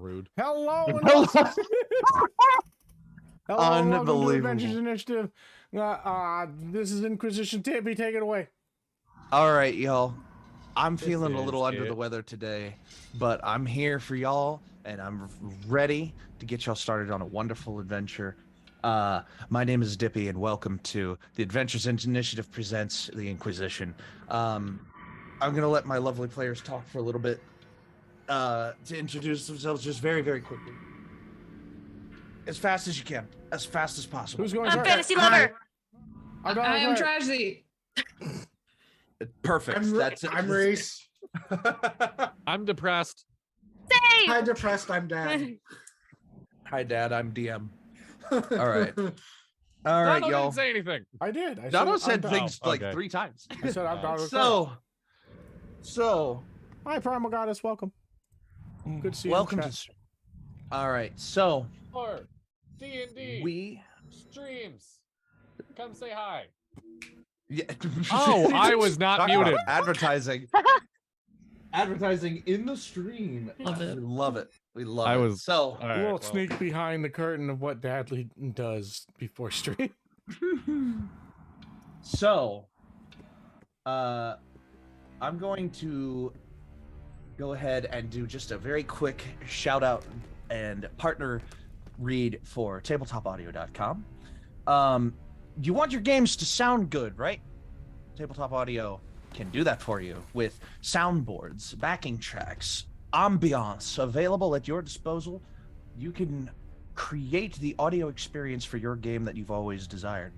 rude. Hello. Hello. Hello, and welcome to Unbelievable. Adventures Initiative. This is In-Quy'zz-ition. Tippy, take it away. All right, y'all. I'm This feeling a little is under the it. weather today, but I'm here for y'all, and I'm ready to get y'all started on a wonderful adventure. My name is Dippy, and welcome to the Adventures Initiative presents the In-Quy'zz-ition. I'm gonna let my lovely players talk for a little bit to introduce themselves just very, very quickly. As fast as you can, as fast as possible. Who's going I'm first? FntasyLover. I am Trashhie. Perfect. That's it. I'm Rhys. I'm depressed. Same. Hi, depressed. I'm Dad. Hi, Dad. I'm DM. All right. All right, Dono y'all. didn't say anything. I did. I Dono I'm said done. things like okay. 3 times. I said I'm done. So, Hi, Primal Goddess. Welcome. Good to see you. welcome in to. chat. All right, so Or D&D we. streams. Come say hi. Yeah. Oh, I was not Talk muted. about advertising. Advertising in the stream. Love it. We love it. We love I it. was- So, All right, We'll well, sneak behind the curtain of what Dadley does before stream. so, I'm going to go ahead and do just a very quick shout out and partner read for tabletopaudio.com. You want your games to sound good, right? Tabletop Audio can do that for you with soundboards, backing tracks, ambiance available at your disposal. You can create the audio experience for your game that you've always desired.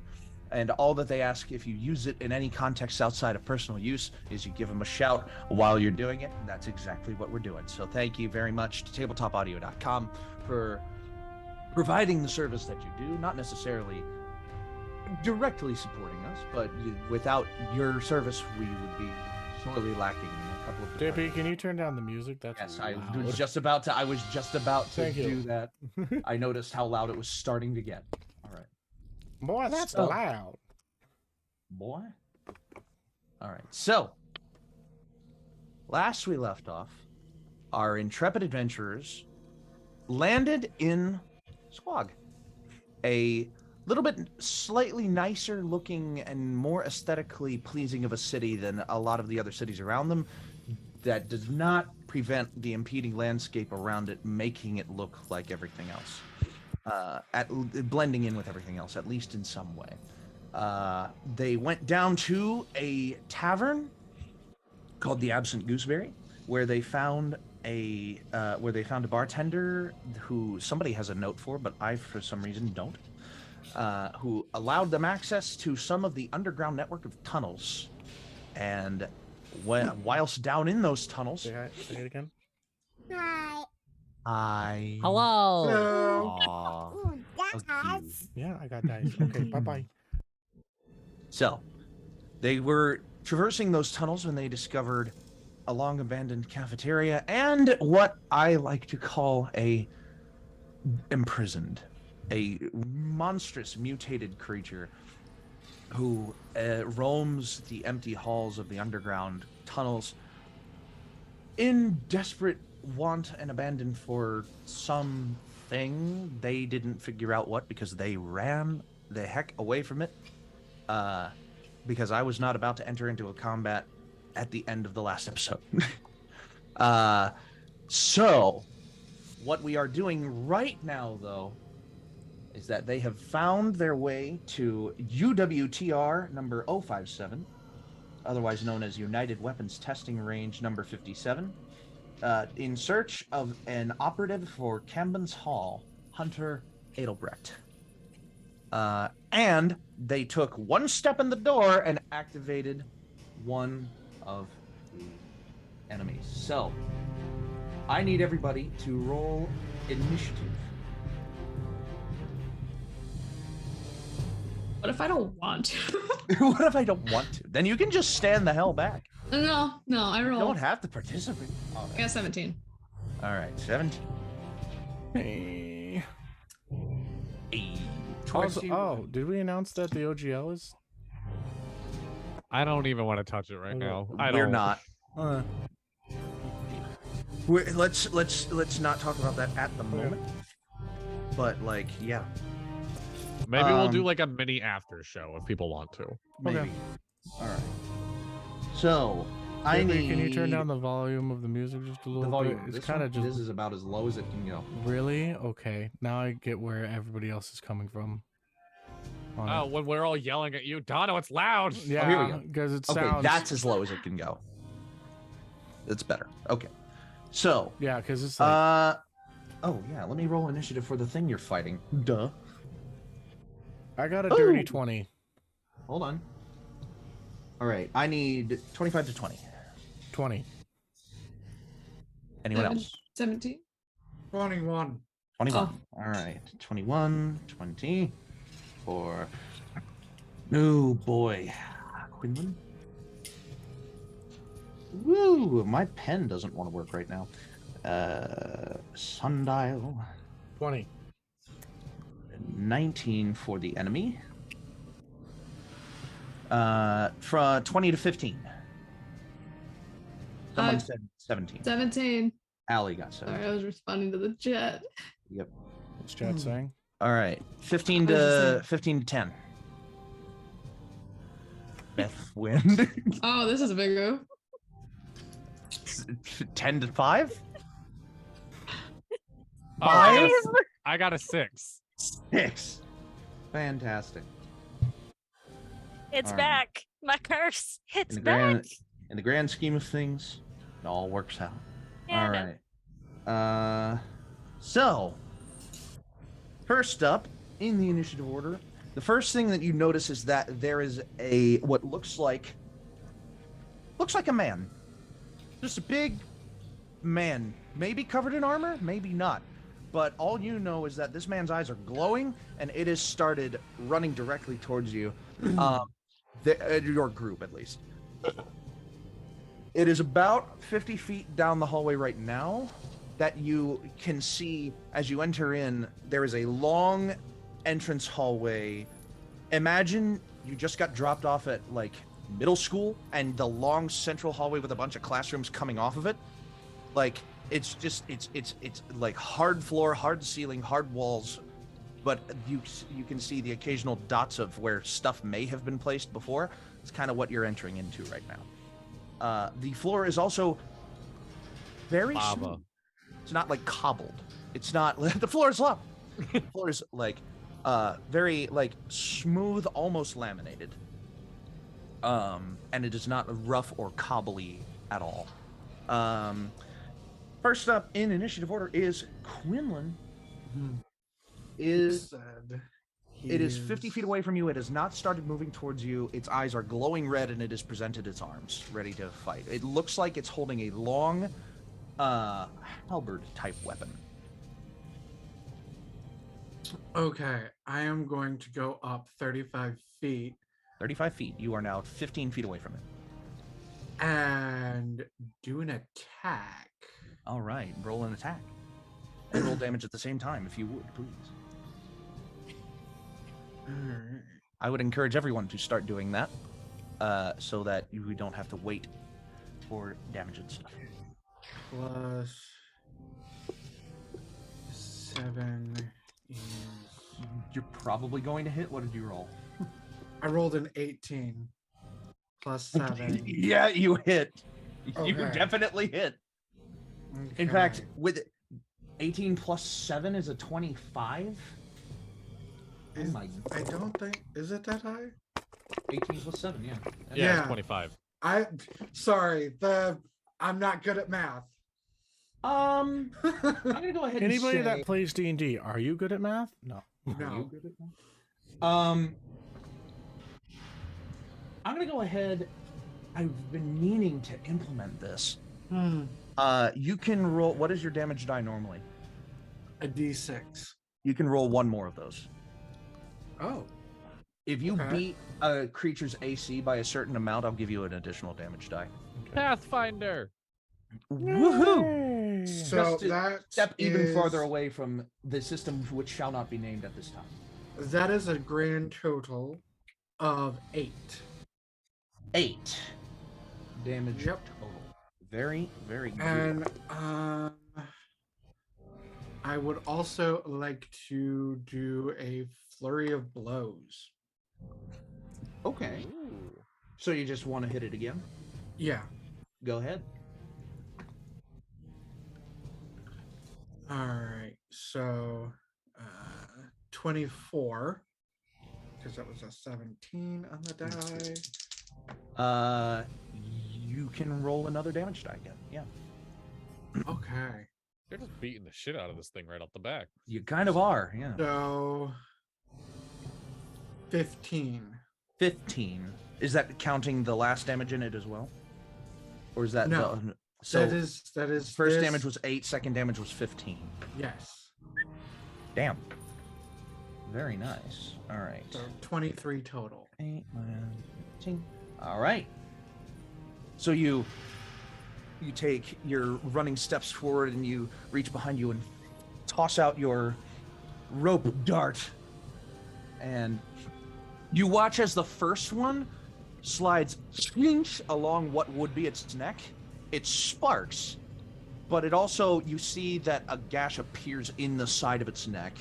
And all that they ask if you use it in any context outside of personal use is you give them a shout while you're doing it. And that's exactly what we're doing. So thank you very much to tabletopaudio.com for providing the service that you do, not necessarily directly supporting us, but without your service, we would be sorely lacking in a couple of Dippy, departments. can you turn down the music? That's Yes, I loud. was just about to. Thank you. Do that. I noticed how loud it was starting to get. All right, Boy, that's So- loud. boy. All right. So, last we left off, our intrepid adventurers landed in Squog, a little bit slightly nicer looking and more aesthetically pleasing of a city than a lot of the other cities around them. That does not prevent the impeding landscape around it making it look like everything else, blending in with everything else, at least in some way. They went down to a tavern called the Absent Gooseberry, where they found a bartender who somebody has a note for, but I for some reason don't. Who allowed them access to some of the underground network of tunnels, and whilst down in those tunnels, Say hi. Say it again. I Hello. Hello. Aw, how cute. Yeah, I got dice. Okay, bye-bye. So, they were traversing those tunnels when they discovered a long abandoned cafeteria and what I like to call a monstrous mutated creature who roams the empty halls of the underground tunnels in desperate want and abandon for something. They didn't figure out what because they ran the heck away from it. Because I was not about to enter into a combat at the end of the last episode. So, what we are doing right now, though, is that they have found their way to UWTR number 057, otherwise known as United Weapons Testing Range number 57, in search of an operative for Camden's Hall, Hunter Adelbrecht. And they took one step in the door and activated one of the enemies. So, I need everybody to roll initiative. What if I don't want to? What if I don't want to? Then you can just stand the hell back. No, I You rolled. don't have to participate. I got 17. All right, 17. Hey. Also, Oh, did we announce that the OGL is? I don't even want to touch it right now. I we're don't. not. Let's not talk about that at the moment. But like, yeah, Maybe we'll do like a mini after show if people want to. maybe. Okay. All right. So I need. Can you turn down the volume of the music just a little the volume? bit? It's This kind of one? just This is about as low as it can go. really okay. Now I get where everybody else is coming from. on Oh, it. when we're all yelling at you, Dono, it's loud. Yeah, here we go. because it Okay, sounds. that's as low as it can go. That's better. Okay. So. Yeah, because it's like. Oh yeah. Let me roll initiative for the thing you're fighting. Duh. I got a dirty Ooh. 20. Hold on. All right. I need 25 to 20. 20. Anyone else? 17. 21. 21. All right. 21, 20 for. Oh boy. Quinlan. Woo! My pen doesn't want to work right now. Sundial. 20. 19 for the enemy. From 20 to 15. Someone said 17. 17. Allie got 17. Sorry, I was responding to the chat. Yep. What's chat saying? All right. 15 What did you to say? 15 to 10. Beth win. Oh, this is a big move. 10 to 5? Oh, I got a 6. 6. Fantastic. It's All right. back. My curse. It's In the back. grand in the grand scheme of things, it all works out. Yeah, All I know. right. So first up in the initiative order, the first thing that you notice is that there is a what looks like a man. Just a big man, maybe covered in armor, maybe not. But all you know is that this man's eyes are glowing, and it has started running directly towards you. Your group, at least. It is about 50 feet down the hallway right now that you can see as you enter in. There is a long entrance hallway. Imagine you just got dropped off at like middle school, and the long central hallway with a bunch of classrooms coming off of it. Like it's like hard floor, hard ceiling, hard walls, but you can see the occasional dots of where stuff may have been placed before. It's kind of what you're entering into right now. The floor is also very Lava. smooth. It's not like cobbled. It's not the floor is lava. The floor is like very like smooth, almost laminated. And it is not rough or cobbly at all. First up in initiative order is Quinlan. It is 50 feet away from you. It has not started moving towards you. Its eyes are glowing red, and it has presented its arms, ready to fight. It looks like it's holding a long, halberd-type weapon. Okay, I am going to go up 35 feet 35 feet. You are now 15 feet away from it. and do an attack. All right, roll an attack. And roll damage at the same time, if you would, please. Alright. I would encourage everyone to start doing that, so that you don't have to wait for damage and stuff. Plus 7 is... You're probably going to hit. What did you roll? I rolled an 18 plus 7. Yeah, you hit. You Okay. definitely hit. In Okay. fact, with 18 plus 7 is a 25. Is- my I don't think... Is it that high? 18 plus 7, yeah. Yeah, Yeah. it's 25. Sorry, I'm not good at math. I'm gonna go ahead Anybody and say... that plays D&D, are you good at math? No. Are you No. good at that? I'm gonna go ahead. I've been meaning to implement this. You can roll. What is your damage die normally? A D6. You can roll one more of those. Oh. If you Okay. beat a creature's AC by a certain amount, I'll give you an additional damage die. Pathfinder. Woohoo! So Just to that Step even is- farther away from the system which shall not be named at this time. That is a grand total of 8. 8 damage Yep. total. Very, very good. And I would also like to do a flurry of blows. Okay. Ooh. So you just want to hit it again? Yeah. Go ahead. All right. So 24, because that was a 17 on the die. You can roll another damage die again. Yeah. Okay. You're just beating the shit out of this thing right off the back. You kind of are. Yeah. So 15. 15. Is that counting the last damage in it as well? Or is that No. So that is first this- damage was 8, second damage was 15. Yes. Damn. Very nice. All right. So 23 total. 8, 15. All right. So you take your running steps forward and you reach behind you and toss out your rope dart. And you watch as the first one slides along what would be its neck. It sparks, but it also, you see that a gash appears in the side of its neck.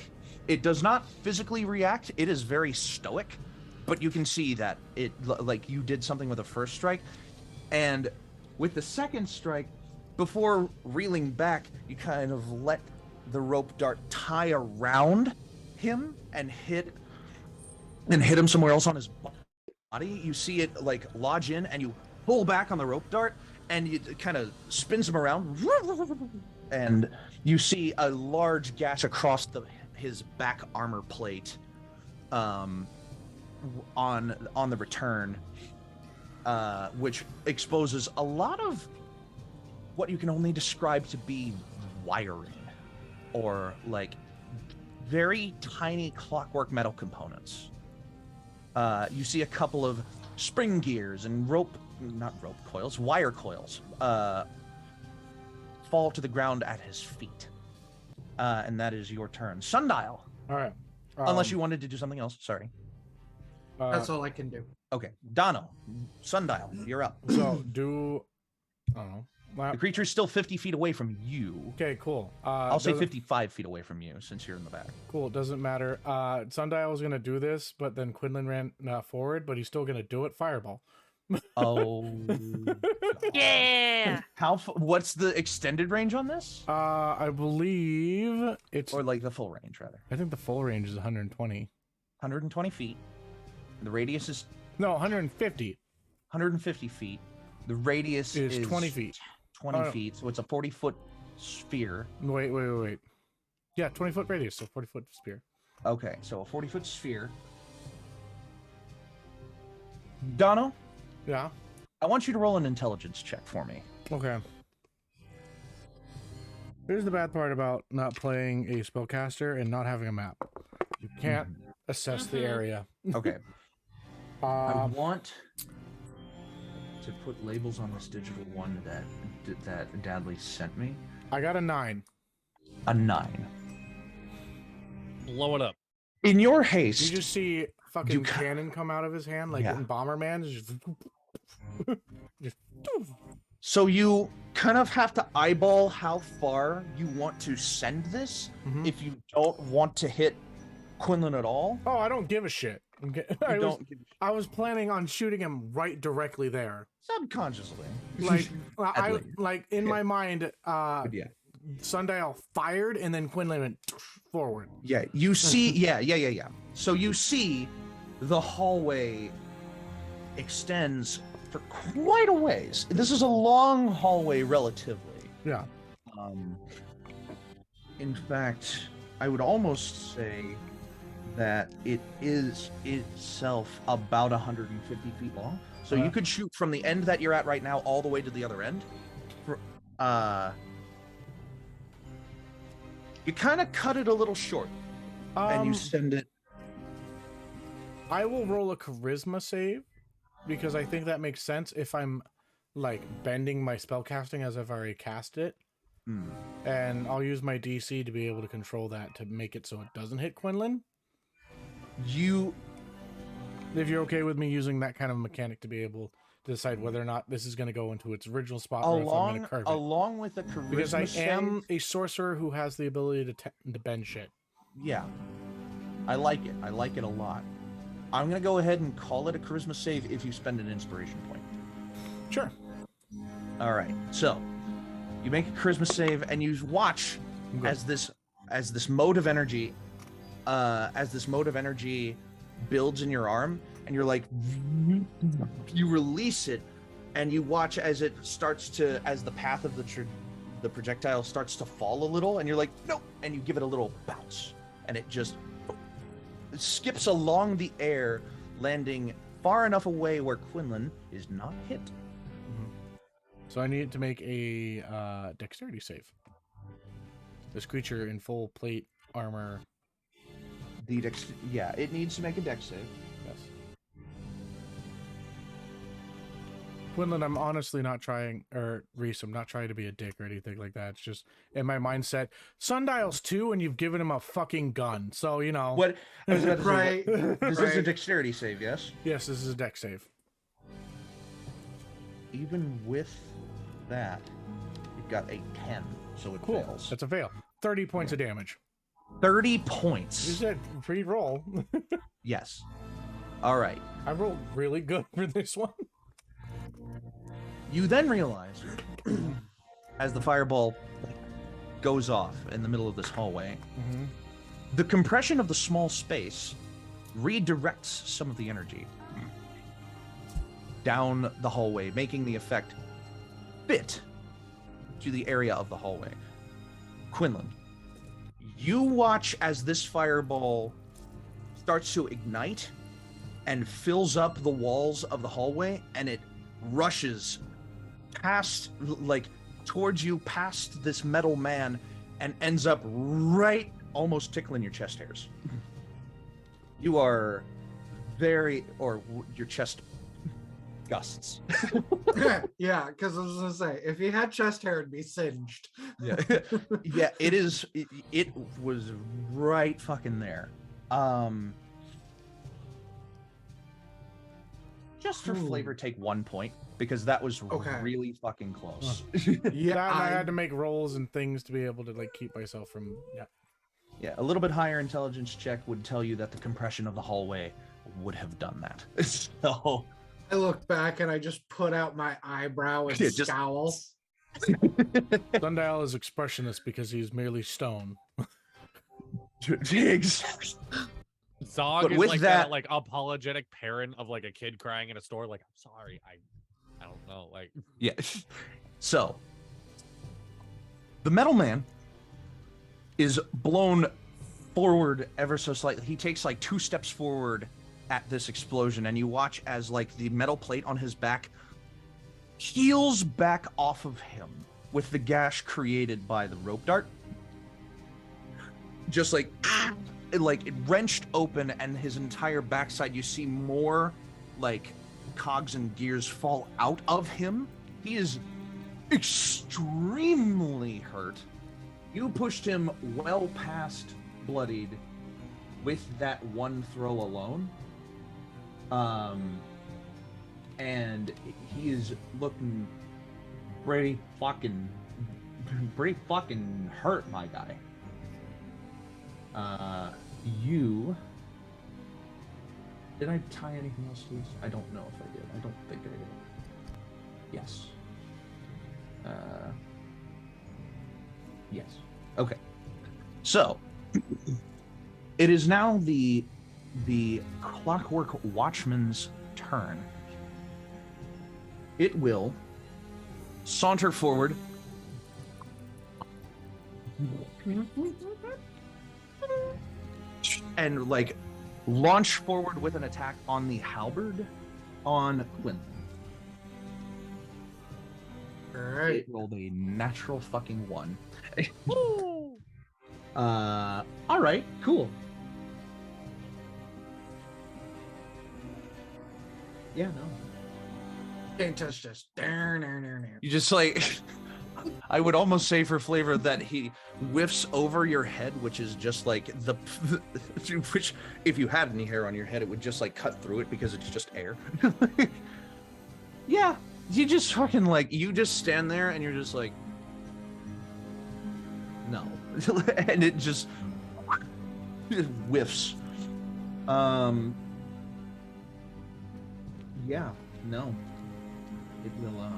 It does not physically react. It is very stoic, but you can see that it, like, you did something with the first strike. And with the second strike, before reeling back, you kind of let the rope dart tie around him and hit him somewhere else on his body. You see it like lodge in, and you pull back on the rope dart, and it kind of spins him around, and you see a large gash across his back armor plate, on the return, which exposes a lot of what you can only describe to be wiring, or like very tiny clockwork metal components. You see a couple of spring gears and wire coils fall to the ground at his feet. And that is your turn. Sundial. All right. Unless you wanted to do something else. Sorry. That's all I can do. Okay. Dono. Sundial. You're up. So I don't know. The creature's still 50 feet away from you. Okay, cool. I'll say 55 feet away from you since you're in the back. Cool, doesn't matter. Sundial was gonna do this, but then Quinlan ran forward, but he's still gonna do it. Fireball. Oh. Yeah. What's the extended range on this? I believe it's. Or like the full range, rather. I think the full range is 120. 120 feet. The radius is No, 150 150 feet. The radius is 20 feet. 20 feet, so it's a 40-foot sphere. Wait. Yeah, 20-foot radius, so 40-foot sphere. Okay, so a 40-foot sphere. Dono, Yeah. I want you to roll an intelligence check for me. Okay. Here's the bad part about not playing a spellcaster and not having a map. You can't assess the area. Okay. I Um, want to put labels on this digital one that Dadley sent me. I got a 9. A 9. Blow it up. In your You haste, just see fucking You cannon come out of his hand, like Yeah. in Bomberman. Just so you kind of have to eyeball how far you want to send this Mhm. if you don't want to hit Quinlan at all. Oh, I don't give a shit. You I was planning on shooting him right directly there. subconsciously. Like Badly. in Yeah. my mind, But yeah. Sundial fired and then Quinlan went forward. Yeah, you see, yeah. So you see the hallway extends for quite a ways. This is a long hallway relatively. Yeah. In fact, I would almost say that it is itself about 150 feet long. So you could shoot from the end that you're at right now all the way to the other end. You kind of cut it a little short, and you send it. I will roll a charisma save because I think that makes sense if I'm like bending my spellcasting as if I already cast it. And I'll use my DC to be able to control that to make it so it doesn't hit Quinlan. You If you're okay with me using that kind of mechanic to be able decide whether or not this is going to go into its original spot or if I'm going to carve it. Along with the charisma Because I save, am a sorcerer who has the ability to bend shit. Yeah. I like it. I like it a lot. I'm going to go ahead and call it a charisma save if you spend an inspiration point. Sure. All right. So, you make a charisma save and you watch as this mode of energy builds in your arm, and you're like, you release it, and you watch as it starts to, as the path of the projectile starts to fall a little, and you're like, nope, and you give it a little bounce, and it just skips along the air, landing far enough away where Quinlan is not hit. So I need to make a dexterity save. This creature in full plate armor. Yeah, it needs to make a dex save. Yes. Quinlan, I'm honestly not trying, or Rhys, I'm not trying to be a dick or anything like that. It's just in my mindset, Sundial's 2 and you've given him a fucking gun. So, you know. What? I was about to say, Right. this is a dexterity save, yes? Yes, this is a dex save. Even with that, you've got a 10, so it Cool. fails. That's a fail. 30 points of damage. 30 You points. said pre-roll. Yes. All right. I rolled really good for this one. You then realize, as the fireball goes off in the middle of this hallway, the compression of the small space redirects some of the energy down the hallway, making the effect fit to the area of the hallway. Quinlan, you watch as this fireball starts to ignite and fills up the walls of the hallway, and it rushes past, like, towards you, past this metal man, and ends up right almost tickling your chest hairs. You are your chest gusts. Yeah, because I was gonna say, if he had chest hair, it'd be singed. Yeah. Yeah, it was right fucking there. Just for flavor, take 1 point, because that was Okay. really fucking close. Yeah, I had to make rolls and things to be able to like keep myself from. Yeah. Yeah, a little bit higher intelligence check would tell you that the compression of the hallway would have done that. So I look back and I just put out my eyebrow and Yeah, just- scowl. Sundial is expressionless because he's merely stone. Jigs. Zog But is with like that- like apologetic parent of like a kid crying in a store, like, I'm sorry, I don't know, like. Yeah. So the metal man is blown forward ever so slightly. He takes like 2 steps forward at this explosion, and you watch as like the metal plate on his back peels back off of him with the gash created by the rope dart. Just like it wrenched open, and his entire backside, you see more like cogs and gears fall out of him. He is extremely hurt. You pushed him well past bloodied with that one throw alone. And he is looking pretty fucking hurt, my guy. Did I tie anything else to this? I don't know if I did. I don't think I did. Yes. Yes. Okay. So, it is now the Clockwork Watchman's turn. It will saunter forward. And like launch forward with an attack on the halberd on Quinlan. All right. It rolled a natural fucking 1. All right, cool. Yeah, no. Can't touch this. You just like, I would almost say for flavor that he whiffs over your head, which is just like which if you had any hair on your head, it would just like cut through it because it's just air. Yeah, you just fucking like you just stand there and you're just like, no, and it just whiffs. Yeah, no, it will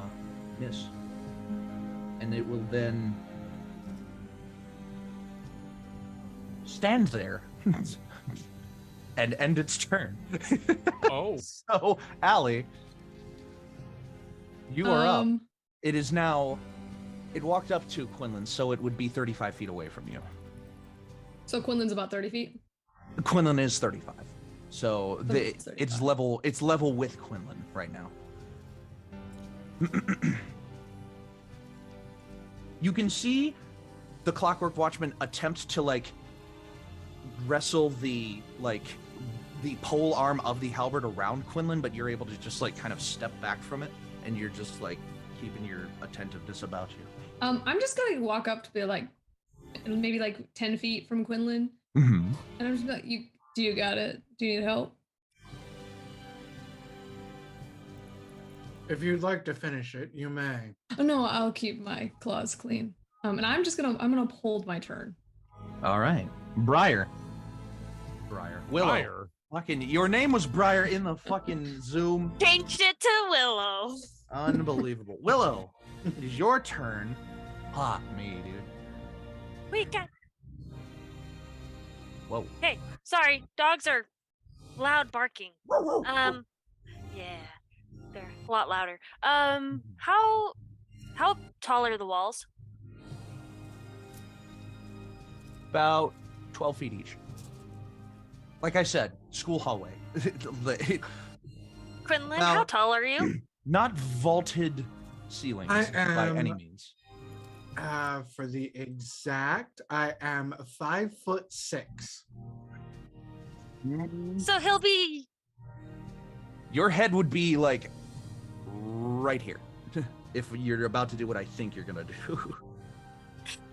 miss, and it will then stand there and end its turn. Oh. So, Allie, you are up. It is now. It walked up to Quinlan, so it would be 35 feet away from you. So Quinlan's about 30 feet. Quinlan is 35, so Quinlan's it's 35. level. It's level with Quinlan right now. You can see the Clockwork Watchman attempt to like wrestle the pole arm of the halberd around Quinlan, but you're able to just like kind of step back from it, and you're just like keeping your attentiveness about you. I'm just gonna walk up to be like, maybe like 10 feet from Quinlan, Mm-hmm. and I'm just like, do you got it? Do you need help? If you'd like to finish it, you may. Oh no, I'll keep my claws clean. And I'm gonna hold my turn. All right, Briar. Willow. Fire. Fucking, your name was Briar in the fucking Zoom. Changed it to Willow. Unbelievable. Willow, it is your turn. Fuck me, dude. We got. Whoa. Hey, sorry, dogs are loud barking. Yeah, they're a lot louder. How tall are the walls? About 12 feet each. Like I said, school hallway. Quinlan, Now- how tall are you? Not vaulted ceilings I by any am- means. For the exact, I am 5'6". So he'll be. Your head would be like right here if you're about to do what I think you're gonna do.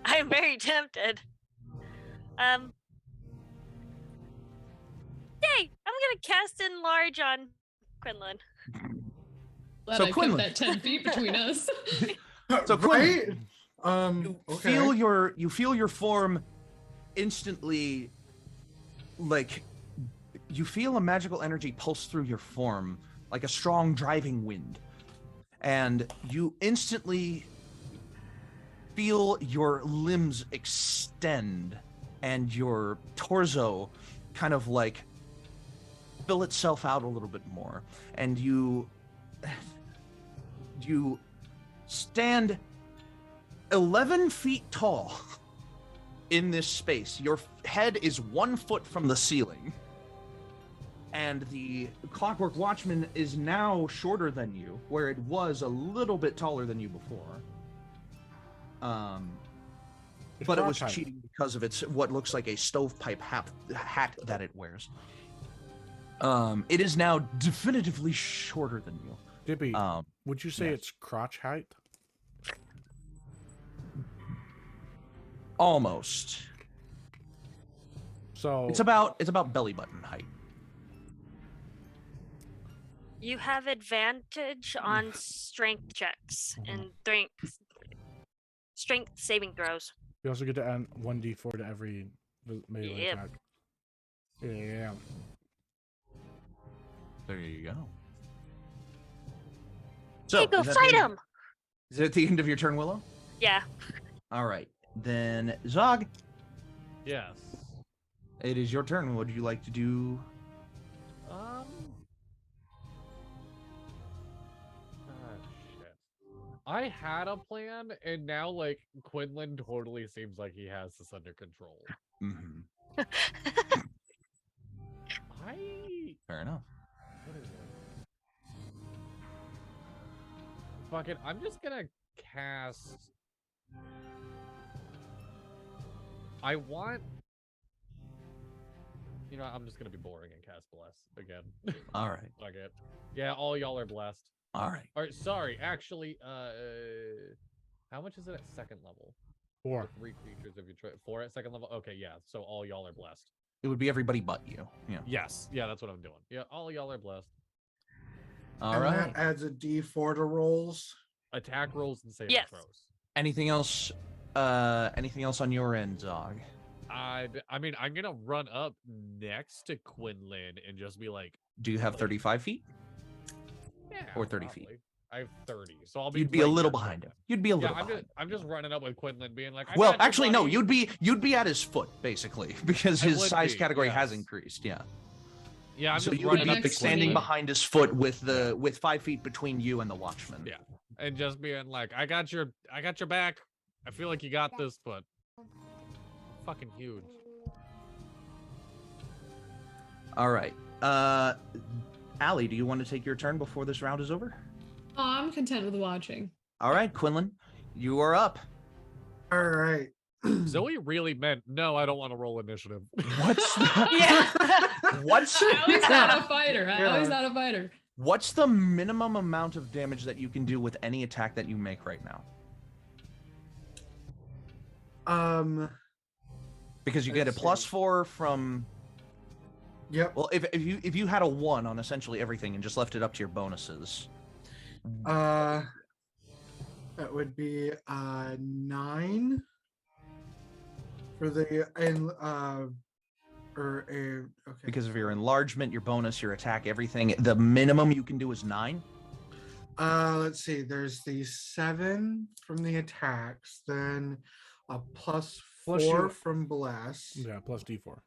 I'm very tempted. Yay! I'm gonna cast Enlarge on Quinlan. Glad So I Quinlan- kept that 10 feet between us. So Right? You feel your form instantly, like you feel a magical energy pulse through your form like a strong driving wind, and you instantly feel your limbs extend and your torso kind of like fill itself out a little bit more, and you stand 11 feet tall in this space. Your head is 1 foot from the ceiling, and the Clockwork Watchman is now shorter than you, where it was a little bit taller than you before. But it was crotch height. cheating because of its what looks like a stovepipe hat that it wears. It is now definitively shorter than you. Dippy, Um, would you say yes. it's crotch height? Almost. So It's about belly button height. You have advantage on strength checks and strength saving throws. you also get to add 1d4 to every melee Yep. attack. Yeah. There you go. Hey, go is that fight the end- him! Is it the end of your turn, Willow? Yeah. All right. Then Zog, Yes. it is your turn. What would you like to do? Shit. I had a plan, and now like Quinlan totally seems like he has this under control. Mm-hmm. Fair enough. What is it? Fuck it. I'm just gonna cast. I want. You know, I'm just gonna be boring and cast Bless again. All right. Fuck it. Yeah, all y'all are blessed. All right. Or sorry, actually, how much is it at second level? 4. For 3 creatures of your choice. 4 at second level. Okay, yeah. So all y'all are blessed. It would be everybody but you. Yeah. Yes. Yeah, that's what I'm doing. Yeah, all y'all are blessed. All and right. that adds a D4 to rolls. Attack rolls and saving Yes. throws. Anything else? Anything else on your end, Zog? I mean, I'm gonna run up next to Quinlan and just be like, Do you have 35 feet? yeah, Or 30 feet. probably. I have 30, so I'll be. You'd be a right little near behind him. Quinlan. You'd be a Yeah, little behind. I'm just running up with Quinlan, being like, Well, got you, actually, no. buddy." You'd be at his foot basically because I his would size be, category has yes. increased. Yeah. Yeah, I'm So just you would running be up to next to standing me. Quinlan behind his foot with 5 feet between you and the watchman. Yeah. and just being like, I got your back. I feel like you got this, but fucking huge. All right. Allie, do you want to take your turn before this round is over? Oh, I'm content with watching. All right, Quinlan, you are up. All right. Zoe really meant no. I don't want to roll initiative. What's Yeah. what's I always had a fighter. I always Yeah. had a fighter. what's the minimum amount of damage that you can do with any attack that you make right now? Because you get a Let's see. +4 from. Yep. Well, if you had a 1 on essentially everything and just left it up to your bonuses. That would be 9 for the okay. Because of your enlargement, your bonus, your attack, everything, the minimum you can do is 9. Let's see. There's the 7 from the attacks, then a +4 Plus you- from bless, Yeah, plus D4.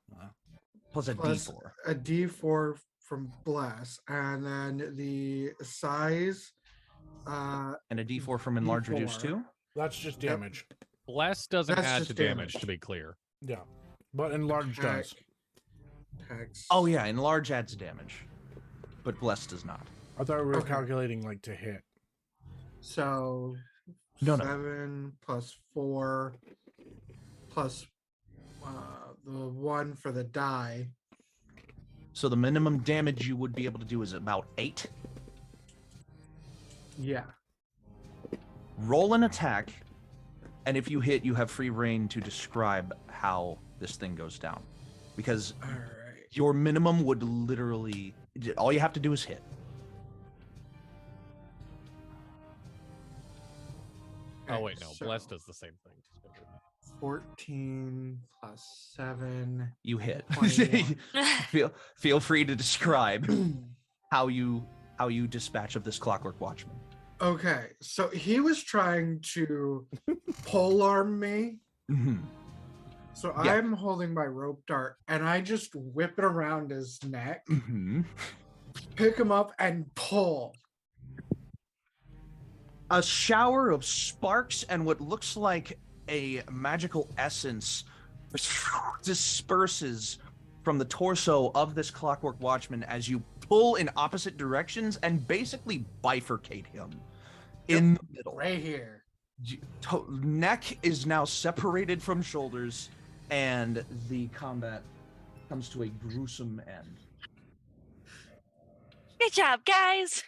Plus a plus D4. a D4 from bless, and then the size. And a D4 from enlarge reduce D4. too? That's just Yep. damage. Bless doesn't That's add just to damage, damage. to be clear. Yeah. But enlarge Attack. does. Attacks. Oh yeah, enlarge adds damage. But bless does not. I thought we were Okay. calculating like to hit. So No, no. 7 plus 4 plus the 1 for the die. So the minimum damage you would be able to do is about 8. Yeah. Roll an attack, and if you hit, you have free reign to describe how this thing goes down. Because All right. your minimum would literally, all you have to do is hit. Oh wait, no. so Bless does the same thing. 14 plus 7. You hit. 21. feel free to describe how you dispatch of this clockwork watchman. Okay, so he was trying to polearm me. Mm-hmm. So Yeah. I'm holding my rope dart and I just whip it around his neck, Mm-hmm. pick him up, and pull. A shower of sparks and what looks like a magical essence disperses from the torso of this clockwork watchman as you pull in opposite directions and basically bifurcate him in the middle. Right here. Neck is now separated from shoulders, and the combat comes to a gruesome end. Good job, guys.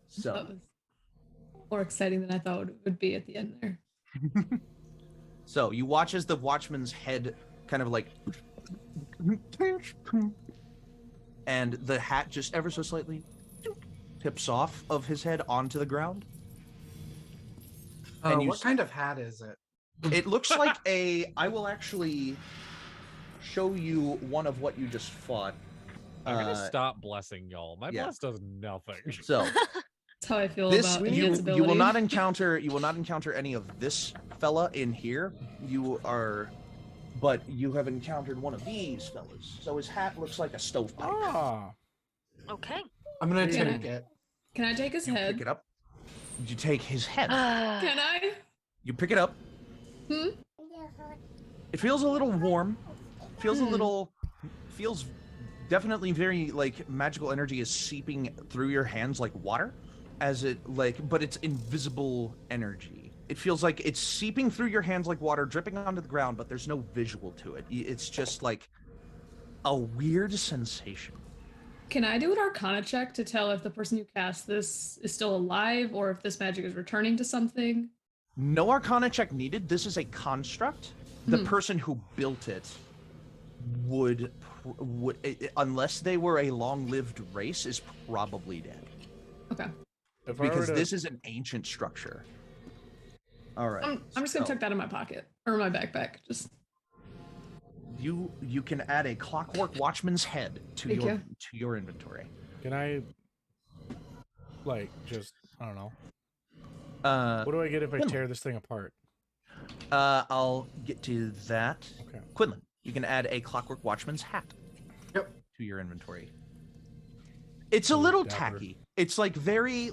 So, That was more exciting than I thought it would be at the end there. so you watch as the watchman's head kind of like, and the hat just ever so slightly tips off of his head onto the ground. And you What kind of hat is it? It looks like I will actually show you one of what you just fought. I'm gonna stop blessing y'all. My yeah. bless does nothing. So That's how I feel this about you invincibility. will not encounter any of this fella in here. But you have encountered one of these fellas. So his hat looks like a stovepipe. Ah. Okay. I'm gonna Yeah. take it. Can I take his You head? pick it up. You take his head. Can I? You pick it up. Hmm? It feels a little warm. Feels a little. Feels definitely very like magical energy is seeping through your hands like water, as it like, but it's invisible energy. It feels like it's seeping through your hands like water, dripping onto the ground, but there's no visual to it. It's just like a weird sensation. Can I do an Arcana check to tell if the person who cast this is still alive or if this magic is returning to something? No Arcana check needed. This is a construct. The person who built it would unless they were a long-lived race, is probably dead. Okay. If I were Because to- this is an ancient structure. All right. I'm just gonna tuck that in my pocket or my backpack. Just You can add a clockwork watchman's head to Thank you. your inventory. Can I, like, just I don't know. Uh, What do I get if I Quinlan. tear this thing apart? I'll get to that. Okay. Quinlan, you can add a clockwork watchman's hat. Yep. To your inventory. It's a Ooh, little dapper. tacky. It's like very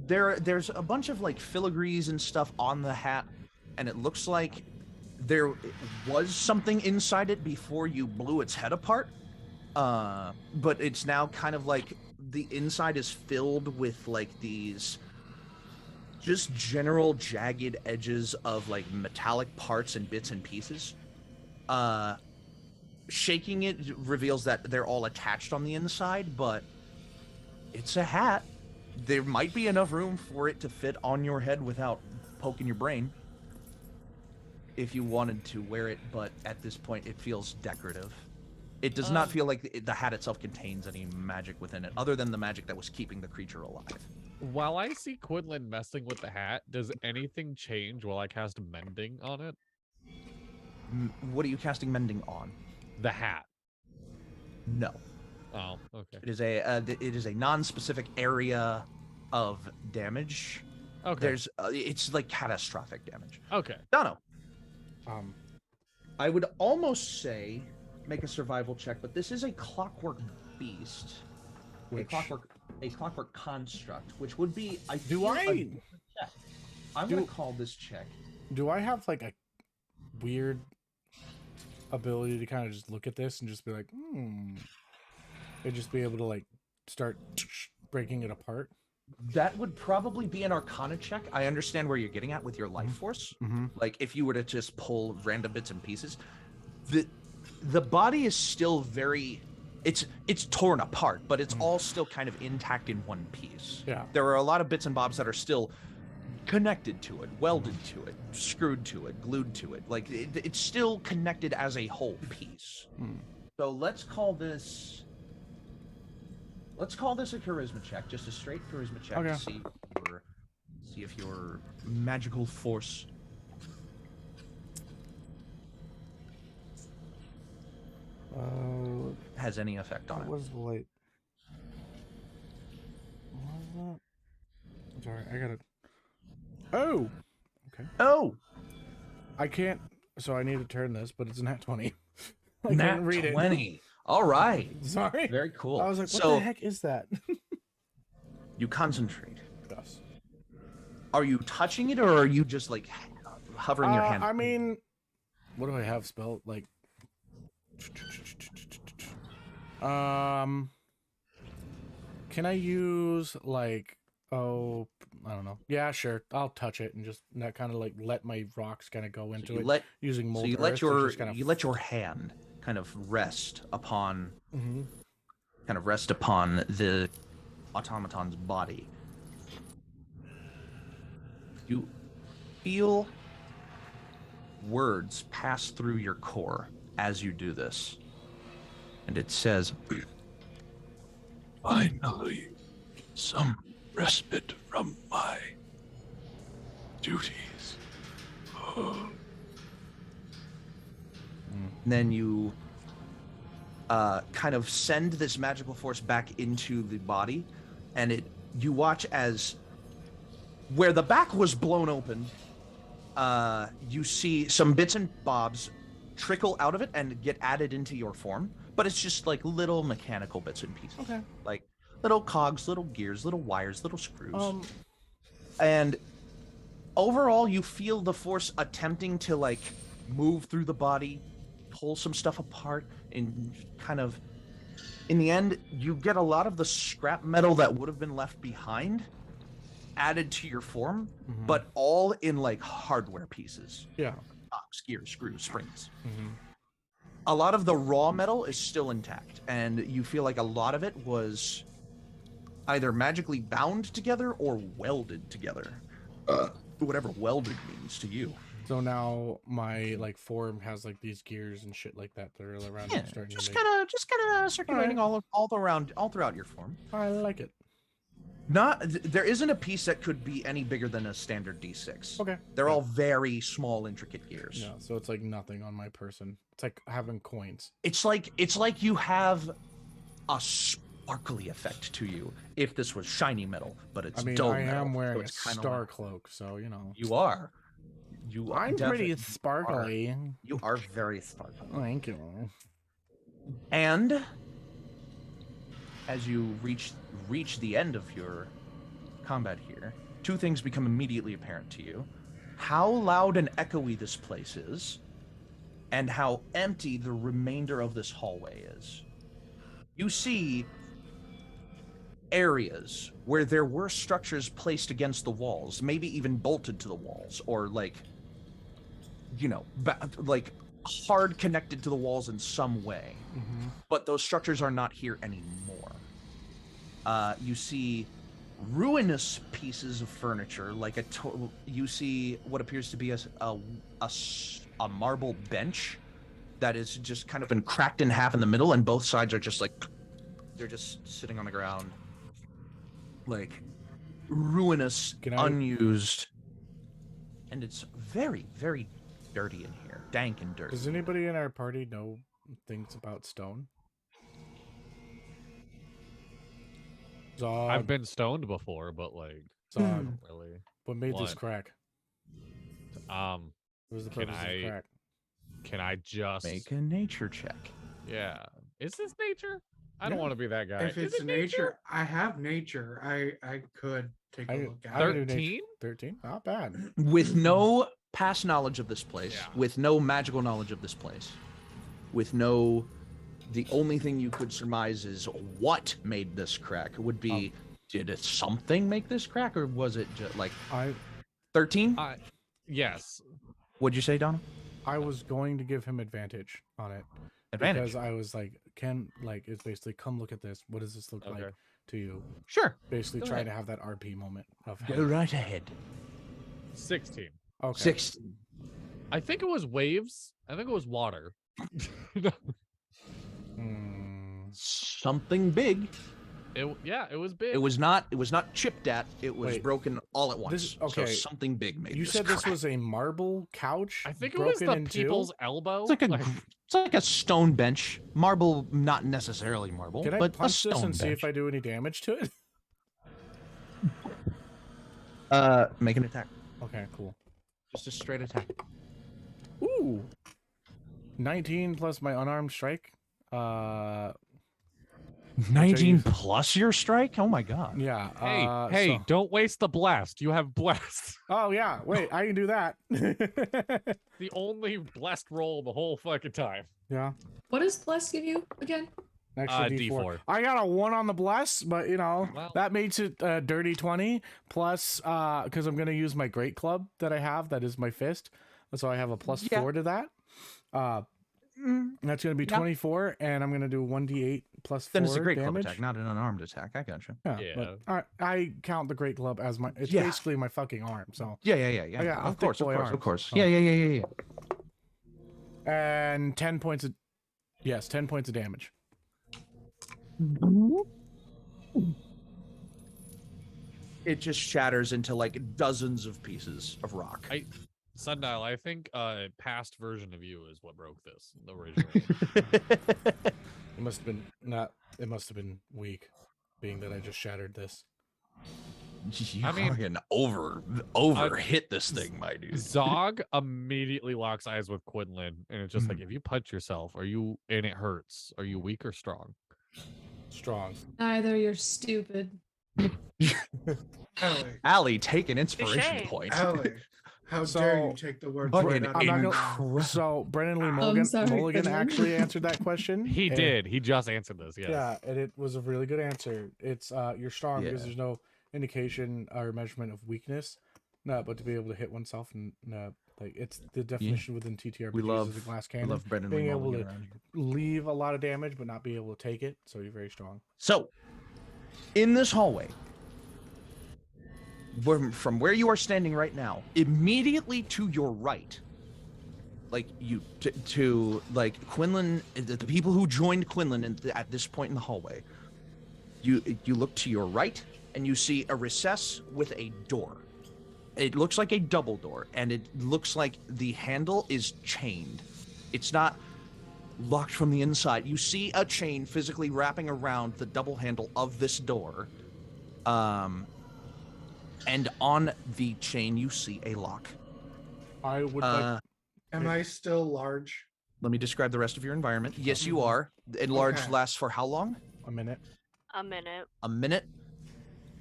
there's a bunch of like filigrees and stuff on the hat, and it looks like there was something inside it before you blew its head apart. But it's now kind of like the inside is filled with like these just general jagged edges of like metallic parts and bits and pieces. Shaking it reveals that they're all attached on the inside, but it's a hat. There might be enough room for it to fit on your head without poking your brain if you wanted to wear it, but at this point it feels decorative. It does not feel like the hat itself contains any magic within it, other than the magic that was keeping the creature alive. While I see Quinlan messing with the hat, does anything change while I cast Mending on it? What are you casting Mending on? The hat. No. Oh, okay. It is a non-specific area of damage. Okay. There's it's like catastrophic damage. Okay. Dono, Um, I would almost say make a survival check, but this is a clockwork beast. Which- A clockwork construct, which would be I Do feel, I- a different check. I'm Do- gonna call this check. do I have like a weird ability to kind of just look at this and just be like, and just be able to like start breaking it apart? That would probably be an Arcana check. I understand where you're getting at with your life force. Mm-hmm. Like if you were to just pull random bits and pieces, the body is still very it's torn apart, but it's all still kind of intact in one piece. Yeah. There are a lot of bits and bobs that are still connected to it, welded to it, screwed to it, glued to it. Like it's still connected as a whole piece. So let's call this a charisma check, just a straight charisma check Okay. to see if your magical force has any effect on What it. was the light? What was that? Sorry, I gotta. Oh, Oh, I can't. So I need to turn this, but it's a nat 20. I nat couldn't read 20. All right. it. Sorry. Very cool. I was like, what so the heck is that? you concentrate. Yes. Are you touching it, or are you just like hovering your hand? I mean, what do I have spelled? Like, can I use like, I don't know. Yeah, sure. I'll touch it and just that kind of like let my rocks kind of go into you it let using so molten you earth let to your just kind of you let your hand kind of rest upon Mhm. the automaton's body. You feel words pass through your core as you do this. And it says, Finally, some respite from my duties. and then you kind of send this magical force back into the body, and you watch as where the back was blown open, you see some bits and bobs trickle out of it and get added into your form, but it's just like little mechanical bits and pieces. Okay. Like little cogs, little gears, little wires, little screws. Um, And overall, you feel the force attempting to like move through the body, pull some stuff apart, and kind of, in the end, you get a lot of the scrap metal that would have been left behind added to your form, but all in like hardware pieces. yeah. Cogs, gears, screws, springs. Mhm. A lot of the raw metal is still intact, and you feel like a lot of it was either magically bound together or welded together. Whatever welded means to you. So now my like form has like these gears and shit like that that are around. Yeah, Starting just to make... kind of circulating all throughout your form. I like it. There isn't a piece that could be any bigger than a standard D6. Okay. They're all very small, intricate gears. Yeah, so it's like nothing on my person. It's like having coins. It's like you have a sparkly effect to you if this was shiny metal, but it's dull I metal. am wearing so a it's kinda star like- cloak, so you know. You are. I'm pretty definitely sparkly. You are very sparkly. Thank you. And as you reach the end of your combat here, two things become immediately apparent to you. How loud and echoey this place is, and how empty the remainder of this hallway is. You see areas where there were structures placed against the walls, maybe even bolted to the walls, or like, you know, like hard connected to the walls in some way. Mm-hmm. But those structures are not here anymore. You see ruinous pieces of furniture, like you see what appears to be a marble bench that is just kind of been cracked in half in the middle, and both sides are just like, they're just sitting on the ground, like ruinous, unused, and it's very, very dirty in here, dank and dirty. Does anybody in our party know things about stone? Zog. I've been stoned before, but like, Zog. not really. What made this What? crack? What was the purpose of the crack? Can I just Make a nature check. Yeah. Is this nature? I don't want to be that guy. If Is it's it nature, I have nature. I could take a look at it. 13? 13? Not bad. With no past knowledge of this place, Yeah. with no magical knowledge of this place, with no, the only thing you could surmise is what made this crack. It would be, did it something make this crack, or was it just like 13? Yes. What'd you say, Donna? I was going to give him advantage on it. Advantage? Because I was like, it's basically, come look at this. What does this look like to you? Sure. Basically Go trying ahead. to have that RP moment of Go right ahead. 16. Okay. 16. I think it was waves. I think it was water. Something big. It was big. It was not chipped at. It was Wait. broken all at once. This- okay. So something big made You this said this crack. was a marble couch? I think it was the in two? people's elbow. It's like a stone bench. Marble, not necessarily marble, Can I but a punch this stone and see bench. if I do any damage to it? Make an attack. Okay, cool. Just a straight attack. Ooh. 19 plus my unarmed strike. 19 plus your strike? Oh my god. Yeah. Hey, so- don't waste the blast. You have blast. Oh yeah, wait, I can do that. The only blessed roll the whole fucking time. Yeah. What does Bless give you again? Extra D4. I got a 1 on the bless, but you know, that makes it a dirty 20 plus because I'm gonna use my great club that I have, that is my fist. So I have a plus 4 to that. That's gonna be 24, and I'm gonna do 1d8 plus 4 Then it's a great damage. club attack, not an unarmed attack. I gotcha. Yeah. But I count the great club as my. It's basically my fucking arm. So. Yeah. I got a Of course, thick boy of arm, course. so. Yeah. And 10 points of. Yes, 10 points of damage. It just shatters into like dozens of pieces of rock. Sundial, I think a past version of you is what broke this originally. It must have been not. It must have been weak, being that I just shattered this. You I mean, fucking hit this thing, my dude. Zog immediately locks eyes with Quinlan, and it's just like, if you punch yourself, and it hurts, are you weak or strong? Strong. Neither. You're stupid. Allie, take an inspiration Touche. point. Allie, how dare you take the words Fucking right out of my mouth. So Brennan Lee I'm sorry, Mulligan Quinlan. actually answered that question. He and- did. He just answered this. Yes. Yeah, and it was a really good answer. It's you're strong because Yeah. there's no indication or measurement of weakness. No, but to be able to hit oneself and like it's the definition within TTRPGs We love is a glass we cannon. love Brendan being Lee able Mulligan to around here. leave a lot of damage but not be able to take it. So you're very strong. So, in this hallway, from where you are standing right now, immediately to your right, like like Quinlan, the people who joined Quinlan at this point in the hallway, you look to your right and you see a recess with a door. It looks like a double door, and it looks like the handle is chained. It's not locked from the inside. You see a chain physically wrapping around the double handle of this door. And on the chain, you see a lock. I would like. Am I still large? Let me describe the rest of your environment. Yes, you are. Enlarged Okay. lasts for how long? A minute. A minute. A minute.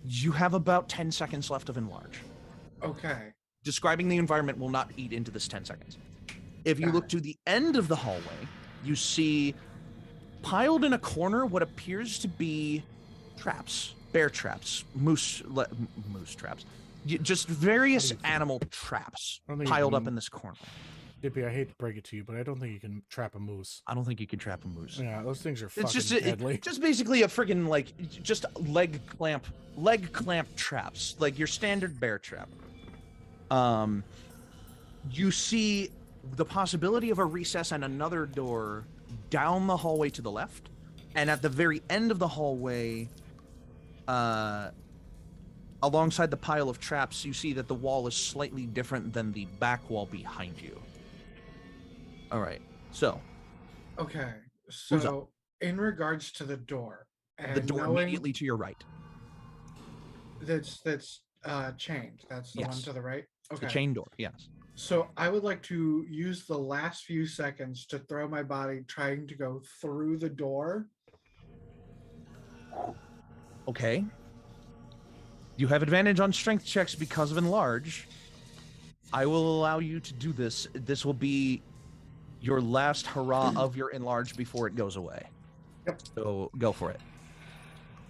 You have about 10 seconds left of enlarge. Okay. Describing the environment will not eat into this 10 seconds. If you Got look it. to the end of the hallway, you see piled in a corner what appears to be traps, bear traps, moose traps, just various animal traps I don't think you piled up can- in this corner. Dippy, I hate to break it to you, but I don't think you can trap a moose. I don't think you can trap a moose. Yeah, those things are It's fucking just deadly. just basically a friggin' like just leg clamp traps, like your standard bear trap. You see the possibility of a recess and another door down the hallway to the left, and at the very end of the hallway, alongside the pile of traps, you see that the wall is slightly different than the back wall behind you. All right, so Okay. Who's So in regards to the door, and the door knowing immediately to your right. that's chained. That's the one Yes. to the right. It's Okay. the chain door, yes. So I would like to use the last few seconds to throw my body trying to go through the door. Okay. You have advantage on strength checks because of enlarge. I will allow you to do this. This will be your last hurrah of your enlarge before it goes away. Yep. So go for it.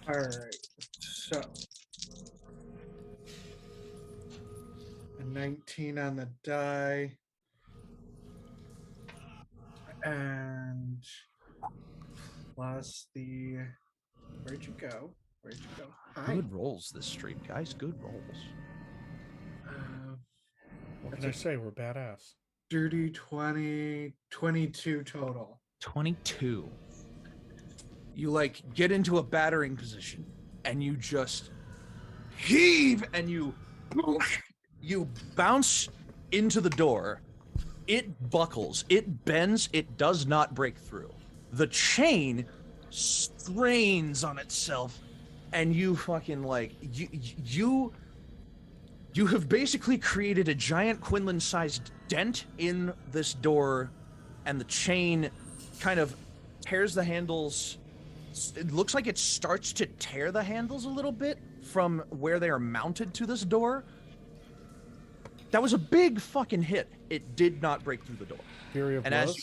All right. So a 19 on the die. And plus the where'd you go? Where'd you go? Hi. Good rolls this stream, guys. Good rolls. What can I say? We're badass. Dirty 20, 22 total. 22. You like get into a battering position and you just heave and you bounce into the door. It buckles, it bends, it does not break through. The chain strains on itself and you fucking like you have basically created a giant Quinlan-sized dent in this door, and the chain kind of tears the handles. It looks like it starts to tear the handles a little bit from where they are mounted to this door. That was a big fucking hit. It did not break through the door. Fury of And blows.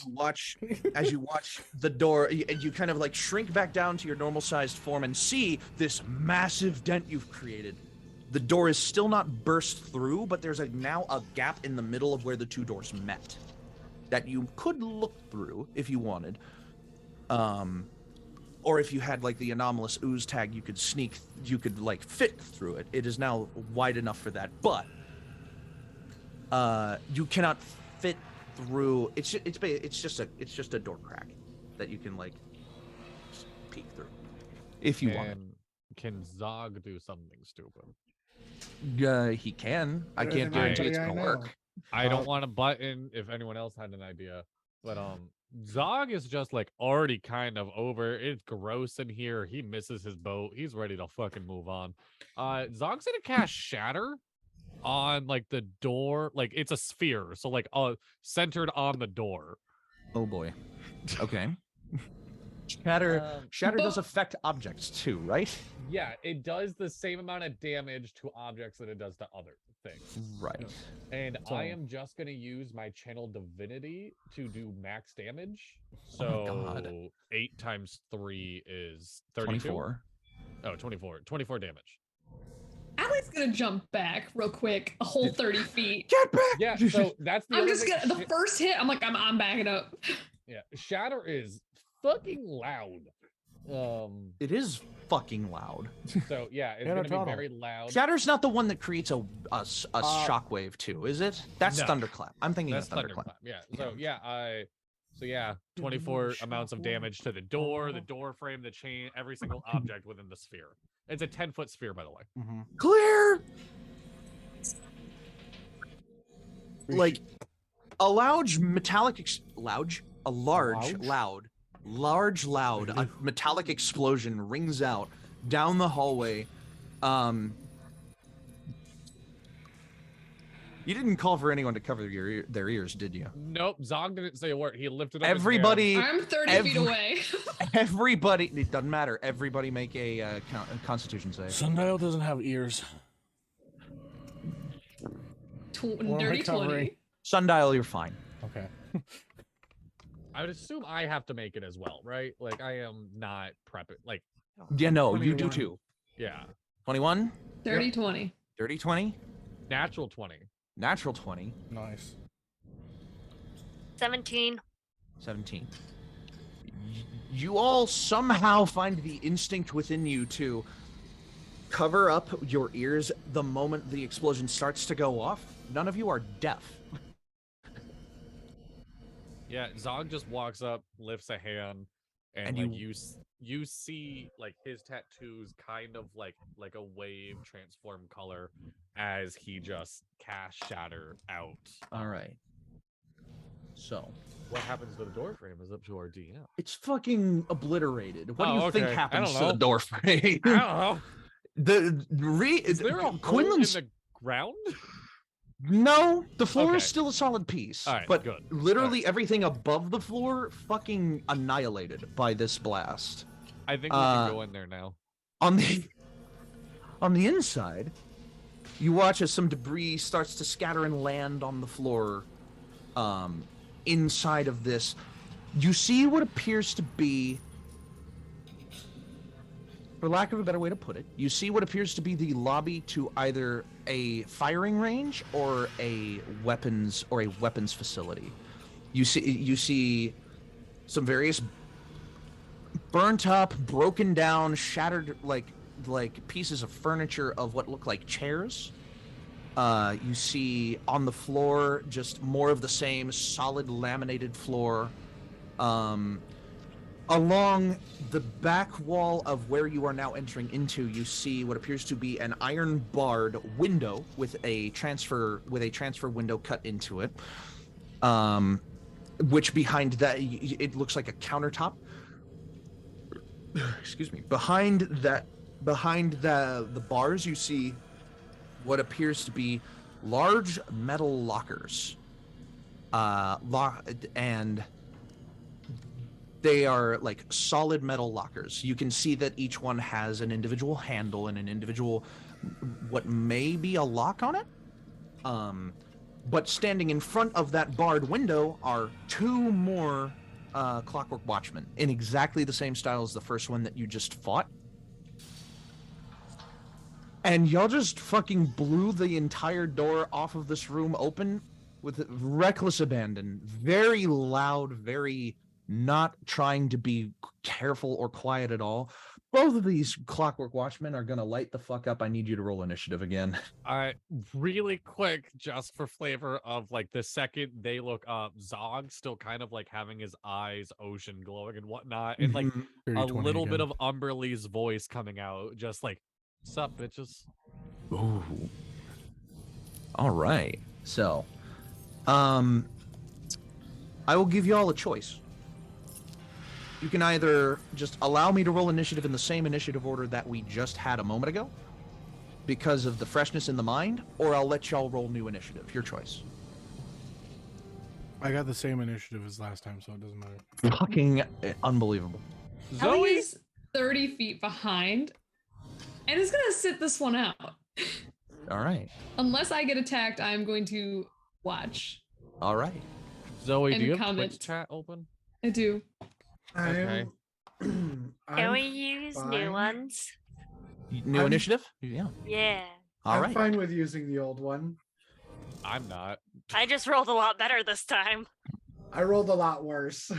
as you watch the door, you kind of like shrink back down to your normal sized form and see this massive dent you've created. The door is still not burst through, but there's now a gap in the middle of where the two doors met that you could look through if you wanted. Or if you had like the anomalous ooze tag, you could like fit through it. It is now wide enough for that, but you cannot fit through. It's just a door crack that you can like peek through if you want. And can Zog do something stupid? He can. I Better can't than guarantee it's anybody gonna I know. work. I don't want to butt in if anyone else had an idea, but Zog is just like already kind of over. It's gross in here. He misses his boat. He's ready to fucking move on. Zog's gonna cast Shatter on like the door, like it's a sphere, so like centered on the door. Oh boy. Okay. Shatter does But- affect objects too, right? Yeah, it does the same amount of damage to objects that it does to other things. Right. And So- I am just gonna use my channel divinity to do max damage. Oh my God. So 8 times 3 is 32. 24. Oh, 24. 24 damage. Allie's gonna jump back real quick, a whole 30 feet. Get back! Yeah, so that's the I'm other just thing. gonna, the first hit, I'm like, I'm backing up. Yeah, Shatter is fucking loud. It is fucking loud. So yeah, it's Yeah, gonna be total. very loud. Shatter's not the one that creates a shockwave too, is it? That's No. Thunderclap. I'm thinking That's of Thunderclap. thunderclap. Yeah. So yeah, 24 amounts of damage to the door frame, the chain, every single object within the sphere. It's a 10-foot sphere, by the way. Mm-hmm. Clear. Like a large metallic large a metallic explosion rings out down the hallway. You didn't call for anyone to cover their ears, did you? Nope, Zog didn't say a word. He lifted up Everybody, I'm 30 feet away. everybody, it doesn't matter. Everybody make a Constitution save. Sundial doesn't have ears. Dirty 20. Sundial, you're fine. Okay. I would assume I have to make it as well, right? Like I am not prepping. Like Yeah, no, you do 21. too. yeah, 21, Dirty 20. dirty 20, natural 20. natural 20, Nice. 17. 17. You all somehow find the instinct within you to cover up your ears the moment the explosion starts to go off. None of you are deaf. Yeah, Zog just walks up, lifts a hand, and And like you see like his tattoos kind of like a wave transform color as he just casts Shatter out. All right. So What happens to the door frame is up to our DM. it's fucking obliterated. What do Oh, you think okay. I happens don't to the know. door frame? I don't know. Is there a hole in Quinlan's the ground? No, the floor Okay. is still a solid piece. All right, but good. literally everything above the floor fucking annihilated by this blast. I think we can go in there now. On the inside, you watch as some debris starts to scatter and land on the floor. Inside of this, you see what appears to be, for lack of a better way to put it, you see what appears to be the lobby to either a firing range or a weapons facility. You see some various burnt up, broken down, shattered like pieces of furniture of what look like chairs. You see on the floor just more of the same solid laminated floor. Along the back wall of where you are now entering into, you see what appears to be an iron barred window with a transfer window cut into it. Which behind that, it looks like a countertop. Excuse me. Behind the bars, you see what appears to be large metal lockers. And they are like solid metal lockers. You can see that each one has an individual handle and an individual, what may be a lock on it. But standing in front of that barred window are two more Clockwork Watchmen in exactly the same style as the first one that you just fought. And y'all just fucking blew the entire door off of this room open with reckless abandon. Very loud, very not trying to be careful or quiet at all. Both of these Clockwork Watchmen are gonna light the fuck up. I need you to roll initiative again. Really quick, just for flavor of like the second they look up, Zog still kind of like having his eyes ocean glowing and whatnot, and like a little bit of Umberly's voice coming out, just like, "Sup, bitches." Ooh. All right. So, I will give you all a choice. You can either just allow me to roll initiative in the same initiative order that we just had a moment ago, because of the freshness in the mind, or I'll let y'all roll new initiative. Your choice. I got the same initiative as last time, so it doesn't matter. Fucking unbelievable. Ellie is 30 feet behind and is going to sit this one out. All right. Unless I get attacked, I'm going to watch. All right. Zoe, And do you have comment. Twitch chat open? I do. Okay. Can we use new fine. ones? New initiative? Yeah. Yeah. All I'm right. fine with using the old one. I'm not. I just rolled a lot better this time. I rolled a lot worse.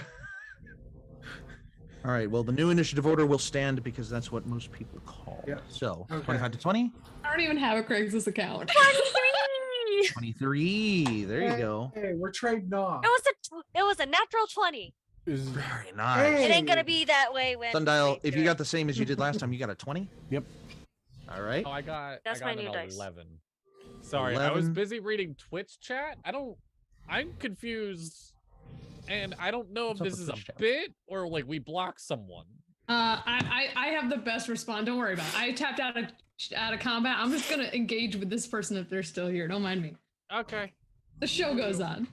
All right. Well, the new initiative order will stand because that's what most people call. Yeah. So Okay. 25 to 20. I don't even have a Craigslist account. 23. There you go. Hey, we're trading off. It was a natural 20. Very nice. Hey. It ain't gonna be that way when Sundial, we if do you it. got the same as you did last time, you got a 20? Yep. All right. Oh, I got That's an my new dice. 11. Sorry, I was 11. busy reading Twitch chat. I'm confused, and I don't know if What's up this with is a Twitch chat? bit or like we block someone. I have the best response. Don't worry about it. I tapped out of combat. I'm just gonna engage with this person if they're still here. Don't mind me. Okay. The show goes on.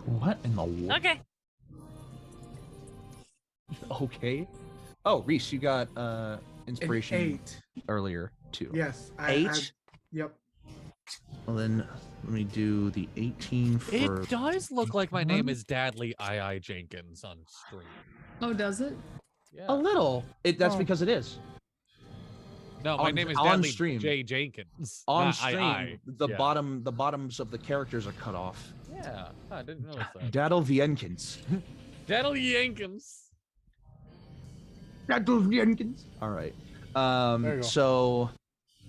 What in the world? Okay. Okay. Oh, Rhys, you got An inspiration 8. earlier too. Yes. 8? Yep. Well, then let me do the 18 for. It does look like my name is DadleyJenkins on stream. Oh, does it? Yeah. A little. That's Oh. because it is. No, my on- name is on Dadley stream. J. Jenkins. On not stream, II. the Yeah. bottoms of the characters are cut off. Yeah, I didn't notice that. DadleyJenkins. DadleyJenkins. DadleyJenkins. All right. There you go. So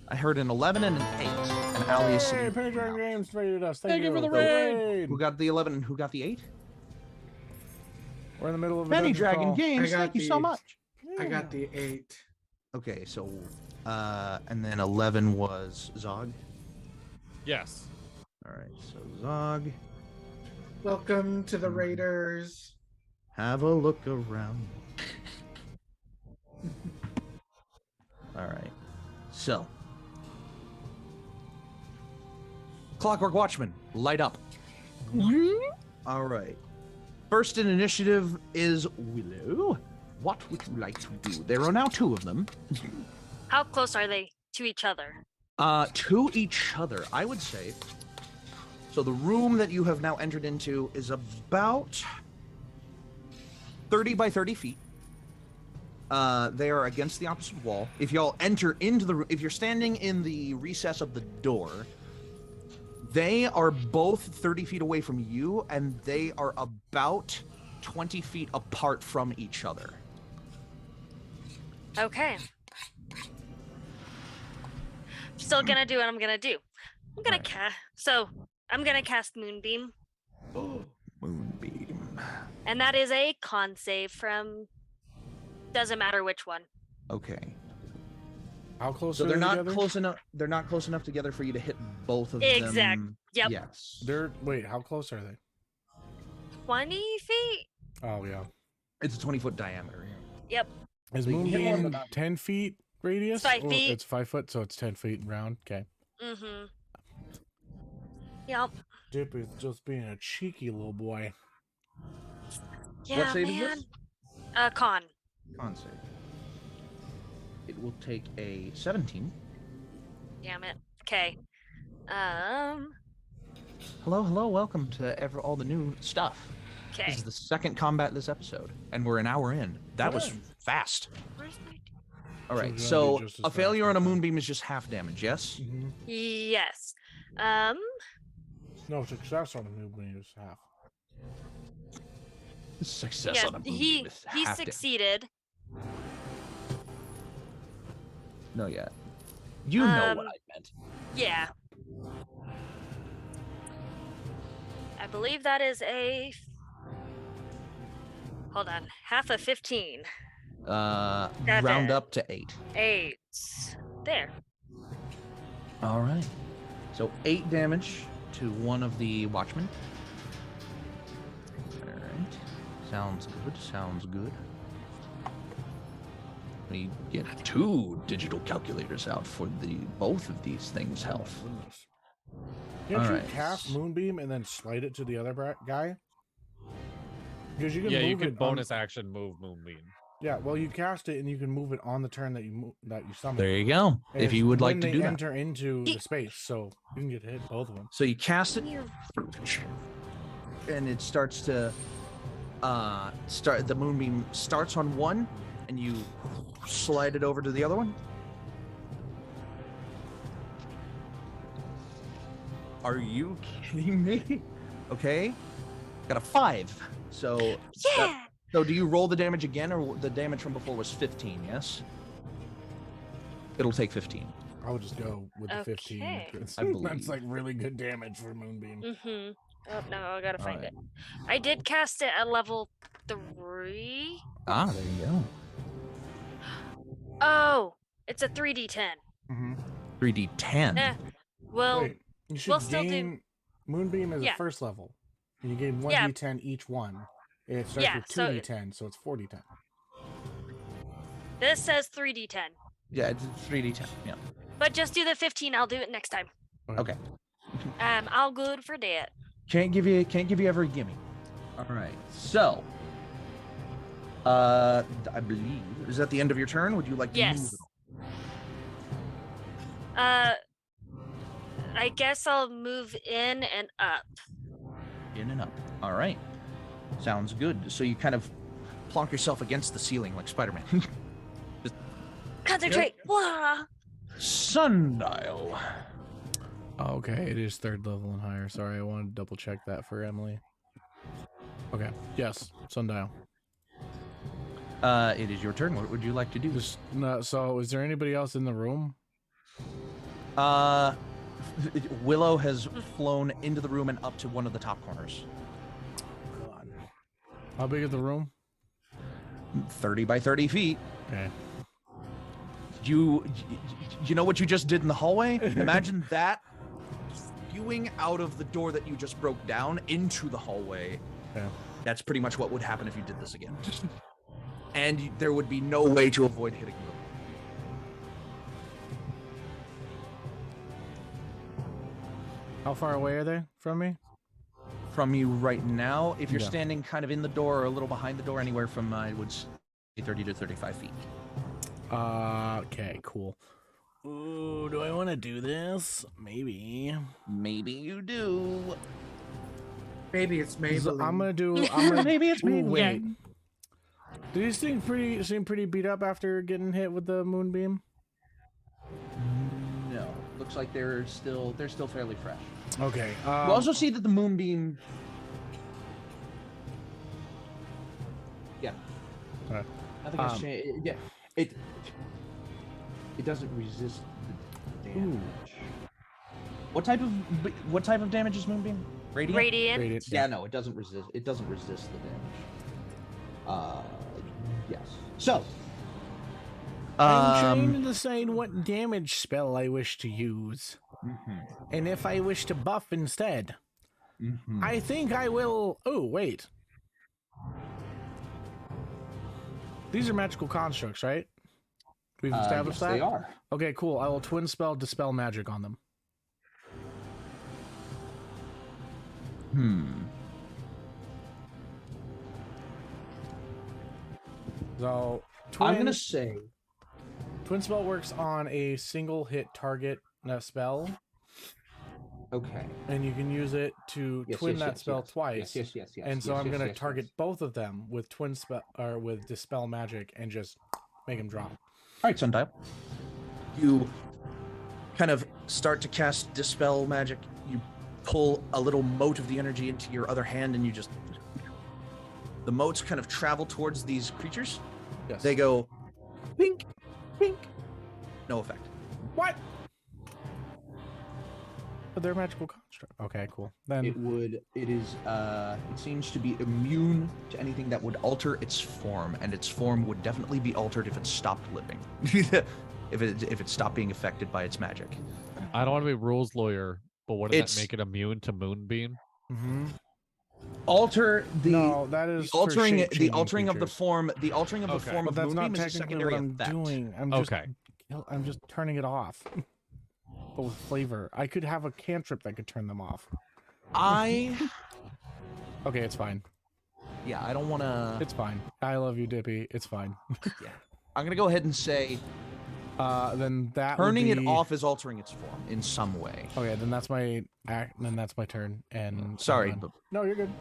I heard an 11 and an 8. And Ali is Hey, sitting. Penny Dragon Games rated us. Thank you for the for raid. Who got the 11 and who got the 8? We're in the middle of a Penny dungeon Dragon crawl. Games. got Thank you so the- much. I got the 8. Okay, so and then 11 was Zog. Yes. All right, so Zog, Welcome to the Raiders. have a look around. All right, so Clockwork Watchman, light up. All right, first in initiative is Willow. What would you like to do? There are now 2 of them. How close are they to each other? To each other, I would say. So the room that you have now entered into is about 30 by 30 feet. They are against the opposite wall. If y'all enter into the room, if you're standing in the recess of the door, they are both 30 feet away from you, and they are about 20 feet apart from each other. Okay. Still gonna do what I'm gonna do. I'm gonna I'm gonna cast Moonbeam, Moonbeam. and that is a con save from. Doesn't matter which one. Okay. How close So are they're they not together? close enough. They're not close enough together for you to hit both of Exact- them. yep. Yes. Wait, how close are they? 20 feet. Oh yeah. It's a 20-foot diameter. Yep. Is So you can hit one, Moonbeam but not- 10 feet radius? 5 Or feet. It's 5 foot, so it's 10 feet round. Okay. Mm-hmm. Yep. Dip is just being a cheeky little boy. Yeah, save is man. this? Con. Con save. It will take a 17. Damn it. Okay. Hello, welcome to all the new stuff. Okay. This is the second combat this episode, and we're an hour in. That was Yeah. fast. Where's my? All right, it's so gonna be just as a failure fast on a as that. moonbeam is just half damage, yes? Mm-hmm. Yes. No, success on a Moonbeam is half. Success Yeah. on a moonbeam He is half damage. succeeded. No, yeah. You know what Um, I meant. Yeah. I believe that is a. Hold on. Half of 15. Round Seven. up to 8. 8. There. All right. So 8 damage to one of the watchmen. All right. Sounds good. Sounds good. We get 2 digital calculators out for both of these things' health. Goodness. Can't you Alright. cast Moonbeam and then slide it to the other guy? Because you can Yeah, move you can it bonus action move Moonbeam. Yeah, well, you cast it and you can move it on the turn that you summon. There you go. And If it's you would like when to they do that. enter into the space, so you can get hit both of them. So you cast it, You. and it starts to the moonbeam starts on one, and you slide it over to the other one. Are you kidding me? Okay, got a 5. So Yeah. So do you roll the damage again, or the damage from before was 15, yes? It'll take 15. I'll just go with the 15. Okay. 'Cause I believe. That's like really good damage for Moonbeam. Mm-hmm. Oh, no, I gotta find Alright. it. I did cast it at level 3. Ah, there you go. Oh, it's a 3d10. Mm-hmm. 3d10. Eh, well, Wait, you should we'll still do- gain Moonbeam as Yeah. a first level. And you gain 1d10 Yeah. each one. It starts Yeah, with so- 2d10, so it's 4d10. this says 3d10. Yeah, it's 3d10. Yeah. But just do the 15. I'll do it next time. Okay. All good for that. Can't give you every gimme. All right. So, I believe is that the end of your turn? Would you like to move? Yes. At all? I guess I'll move in and up. In and up. All right. Sounds good. So you kind of plonk yourself against the ceiling like Spider-Man. Concentrate. Wah! Sundial. Okay, it is 3rd level and higher. Sorry, I wanted to double check that for Emily. Okay, yes, Sundial. It is your turn. What would you like to do? Just, no, so, is there anybody else in the room? Willow has flown into the room and up to one of the top corners. God. How big is the room? 30 by 30 feet. Okay. You know what you just did in the hallway? Imagine that spewing out of the door that you just broke down into the hallway. Yeah. That's pretty much what would happen if you did this again. And there would be no way to avoid hitting them. How far away are they from me? From you right now, if you're Yeah. standing kind of in the door or a little behind the door, anywhere from, I would say 30 to 35 feet. Okay, cool. Ooh, do I want to do this? Maybe. Maybe you do. Maybe it's So Maybelline. I'm gonna do. I'm gonna, Maybe it's Ooh, Maybelline. wait. Do these things seem pretty beat up after getting hit with the moonbeam? No. Looks like they're still fairly fresh. Okay. You also see that the moonbeam. Yeah. Okay. Nothing has changed. Yeah. It doesn't resist the damage. What type of damage is moonbeam? Radiant. Radiant. Radiant, Yeah, no, it doesn't resist. It doesn't resist the damage. Yes. So. I'm trying to decide what damage spell I wish to use, Mhm. and if I wish to buff instead. Mhm. I think I will. Oh, wait. These are magical constructs, right? We've established yes, that? they are. Okay, cool. I will twin spell dispel magic on them. So, I'm gonna say. twin spell works on a single hit target spell, Okay. and you can use it to Yes, twin yes, that yes, spell yes. twice. Yes. And so yes, I'm yes, gonna yes, target yes. both of them with twin spell or with dispel magic and just make them drop. All right, Sundial. You kind of start to cast dispel magic. You pull a little mote of the energy into your other hand, and you just the motes kind of travel towards these creatures. Yes. They go pink, pink. No effect. What? But they're magical construct. Okay, cool. Then It seems to be immune to anything that would alter its form, and its form would definitely be altered if it stopped living. if it stopped being affected by its magic. I don't want to be rules lawyer, but wouldn't It's- that make it immune to moonbeam? Alter the no, that is for altering the shape-changing altering of the creatures. form the altering of the Okay. form But of that's not moonbeam is a technically secondary what I'm effect. doing. I'm just turning it off. But with flavor. I could have a cantrip that could turn them off. I Okay, it's fine. yeah, I don't want to. It's fine. I love you, Dippy. It's fine. I'm gonna go ahead and say Then that would turning it be- off is altering its form in some way. Okay, then that's my act. Then that's my turn. And Sorry, I'm but done. No, you're good.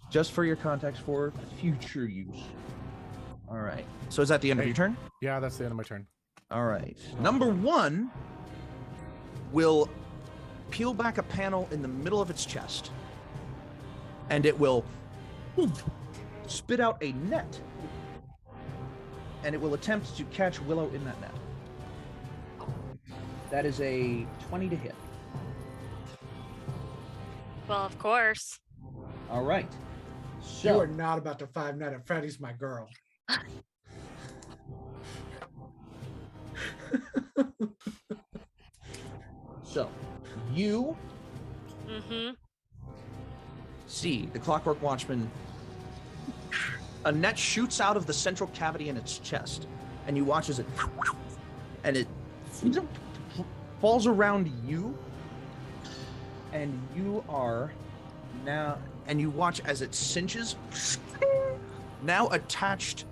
just for your context for future use. All right. So is that the end of your turn? Yeah, that's the end of my turn. All right. Number one will peel back a panel in the middle of its chest, and it will spit out a net, and it will attempt to catch Willow in that net. That is a 20 to hit. Well, of course. All right. You So are not about to 5-9 at Freddy's my girl. So you see the Clockwork Watchman. A net shoots out of the central cavity in its chest, and you watch as it falls around you, and you are now, and you watch as it cinches, now attached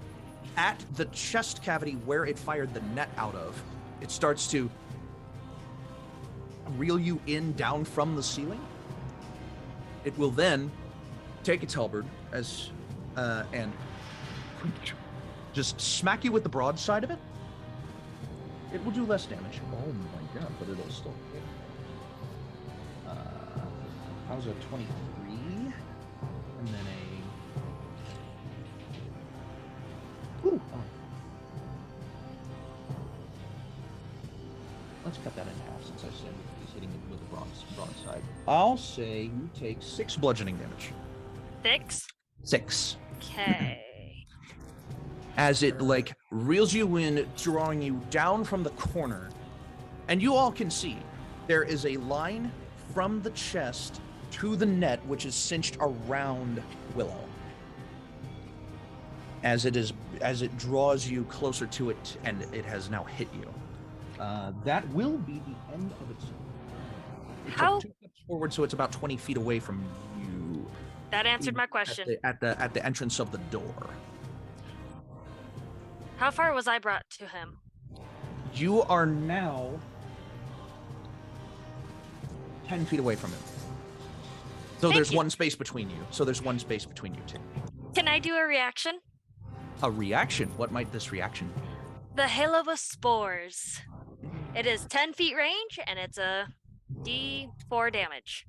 at the chest cavity where it fired the net out of. It starts to reel you in down from the ceiling. It will then take its halberd and just smack you with the broadside of it. It will do less damage. Oh my god, but it'll still hit. How's a 23? And then a... Ooh, oh. Let's cut that in half since I said he's hitting it with the broadside. I'll say you take 6 bludgeoning damage. 6? 6. Okay. As it like reels you in, drawing you down from the corner, and you all can see there is a line from the chest to the net which is cinched around Willow. As it draws you closer to it, and it has now hit you. That will be the end of its. It How? took 2 steps forward, so it's about 20 feet away from you. That answered my question. At the entrance of the door. How far was I brought to him? You are now 10 feet away from him. So Thank there's you. one space between you. So there's one space between you two. Can I do a reaction? A reaction? What might this reaction be? The Halo of Spores. It is 10 feet range, and it's a D4 damage.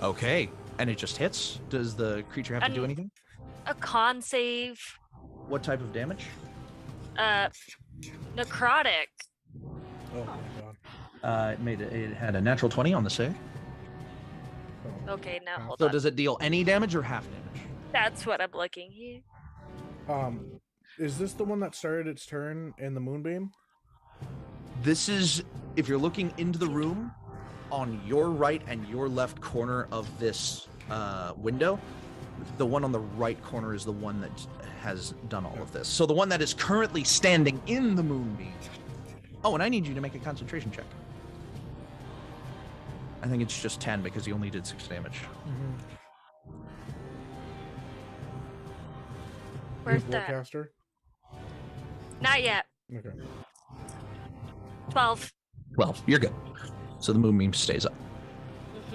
Okay. And it just hits? Does the creature have to do And- anything? A con save. What type of damage? Necrotic. Oh my god. It had a natural 20 on the save. Okay, now hold So on. does it deal any damage or half damage? That's what I'm looking here. Is this the one that started its turn in the moonbeam? This is, if you're looking into the room, on your right and your left corner of this window, the one on the right corner is the one that has done all of this. So the one that is currently standing in the moonbeam. Oh, and I need you to make a concentration check. I think it's just 10 because he only did 6 damage. Where's Is that? Warcaster? Not yet. Okay. 12. 12. You're good. So the moonbeam stays up.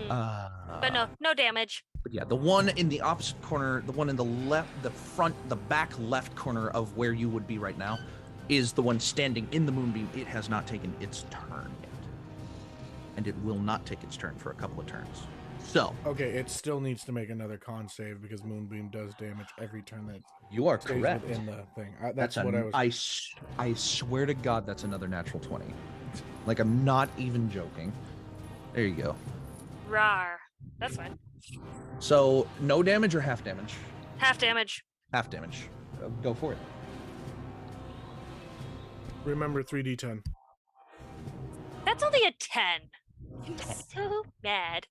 But no damage. But yeah, the one in the opposite corner, the one in the left, the back left corner of where you would be right now, is the one standing in the moonbeam. It has not taken its turn yet. And it will not take its turn for a couple of turns. So. Okay, it still needs to make another con save because moonbeam does damage every turn that You are stays correct. within the thing. That's what I was. I swear to God, that's another natural 20. Like, I'm not even joking. There you go. Rar. That's fine. So, no damage or half damage? Half damage. Half damage. Go for it. Remember 3d10. That's only a 10. I'm so mad.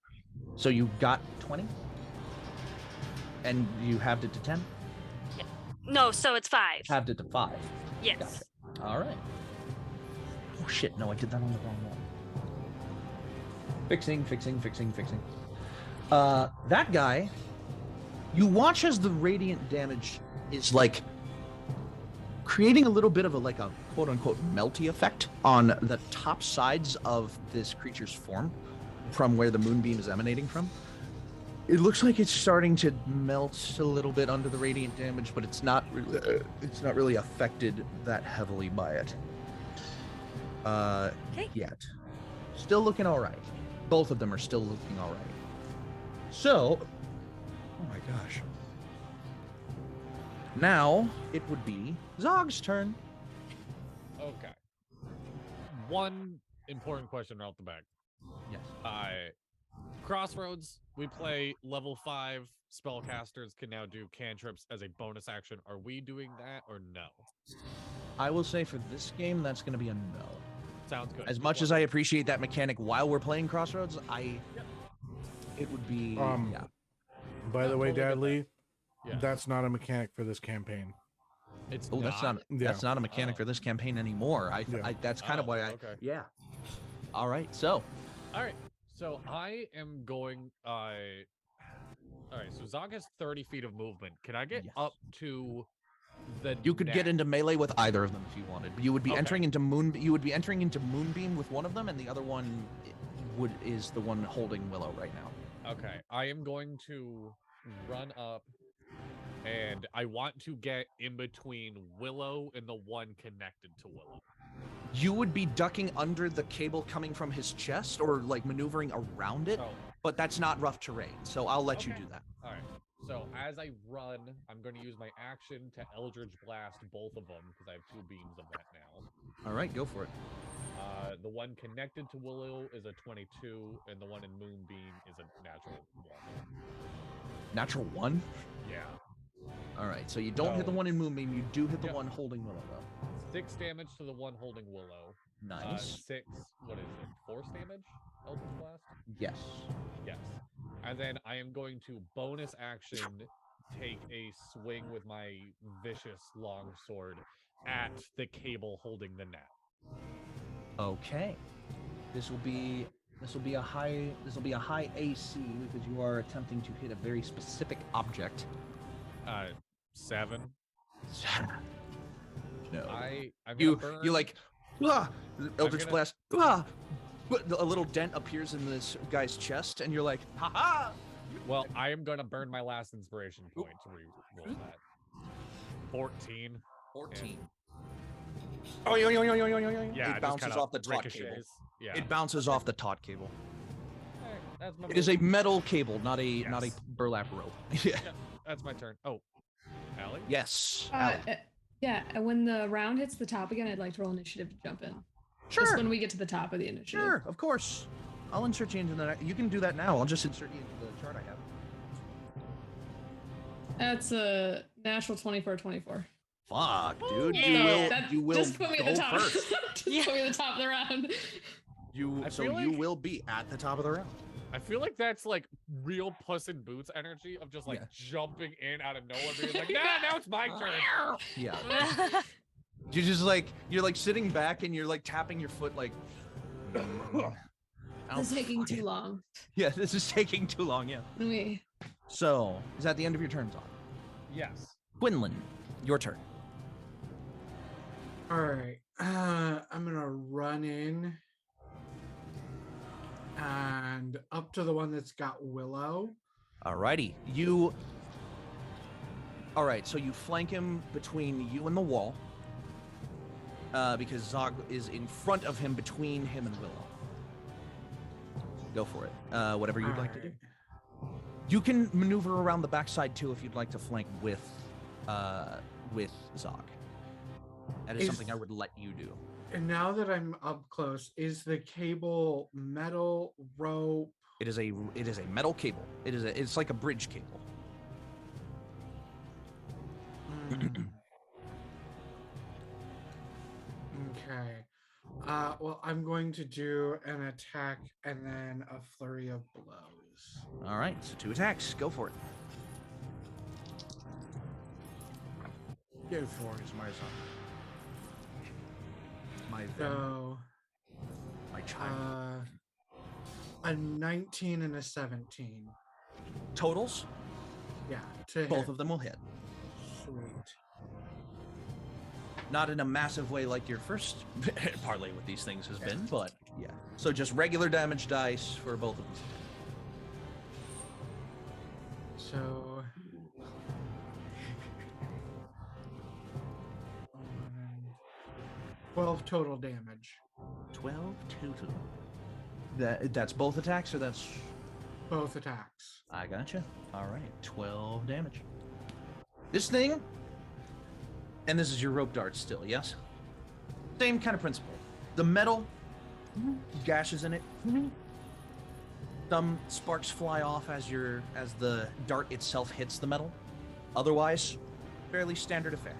So you got 20? And you halved it to 10? No, so it's 5. Halved it to 5. Yes. Gotcha. All right. Oh, shit. No, I did that on the wrong one. Fixing. That guy, you watch as the radiant damage is like creating a little bit of a quote unquote melty effect on the top sides of this creature's form from where the moonbeam is emanating from. It looks like it's starting to melt a little bit under the radiant damage, but it's not really affected that heavily by it. Yet. Still looking all right. Both of them are still looking all right. So, oh my gosh. Now it would be Zog's turn. Okay. One important question right off the back. Yes. Crossroads, we play level 5 spellcasters can now do cantrips as a bonus action. Are we doing that or no? I will say for this game, that's going to be a no. Sounds good. As Just much as I wondering. appreciate that mechanic while we're playing Crossroads, it would be yeah. By the No, way, totally get that. Dadley, Yeah. that's not a mechanic for this campaign. It's Oh, that's not Yeah. that's not a mechanic Oh. for this campaign anymore. Yeah. That's kind of why I okay. yeah. All right, so All right. So I am going. All right. So Zog has 30 feet of movement. Can I get Yes. up to the? you could get net? into melee with either of them if you wanted. You would be Okay. entering into Moonbeam with one of them, and the other one is the one holding Willow right now. Okay. I am going to run up, and I want to get in between Willow and the one connected to Willow. You would be ducking under the cable coming from his chest, or like maneuvering around it, Oh, but that's not rough terrain. So I'll let you Okay. do that. all right. So as I run, I'm going to use my action to Eldritch Blast both of them because I have 2 beams of that now. All right, go for it. The one connected to Willow is a 22, and the one in Moonbeam is a natural 1. Natural 1. Yeah. All right, so you don't hit the So- one in Moonbeam. You do hit the Yep. one holding Willow, though. 6 damage to the one holding Willow. Nice. 6, what is it? Force damage? Eldritch Blast? Yes. Yes. And then I am going to bonus action take a swing with my vicious long sword at the cable holding the net. Okay. This will be a high AC because you are attempting to hit a very specific object. 7. No. I'm You gonna burn. you like Eldritch gonna- Blast. But a little dent appears in this guy's chest, and you're like, ha ha! Well, I am gonna burn my last inspiration point to re-roll that. 14. 14. Yeah, It just bounces kinda off the taut cable. ricochets. Yeah. It bounces off the taut cable. Alright, that's my It is a move. metal cable, not a Yes. burlap rope. Yeah. That's my turn. Oh, Allie? Yes. Allie. Yeah, and when the round hits the top again, I'd like to roll initiative to jump in. Sure. Just when we get to the top of the initiative. Sure, of course. I'll insert you into that. You can do that now. I'll just insert you into the chart I have. That's a natural 24. Fuck, dude. Yeah. You will just put me at the go top. first. Just put me at the top of the round. I So feel you like- will be at the top of the round. I feel like that's like real Puss in Boots energy of just like Yeah. jumping in out of nowhere, being like, nah, now it's my turn. Yeah. You're like sitting back and you're like tapping your foot like This is taking too long. Yeah, this is taking too long, yeah. Let me. So, is that the end of your turn, Zog? Yes. Quinlan, your turn. All right. I'm gonna run in and up to the one that's got Willow. Alrighty. Alright, so you flank him between you and the wall. Because Zog is in front of him, between him and Willow. Go for it. Whatever you'd like to do. You can maneuver around the backside too if you'd like to flank with Zog. That is something I would let you do. And now that I'm up close, is the cable metal, rope? It is a metal cable. It's like a bridge cable. Okay. Well, I'm going to do an attack and then a flurry of blows. All right, so 2 attacks. Go for it. Go for it, my son. My So, my child. a 19 and a 17. Totals. Yeah, to Both hit. of them will hit. Sweet. Not in a massive way like your first parlay with these things has been, but yeah. So just regular damage dice for both of them. So 12 total damage. 12 total. That's both attacks, or that's... Both attacks. I gotcha. All right, 12 damage. This thing And this is your rope dart still, yes? Same kind of principle. The metal gashes in it. Some sparks fly off as the dart itself hits the metal. Otherwise, fairly standard affair.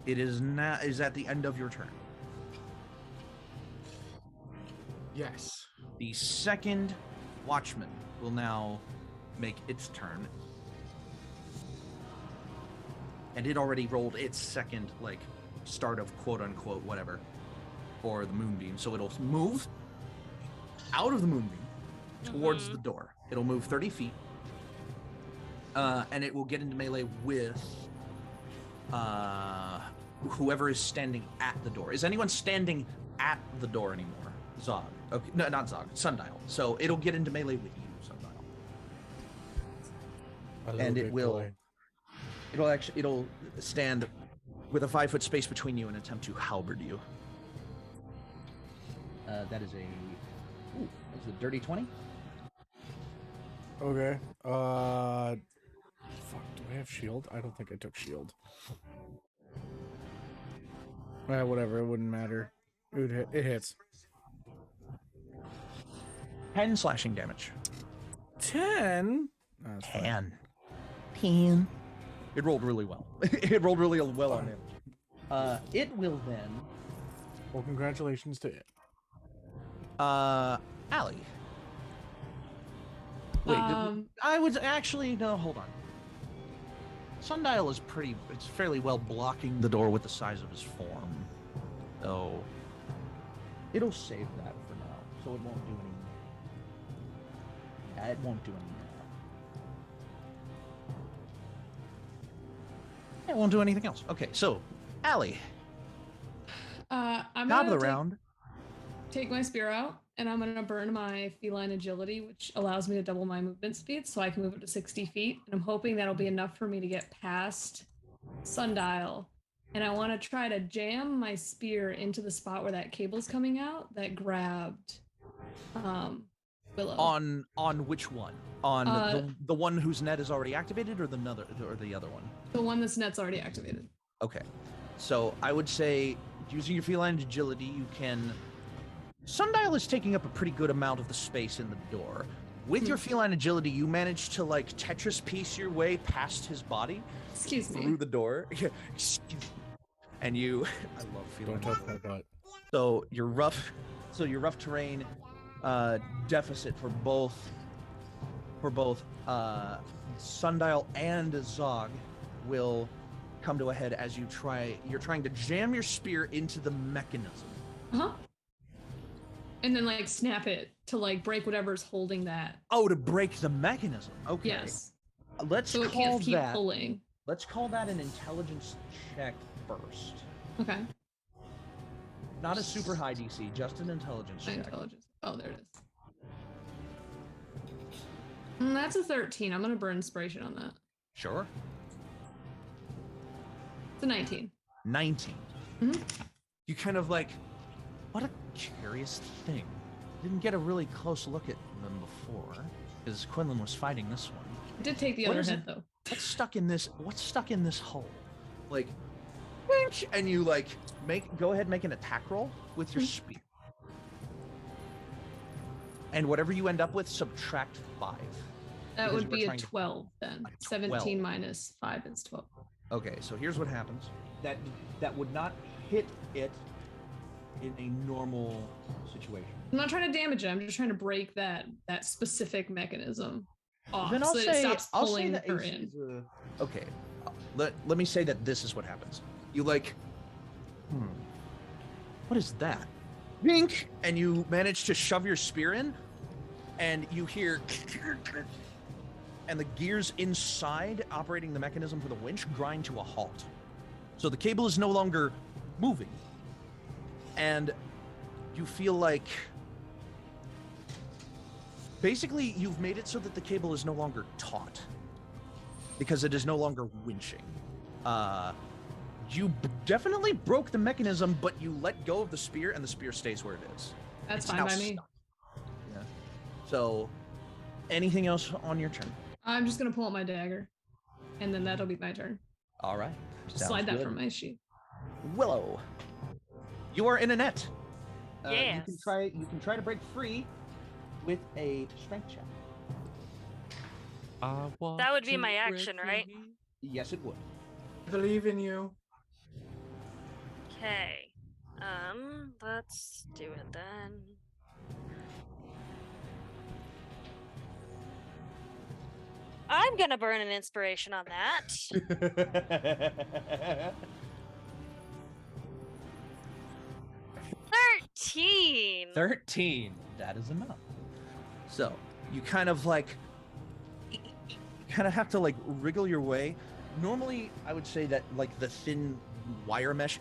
It is at the end of your turn. Yes. The second watchman will now make its turn. And it already rolled its second, start of quote-unquote whatever for the moonbeam. So it'll move out of the moonbeam towards the door. It'll move 30 feet. And it will get into melee with whoever is standing at the door. Is anyone standing at the door anymore? Zog. Okay, no, not Zog. Sundial. So it'll get into melee with you, Sundial. And it will. It'll stand with a 5-foot space between you and attempt to halberd you. That is a dirty 20. Okay. Fuck. Do I have shield? I don't think I took shield. Whatever. It wouldn't matter. It hits. 10 slashing damage. 10. 10. It rolled really well. It rolled really well on him. It will then. Well, congratulations to it. Allie. Wait, I would actually no. Hold on. Sundial is it's fairly well blocking the door with the size of his form, so it'll save that for now. So it won't do any. Yeah, it won't do any. It won't do anything else. Okay, so Allie. I'm top of gonna the round. take my spear out, and I'm gonna burn my feline agility, which allows me to double my movement speed, so I can move up to 60 feet. And I'm hoping that'll be enough for me to get past Sundial. And I want to try to jam my spear into the spot where that cable's coming out that grabbed Willow. On which one? On the one whose net is already activated, or the other one? The one that's net's already activated. Okay, so I would say using your feline agility, you can. Sundial is taking up a pretty good amount of the space in the door. With your feline agility, you manage to Tetris piece your way past his body. Excuse me. Through the door. And you, I love feline. Don't touch my butt. So your rough terrain deficit for both Sundial and Zog will come to a head as you're trying to jam your spear into the mechanism. And then snap it to break whatever's holding that. Oh, to break the mechanism. Okay. Yes. Let's so it call can't keep that. pulling. Let's call that an intelligence check first. Okay. Not a super high DC, just an intelligence check. Intelligence. Oh, there it is. That's a 13. I'm gonna burn inspiration on that. Sure. It's a 19. 19. Mm-hmm. You kind of what a curious thing. Didn't get a really close look at them before, because Quinlan was fighting this one. I did take the What other is head it? though. What's stuck in this hole? And you go ahead and make an attack roll with your spear. And whatever you end up with, subtract 5. That because would you be were a trying to- 12 then. A 17 12. minus 5 is 12. Okay, so here's what happens. That would not hit it in a normal situation. I'm not trying to damage it. I'm just trying to break that specific mechanism off Then so that it stops I'll say pulling that her AC in. is okay. Let me say that this is what happens. You what is that? Bink! And you manage to shove your spear in, and you hear, and the gears inside operating the mechanism for the winch grind to a halt. So the cable is no longer moving, and you feel basically you've made it so that the cable is no longer taut because it is no longer winching. You definitely broke the mechanism, but you let go of the spear, and the spear stays where it is. That's It's fine now by me. stuck. Yeah. So, anything else on your turn? I'm just gonna pull out my dagger, and then that'll be my turn. All right. Just slide that Sounds from good. my sheet. Willow, you are in a net. You Yes. can try to break free with a strength check. That would be my action, right? Yes, it would. I believe in you. Okay. Let's do it then. I'm gonna burn an inspiration on that. 13. 13. That is enough. So you kind of have to like wriggle your way. Normally, I would say that like the thin wire mesh.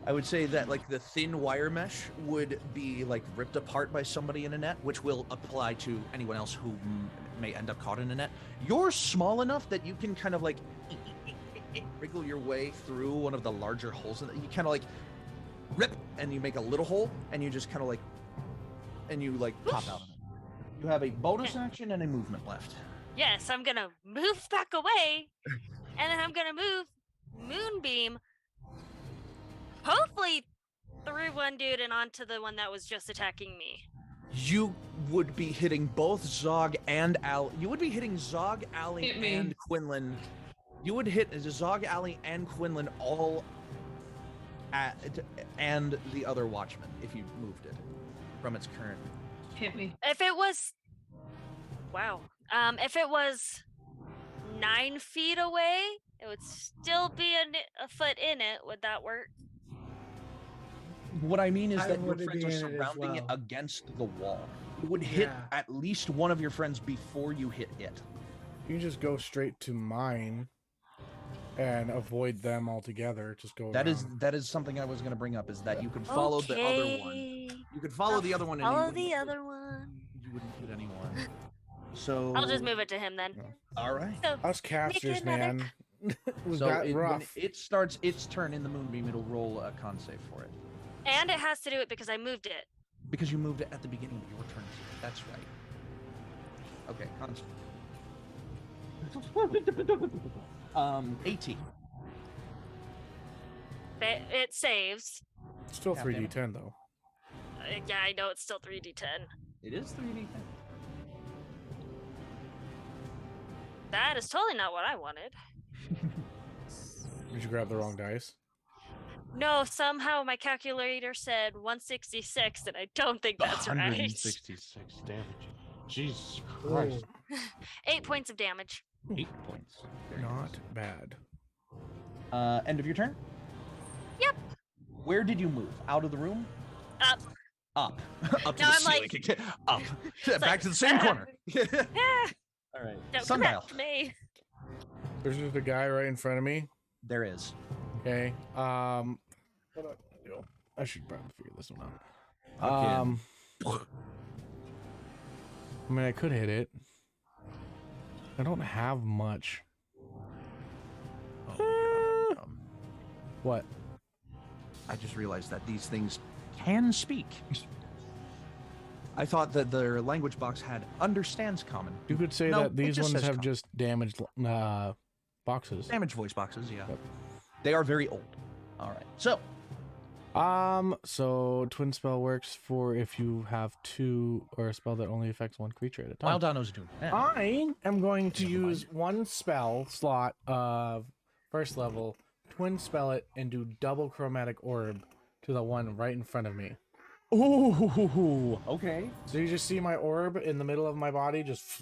I would say that like the thin wire mesh would be like ripped apart by somebody in a net, which will apply to anyone else who may end up caught in a net. You're small enough that you can kind of like wriggle your way through one of the larger holes in it. You kind of like rip and you make a little hole and you just kind of like pop out of it. You have a bonus action and a movement left. Yes, I'm gonna move back away, and then I'm gonna move Moonbeam, hopefully through one dude and onto the one that was just attacking me. You would be hitting both Zog and Al. You would be hitting Zog, Allie, Hit me. and Quinlan. You would hit Zog, Allie, and Quinlan all and the other Watchman if you moved it from its current. Hit me. If it was, wow. If it was 9 feet away, it would still be a foot in it. Would that work? What I mean is I that your would friends be are in it as surrounding it well. against the wall. You would hit Yeah. at least one of your friends before you hit it. You can just go straight to mine and avoid them altogether. Just go. That around. is something I was going to bring up, is that you could follow the other one. You could follow the other one. And you Follow wouldn't the hit- other one. You wouldn't hit anyone. So I'll just move it to him then. All right. So, Us casters, another man. Was So that when rough? it starts its turn in the Moonbeam, it'll roll a con save for it. and it has to do it because I moved it. Because you moved it at the beginning of your turn. That's right. Okay, con save. 18. It saves. Still Yeah, 3d10 though. Yeah, I know it's still 3d10. It is 3d10. That is totally not what I wanted. Did you grab the wrong dice? No, somehow my calculator said 166, and I don't think that's right. 166 damage. Jesus Christ. 8 points of damage. 8 points. Very Not bad. nice. End of your turn? Yep. Where did you move? Out of the room? Up. Up. Up to Now the I'm ceiling. like- Up. Back like, to the same corner. Ah, All right. don't Sundial. correct me. There's just a guy right in front of me. There is. Okay. What do I do? I should probably figure this one out. Okay. I mean, I could hit it. I don't have much. What? I just realized that these things can speak. I thought that their language box had understands common. You could say No, that it these just ones says have common. just damaged boxes. Damage voice boxes, yeah. Yep. They are very old. All right. So, So twin spell works for if you have two or a spell that only affects one creature at a time. while Dono's doing that. I am going to Never mind. use one spell slot of first level, twin spell it, and do double chromatic orb to the one right in front of me. Ooh, okay. So you just see my orb in the middle of my body, just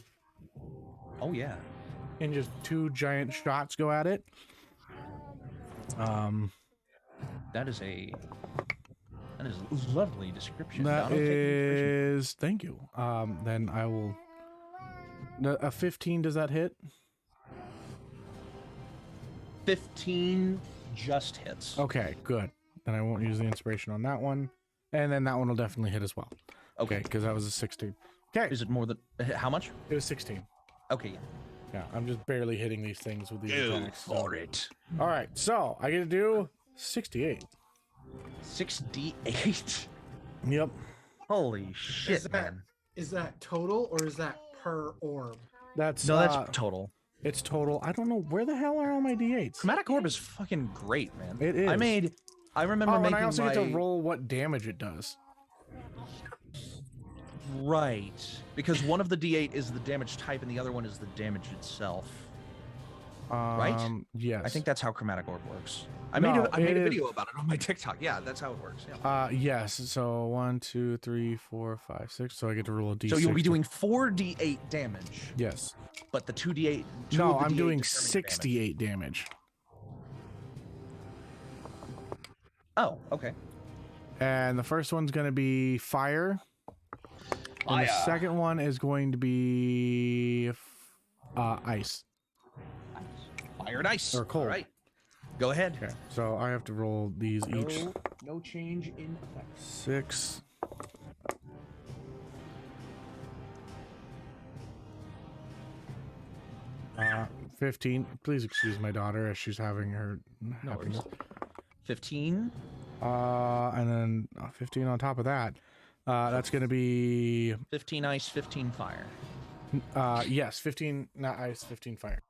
Oh, yeah. and just two giant shots go at it. That is a lovely description. That Dono, take the inspiration. is thank you. Then I will. A 15, does that hit? 15 just hits. Okay, good. Then I won't use the inspiration on that one, and then that one will definitely hit as well. Okay, because that was a 16. Okay, Is it more than how much? it was 16. Okay, yeah. Yeah, I'm just barely hitting these things with these Go attacks. for it. All right, so I get to do 68. 6d8. Yep. Holy shit, that- man. Is that total or is that per orb? That's No, that's total. It's total. I don't know where the hell are all my d8s. Chromatic Orb is fucking great, man. It is. I remember Oh, making and I also my... get to roll what damage it does. Right. Because one of the d8 is the damage type and the other one is the damage itself. Right? Yes. I think that's how Chromatic Orb works. I No, made a it video about it on my TikTok. Yeah, that's how it works. Yeah. Yes. So 1, 2, 3, 4, 5, 6. So I get to roll a d6. So you'll be doing 4d8 damage. Yes. But the 2d8. No, I'm doing 68 damage. Oh, okay. And the first one's going to be fire. And the second one is going to be ice. Fire and ice. Or cold. All right. Go ahead. Okay. So I have to roll these each. No change in effect. 6. Uh, 15. Please excuse my daughter as she's having her happiness. 15. And then 15 on top of that. That's going to be 15 ice, 15 fire. yes, 15 not ice, 15 fire.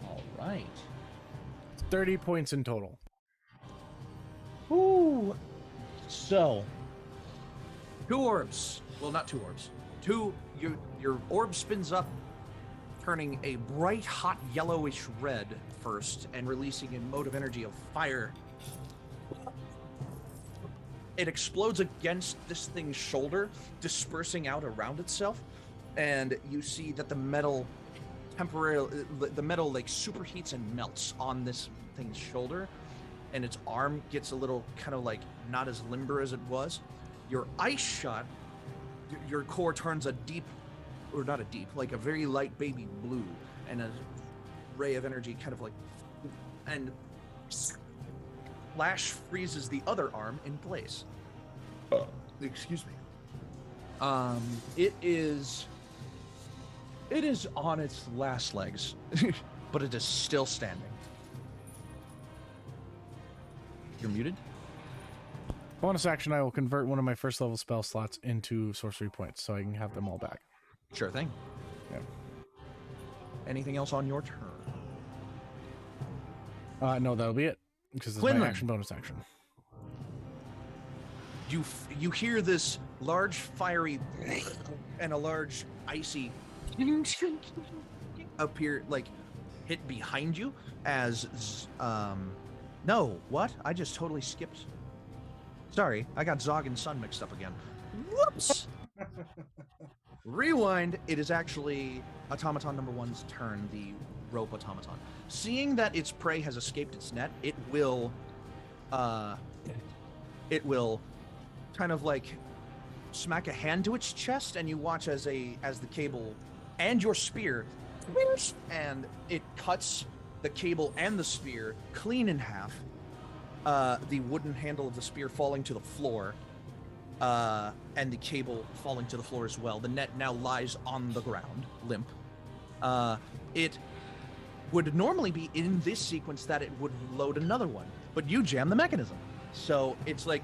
All right. 30 points in total. Ooh. So, 2 orbs. Well, not 2 orbs. Your orb spins up, turning a bright, hot, yellowish red first, and releasing a mode of energy of fire. It explodes against this thing's shoulder, dispersing out around itself, and you see that the metal like superheats and melts on this thing's shoulder, and its arm gets a little kind of like not as limber as it was. Your ice shot, your core turns a deep, or not a deep, like a very light baby blue, and a ray of energy kind of like, and Flash freezes the other arm in place. Excuse me. It is on its last legs, but it is still standing. You're muted? Bonus action, I will convert one of my first level spell slots into sorcery points so I can have them all back. Sure thing. Yeah. Anything else on your turn? No, that'll be it. Because it's my Quinlan. action bonus action. You hear this large fiery and a large icy appear, like hit behind you as no, what? I just totally skipped. Sorry, I got Zog and Sun mixed up again. Whoops. Rewind. It is actually automaton number 1's turn, the rope automaton. Seeing that its prey has escaped its net, it will kind of like smack a hand to its chest, and you watch as the cable and your spear, and it cuts the cable and the spear clean in half. The wooden handle of the spear falling to the floor, and the cable falling to the floor as well. The net now lies on the ground, limp. It would normally be in this sequence that it would load another one, but you jam the mechanism. So it's like,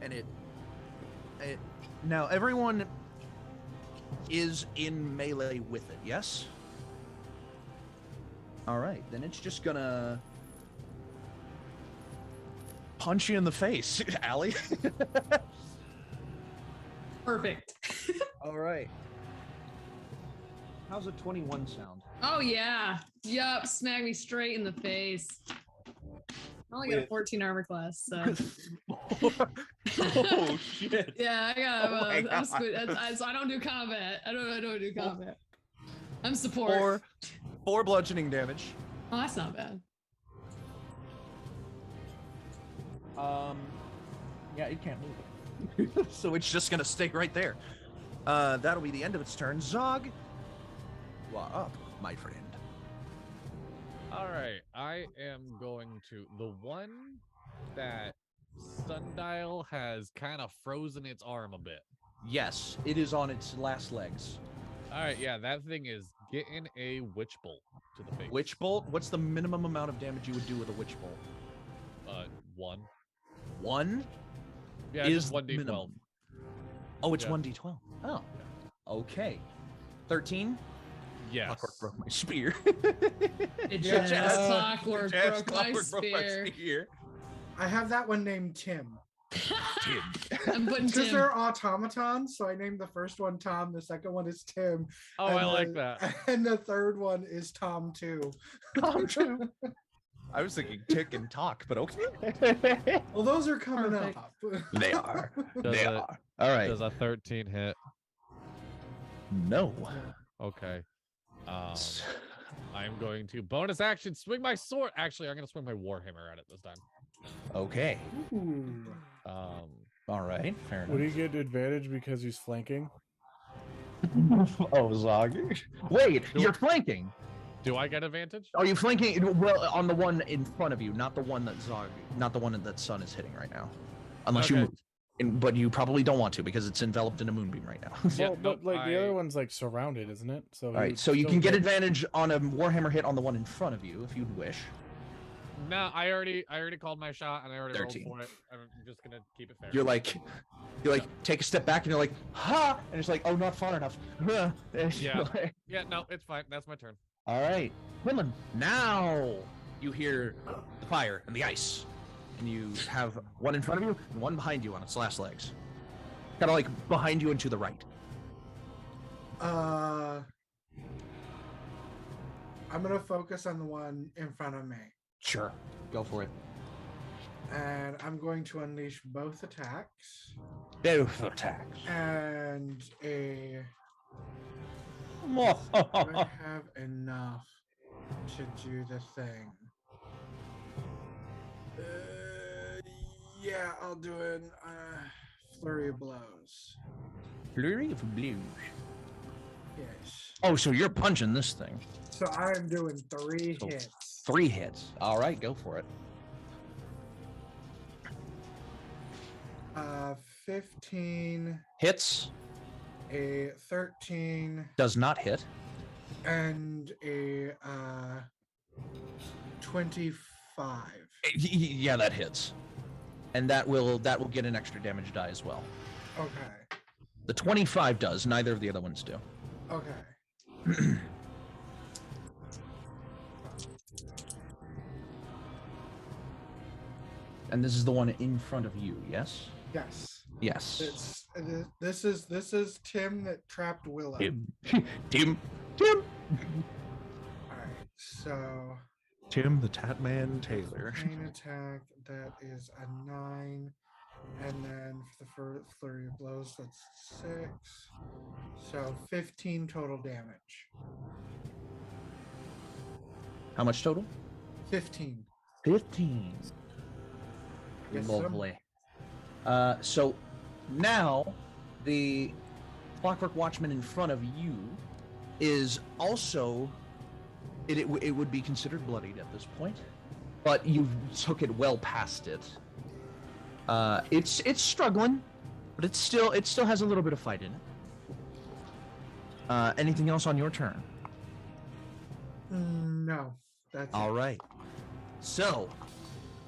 and it now everyone is in melee with it, yes? All right, then it's just gonna punch you in the face, Allie. Perfect. All right. How's a 21 sound? Oh yeah. Yup. Smack me straight in the face. I only got a 14 armor class, so. Oh shit. Yeah, I got. Oh my I'm so I don't do combat. I don't do combat. I'm support. 4 bludgeoning damage. Oh, that's not bad. Yeah, it can't move. So it's just gonna stay right there. That'll be the end of its turn. Zog, you are up, my friend. All right, I am going to the one that Sundial has kind of frozen its arm a bit. Yes, it is on its last legs. All right, yeah, that thing is getting a witch bolt to the face. Witch bolt? What's the minimum amount of damage you would do with a witch bolt? 1. 1? Yeah, Is just 1d12. minimum. Oh, it's Yeah. 1d12. Oh, okay. 13? Yes. Clockwork broke my spear. It Yeah, just clockwork Jazz broke my Clockwork broke my spear. spear. I have that one named Tim. I'm putting Because Tim. they're automatons, so I named the first one Tom, the second one is Tim. Oh, and I like the- that. And the third one is Tom too. Tom too. I was thinking tick and talk, but okay. Well, those are coming Perfect. up. They are. Does They a- are. All right. Does a 13 hit? No. Okay. I'm going to bonus action swing my sword. Actually, I'm going to swing my warhammer at it this time. Okay. Ooh. All right. Fair Would he enough. get advantage because he's flanking? Oh, Zog. Wait, you're flanking. Do I get advantage? Are you flanking? Well, on the one in front of you, not the one that Zog, not the one that Sun is hitting right now, unless you Okay. move. But you probably don't want to because it's enveloped in a moonbeam right now. Yeah, Well, nope, but like the other I- one's like surrounded, isn't it? So All right, so you can get advantage on a Warhammer hit on the one in front of you if you'd wish. No, I already called my shot and I already 13. rolled for it. I'm just gonna keep it fair. You're like, take a step back and you're like, ha, and it's like, oh, not far enough. Yeah. Yeah, no, it's fine. That's my turn. All right, Quinlan. Now you hear the fire and the ice, and you have one in front of you and one behind you on its last legs, kind of like behind you and to the right. I'm gonna focus on the one in front of me, Sure, go for it. and I'm going to unleash both attacks Both attacks. and a. Do I have enough to do the thing? Yeah, I'll do an flurry of blows. Flurry of blows. Yes. Oh, so you're punching this thing. So I'm doing 3 So- hits. 3 hits. All right, go for it. 15, Hits. a 13, Does not hit. and a 25. Yeah, that hits. And that will get an extra damage die as well. Okay. The 25 does. Neither of the other ones do. Okay. And this is the one in front of you. Yes. Yes. Yes. This is Tim that trapped Willow. Tim. All right. So Tim the Tatman Taylor. main attack, that is a 9. And then for the flurry of blows, that's 6. So 15 total damage. How much total? 15. 15. Yes, sir. Lovely. So now the Clockwork Watchman in front of you is also it would be considered bloodied at this point, but you took it well past it. It's struggling, but it still has a little bit of fight in it. Anything else on your turn? No, that's All right. So,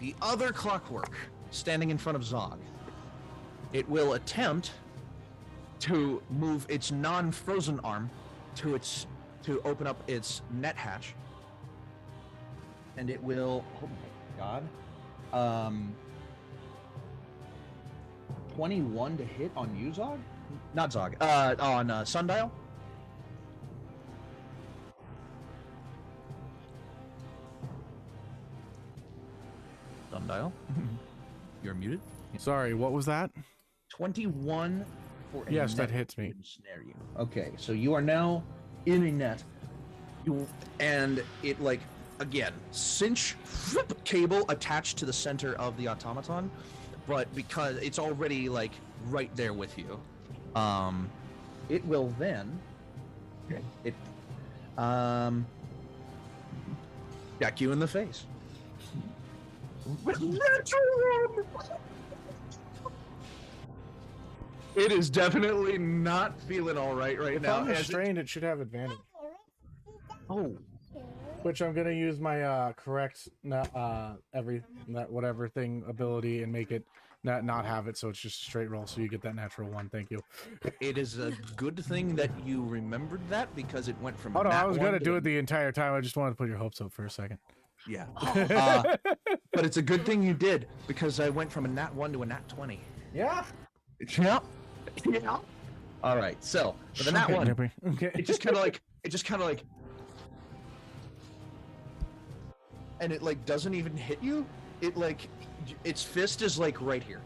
the other Clockwork standing in front of Zog, it will attempt to move its non-frozen arm to open up its net hatch, and it will. Oh my God. 21 to hit on you, Zog? Not Zog. On Sundial. Sundial. You're muted. Sorry, what was that? 21 for a Yes, that net hits me. to ensnare you. Okay, so you are now in a net. And it, like, again, cinch cable attached to the center of the automaton, but because it's already, like, right there with you, it will then jack you in the face. It is definitely not feeling all right If now. I'm as it- restrained, it should have advantage. Oh, Which I'm gonna use my correct whatever thing ability and make it not have it, so it's just a straight roll, so you get that natural 1. Thank you. It is a good thing that you remembered that because it went from. Oh no, I was going gonna do it the entire time. I just wanted to put your hopes up for a second. Yeah. But it's a good thing you did because I went from a nat 1 to a nat 20. Yeah. Yeah. Yeah. All right. So for the nat 1, okay. it just kind of like, and it like doesn't even hit you. It like, its fist is like right here.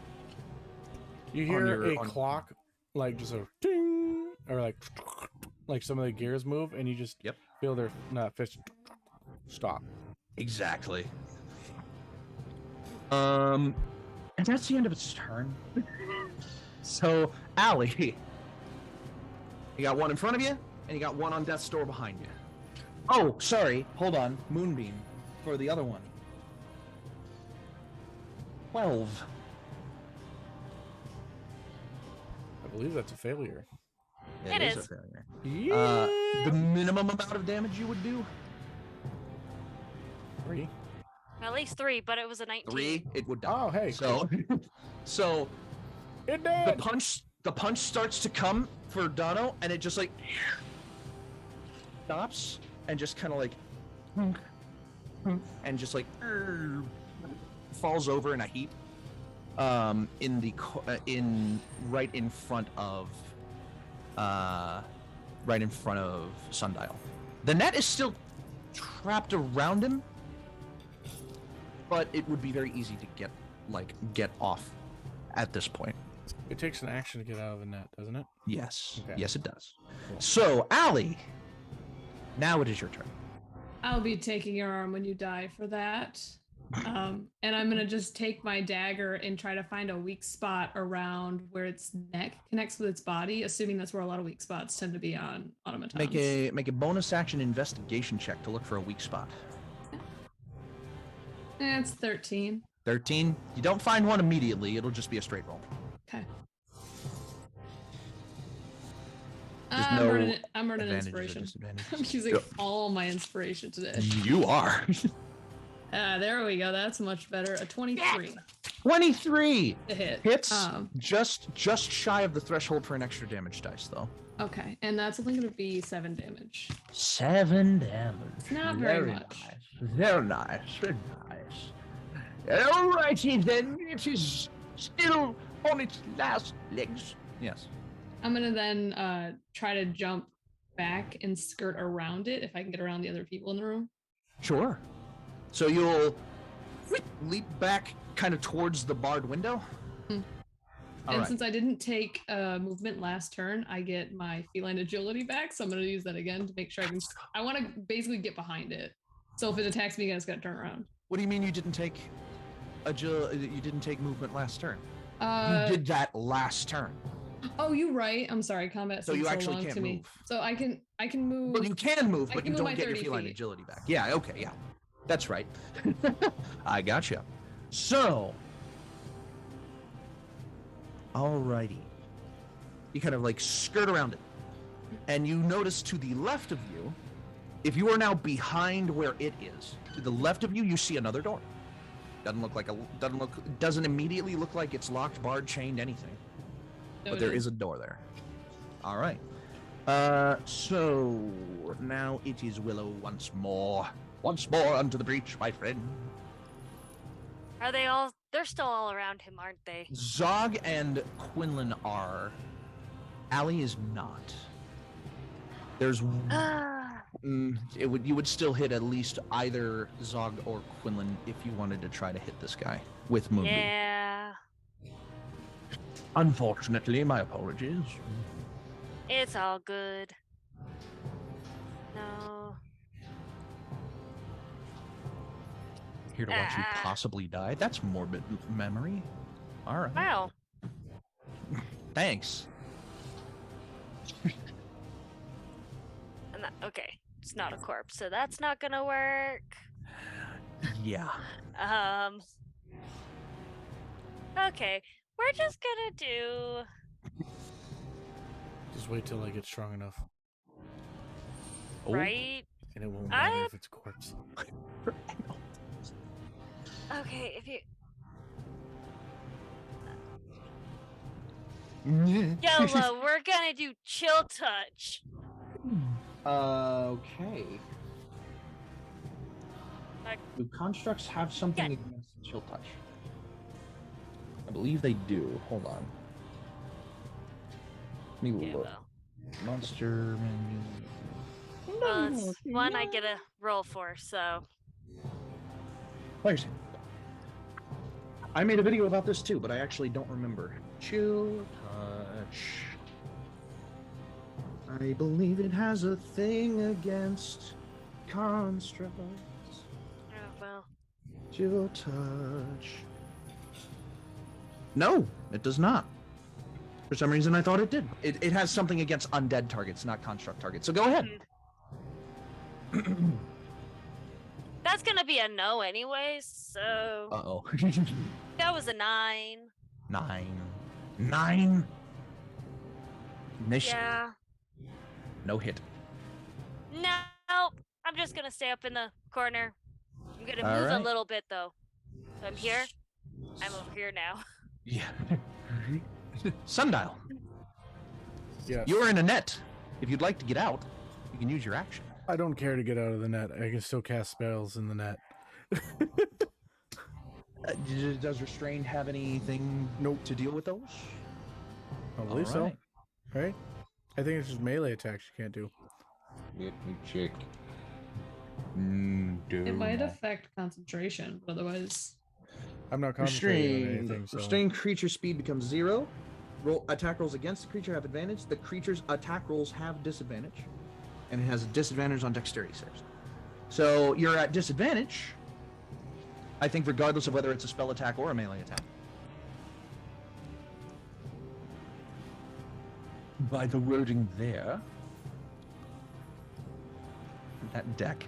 You hear a clock, like just a ding, or like some of the gears move, and you just feel their fist stop. Exactly. And that's the end of its turn. So, Allie, you got 1 in front of you, and you got 1 on death's door behind you. Oh, sorry. Hold on. Moonbeam for the other one. 12. I believe that's a failure. It is. A failure. Yeah. The minimum amount of damage you would do? 3. At least 3, but it was a 19. 3, it would die. Oh, hey. So it did. the punch starts to come for Dono, and it just like stops and just kind of like and just like falls over in a heap in right in front of Sundial. The net is still trapped around him, but it would be very easy to get off at this point. It takes an action to get out of the net, doesn't it? Yes. Okay. Yes, it does. Cool. So, Allie, now it is your turn. I'll be taking your arm when you die for that. And I'm gonna just take my dagger and try to find a weak spot around where its neck connects with its body, assuming that's where a lot of weak spots tend to be on automatons. Make a bonus action investigation check to look for a weak spot. It's 13. 13. You don't find one immediately. It'll just be a straight roll. Okay. There's I'm running advantages or inspiration. disadvantages. I'm using all my inspiration today. You are. There we go. That's much better. A 23. 23 to hit. Hits just shy of the threshold for an extra damage dice, though. Okay, and that's only going to be 7 damage. 7 damage. Not very much. Nice. Very nice. Very nice. Alrighty then. It is still on its last legs. Yes. I'm going to then try to jump back and skirt around it if I can get around the other people in the room. Sure. So you'll leap back kind of towards the barred window. And since I didn't take movement last turn, I get my feline agility back. So I'm going to use that again to make sure I want to basically get behind it. So if it attacks me again, it's going to turn around. What do you mean you didn't take you didn't take movement last turn? You did that last turn. Oh, you're right. I'm sorry. Combat so seems you so actually long can't to me. move. So I can move. Well, you can move, but you don't get your 30 feline feet. agility back. Yeah. Okay. Yeah. That's right. I gotcha. So, alrighty. You kind of like skirt around it, and you notice to the left of you, if you are now behind where it is, to the left of you, you see another door. Doesn't immediately look like it's locked, barred, chained, anything. No, But there is a door there. All right. So now it is Willow once more. Once more unto the breach, my friend. Are they all? They're still all around him, aren't they? Zog and Quinlan are. Allie is not. There's. You would still hit at least either Zog or Quinlan if you wanted to try to hit this guy with Moonbeam. Yeah. Unfortunately, my apologies. It's all good. No. Here to watch you possibly die. That's morbid memory. All right. Wow. Thanks. Okay, it's not a corpse, so that's not gonna work. Yeah. Okay, we're just gonna do. Just wait till I get strong enough. Right? And it won't matter if it's a corpse. Okay, if you. YOLO, we're gonna do chill touch. Okay. Like- Do constructs have something Yes. against chill touch? I believe they do. Hold on. Let me Yeah, look. well. Monster menu. Well, it's one I get a roll for, so. Players. I made a video about this too, but I actually don't remember. Chill touch. I believe it has a thing against constructs. Oh, well. Chill touch. No, it does not. For some reason, I thought it did. It has something against undead targets, not construct targets. So go ahead. That's gonna be a no anyways, so. Uh-oh. That was a 9. 9. Miss. Yeah. No hit. No, I'm just gonna stay up in the corner. I'm gonna All move a right. little bit though. So I'm here. I'm over here now. Yeah. Sundial. Yes. You're in a net. If you'd like to get out, you can use your action. I don't care to get out of the net. I can still cast spells in the net. Does Restrained have anything to deal with those? I believe so. Alright. Right? I think it's just melee attacks you can't do. Let me check. It might affect concentration, but otherwise. I'm not concentrating on Restrained. anything. So. Restrained creature speed becomes 0. Attack rolls against the creature have advantage. The creature's attack rolls have disadvantage. And it has a disadvantage on dexterity saves. So you're at disadvantage, I think, regardless of whether it's a spell attack or a melee attack. By the wording there, That deck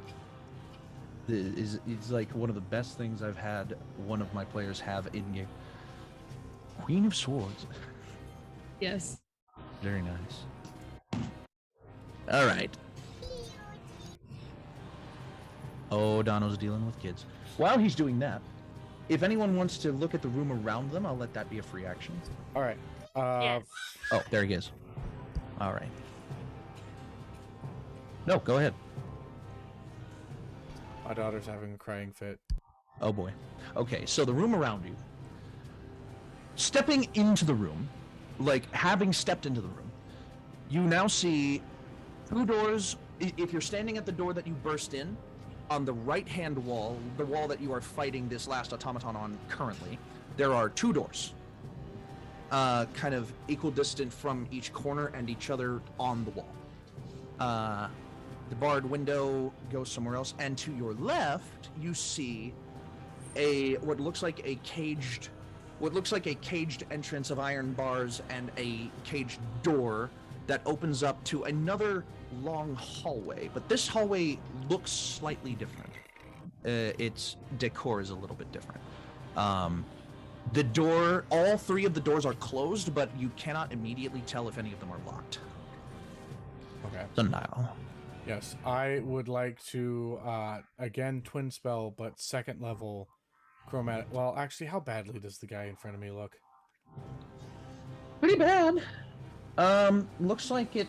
is like one of the best things I've had one of my players have in game. Queen of Swords. Yes. Very nice. All right. Oh, Dono's dealing with kids. While he's doing that, if anyone wants to look at the room around them, I'll let that be a free action. All right. Yes. Oh, there he is. All right. No, go ahead. My daughter's having a crying fit. Oh boy. Okay, so the room around you. Stepping into the room, like having stepped into the room, you now see 2 doors. If you're standing at the door that you burst in, on the right-hand wall, the wall that you are fighting this last automaton on currently, there are 2 doors. Kind of equidistant from each corner and each other on the wall. The barred window goes somewhere else, and to your left, you see what looks like a caged entrance of iron bars and a caged door that opens up to another long hallway. But this hallway looks slightly different. Its decor is a little bit different. The door, all 3 of the doors are closed, but you cannot immediately tell if any of them are locked. Okay. Sundial. Yes, I would like to again twin spell, but 2nd level chromatic. Well, actually, how badly does the guy in front of me look? Pretty bad. Looks like it.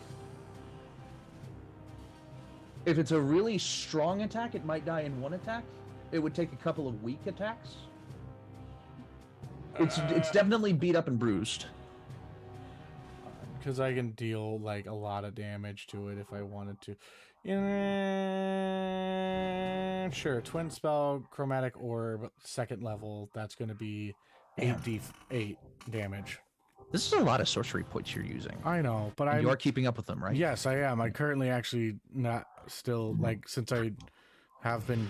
If it's a really strong attack, it might die in 1 attack. It would take a couple of weak attacks. It's definitely beat up and bruised. Because I can deal like a lot of damage to it if I wanted to. Sure, twin spell, chromatic orb, 2nd level. That's going to be 8d8 damage. This is a lot of sorcery points you're using. I know, but You are keeping up with them, right? Yes, I am. I currently actually not still like since I have been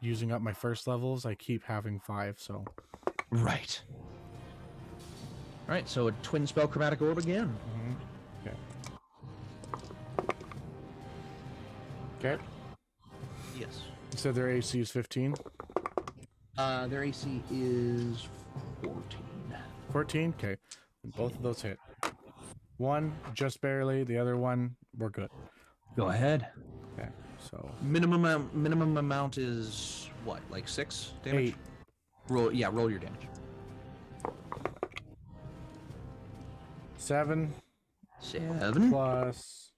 using up my 1st levels. I keep having 5, so. Right. All right, so a twin spell chromatic orb again. Okay. Okay. Yes. So their AC is 15. Their AC is 14. 14. Okay. Both of those hit. One just barely. The other one we're good. Go ahead. Okay. So Minimum amount is what, like 6 damage? 8. Roll your damage. 7 7. plus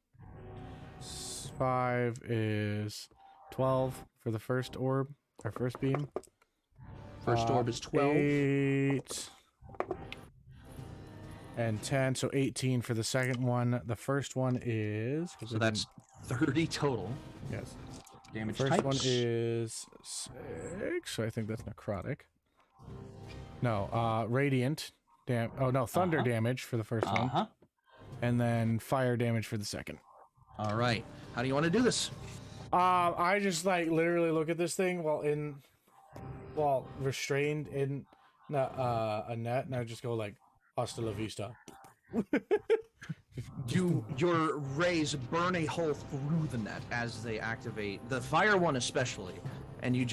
5 is 12 for the first orb, or first beam. First orb is 12. 8 and 10, so 18 for the second one. The first one is... So that's 30 total. Yes. Damage First types. one is 6, so I think that's necrotic. No, radiant. Thunder damage for the first one. And then fire damage for the second. All right. How do you want to do this? I just like literally look at this thing while restrained in a net, and I just go like, "Hasta la vista." Your rays burn a hole through the net as they activate the fire one, especially, and it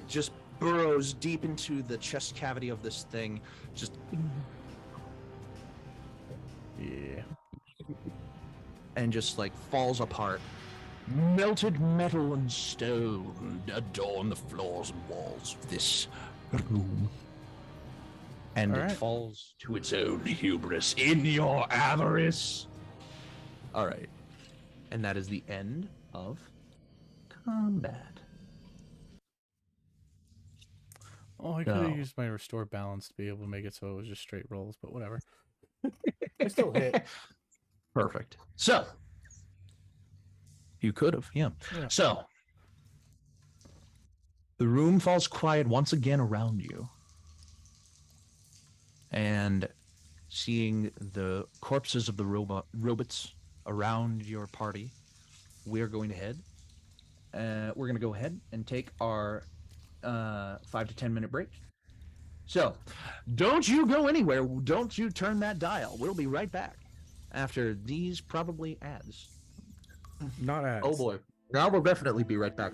just burrows deep into the chest cavity of this thing. Just Yeah. And just like falls apart. Melted metal and stone adorn the floors and walls of this room. And All it right. falls To its own hubris in your avarice. All right. And that is the end of combat. Oh, I could have No. used my restore balance to be able to make it so it was just straight rolls, but whatever. I still hit. Perfect. So, you could have, yeah. So, the room falls quiet once again around you. And seeing the corpses of the robots around your party, we're going to head. We're going to go ahead and take our 5 to 10 minute break. So, don't you go anywhere. Don't you turn that dial. We'll be right back after these probably ads. Not ads. Oh boy. Now we'll definitely be right back.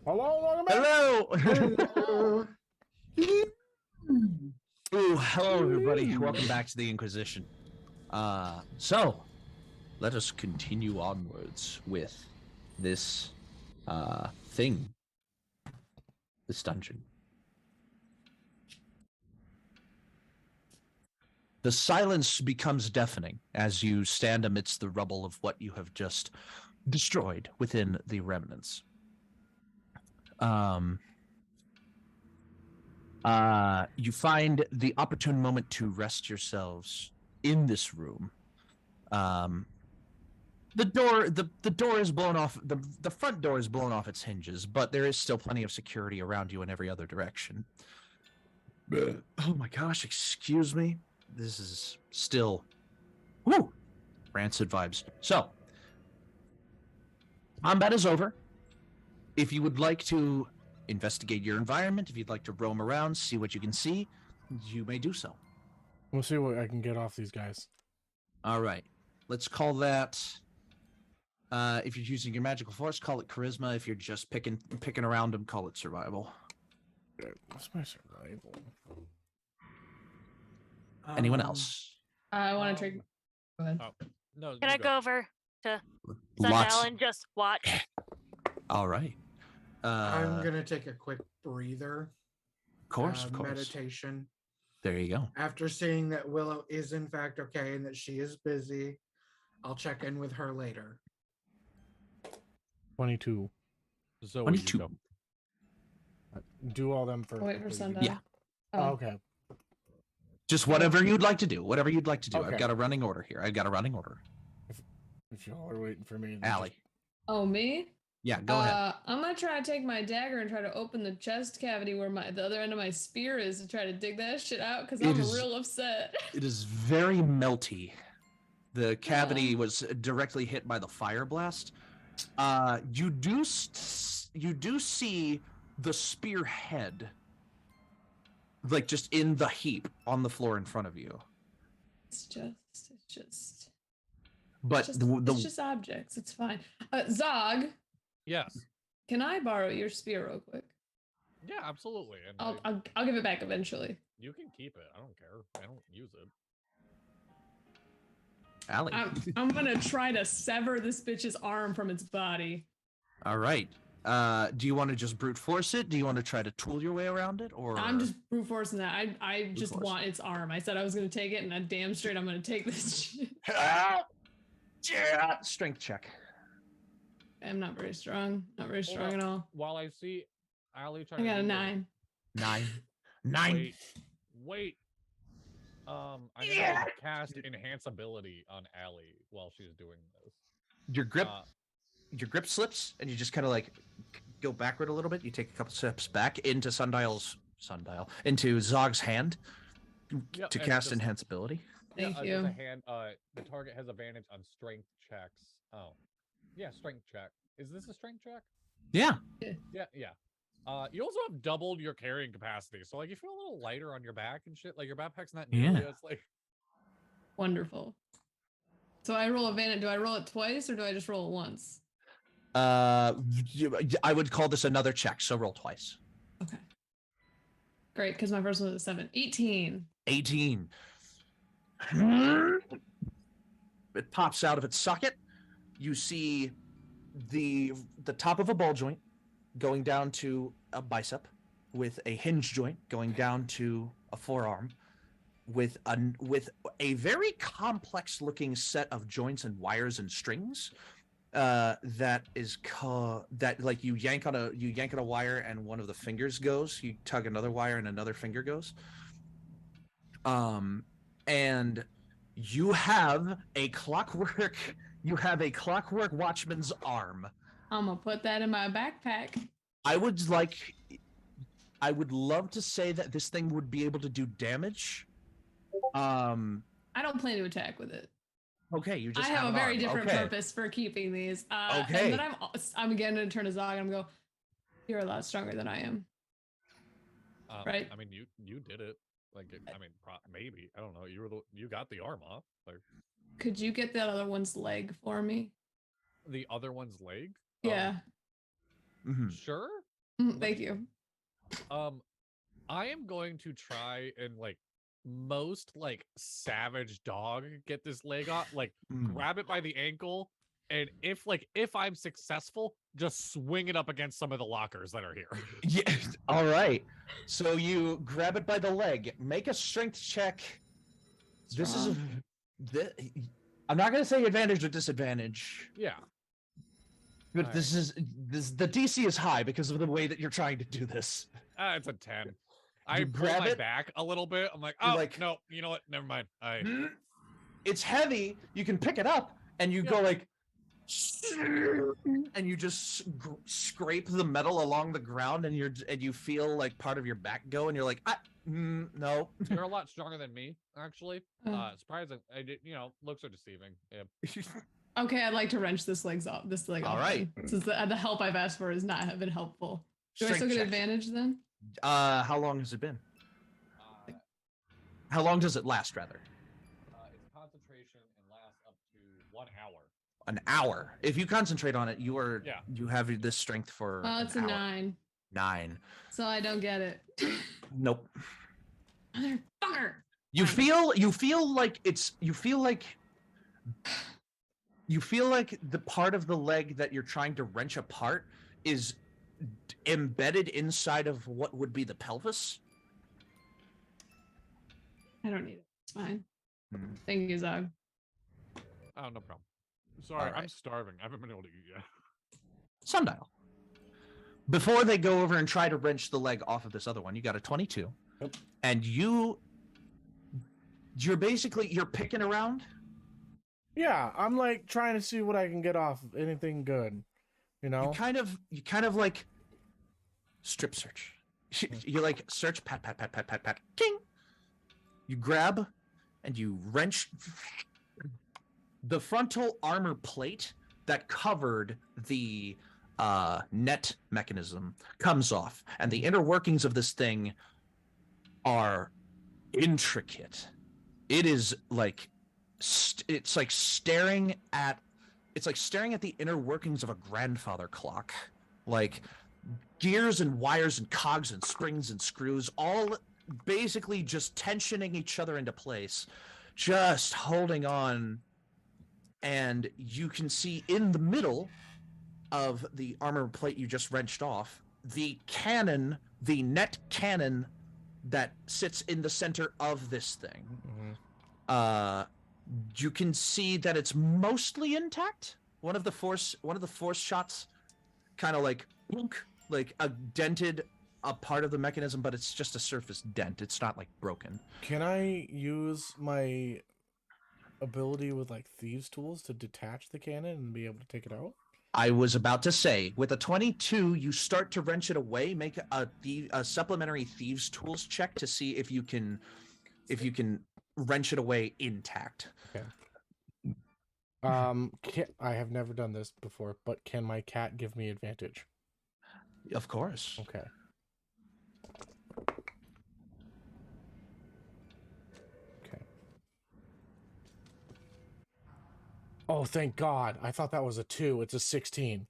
Hello, Hello. Ooh, hello everybody. Welcome back to the In-Quy'zz-ition. So let us continue onwards with this thing. This dungeon. The silence becomes deafening as you stand amidst the rubble of what you have just destroyed within the remnants. You find the opportune moment to rest yourselves in this room. The door is blown off. The front door is blown off its hinges, but there is still plenty of security around you in every other direction. Oh my gosh! Excuse me. This is still, whoo, rancid vibes. So, combat is over. If you would like to investigate your environment, if you'd like to roam around, see what you can see, you may do so. We'll see what I can get off these guys. All right. Let's call that, if you're using your magical force, call it charisma. If you're just picking around them, call it survival. What's my survival? Anyone else? I want to take. Go ahead. Oh, no. Can you I go over to Lots. Sundial and just watch? All right. I'm gonna take a quick breather. Of course. Meditation. There you go. After seeing that Willow is in fact okay and that she is busy, I'll check in with her later. 22. So 22. you go. Do all them first. Wait for sundial. Yeah. Oh, okay. Just whatever you'd like to do. Whatever you'd like to do. Okay. I've got a running order here. If y'all are waiting for me, then Allie. Oh, me? Yeah, go ahead. I'm gonna try to take my dagger and try to open the chest cavity where the other end of my spear is to try to dig that shit out because I'm real upset. It is very melty. The cavity was directly hit by the fire blast. You do see the spear head, like just in the heap on the floor in front of you. It's just. But It's just objects. It's fine. Zog. Yes. Can I borrow your spear real quick? Yeah, absolutely. And I'll give it back eventually. you can keep it. I don't care. I don't use it. Allie. I'm gonna try to sever this bitch's arm from its body. All right. Do you want to just brute force it? Do you want to try to tool your way around it, or I'm just brute forcing that. I just force. want its arm. I said I was gonna take it, and I'm damn straight I'm gonna take this shit. Yeah, strength check. I'm not very strong. Not very strong at all. While I see Allie trying I to got a do 9. 9. Wait. I'm gonna cast enhance ability on Allie while she's doing this. Your grip slips, and you just kind of like go backward a little bit. You take a couple steps back into into Zog's hand to cast enhance ability. Thank you. There's a hand, the target has advantage on strength checks. Oh, yeah, strength check. Is this a strength check? Yeah. Yeah. You also have doubled your carrying capacity, so like you feel a little lighter on your back and shit. Like your backpack's not nearly as like. Wonderful. So I roll advantage. Do I roll it twice or do I just roll it once? I would call this another check, so roll twice. Okay. Great, because my first one was a 7. 18. 18. It pops out of its socket. You see the top of a ball joint going down to a bicep, with a hinge joint going down to a forearm, with a very complex looking set of joints and wires and strings. That like you yank on a wire and one of the fingers goes. You tug another wire and another finger goes. And you have a clockwork watchman's arm. I'm gonna put that in my backpack. I would love to say that this thing would be able to do damage. I don't plan to attack with it. Okay, you just I have a very arm. different Okay. purpose for keeping these. Okay. And then I'm again gonna turn to Zog and I'm go, you're a lot stronger than I am. Right? I mean, you did it. Like, maybe I don't know. You got the arm off. Like, could you get that other one's leg for me? The other one's leg? Yeah. Mm-hmm. Sure. Thank you. I am going to try and like most like savage dog get this leg off, like grab it by the ankle, and if I'm successful, just swing it up against some of the lockers that are here. Yeah. All right. So you grab it by the leg. Make a strength check. This is I'm not gonna say advantage or disadvantage. Yeah. But the DC is high because of the way that you're trying to do this. It's a 10. I pull grab my it. back a little bit. I'm like, You're oh, like- no, you know what? Never mind. It's heavy. You can pick it up and you go like, and you just scrape the metal along the ground, and you feel like part of your back go, and you're like, no. You're a lot stronger than me, actually. Surprising. I did, looks are deceiving. Yeah. Okay, I'd like to wrench this leg off. All right. Since the help I've asked for has not been helpful. Do I Strength still get check. advantage then? How long has it been? How long does it last, rather? It's concentration and lasts up to 1 hour. An hour. If you concentrate on it, you have this strength for. It's a 9. 9. So I don't get it. Nope. Motherfucker. You feel like the part of the leg that you're trying to wrench apart is embedded inside of what would be the pelvis. I don't need it. It's fine. Thank you, Zog. Oh, no problem. Sorry, right. I'm starving. I haven't been able to eat yet. Sundial. Before they go over and try to wrench the leg off of this other one, you got a 22. Yep. And you're picking around. Yeah, I'm like trying to see what I can get off. Anything good, you know? You kind of like strip search. You like search, pat, king. You grab and you wrench the frontal armor plate that covered the net mechanism comes off, and the inner workings of this thing are intricate. It is like it's like staring at the inner workings of a grandfather clock, like gears and wires and cogs and springs and screws, all basically just tensioning each other into place, just holding on. And you can see in the middle of the armor plate you just wrenched off, the cannon, the net cannon that sits in the center of this thing. You can see that it's mostly intact. One of the force shots kind of like dented a part of the mechanism, but it's just a surface dent. It's not like broken. Can I use my ability with like thieves tools to detach the cannon and be able to take it out? I was about to say, with a 22, you start to wrench it away. Make a supplementary thieves tools check to see if you can wrench it away intact. Okay. I have never done this before, but can my cat give me advantage? Of course. Okay. Oh, thank God. I thought that was a 2. It's a 16.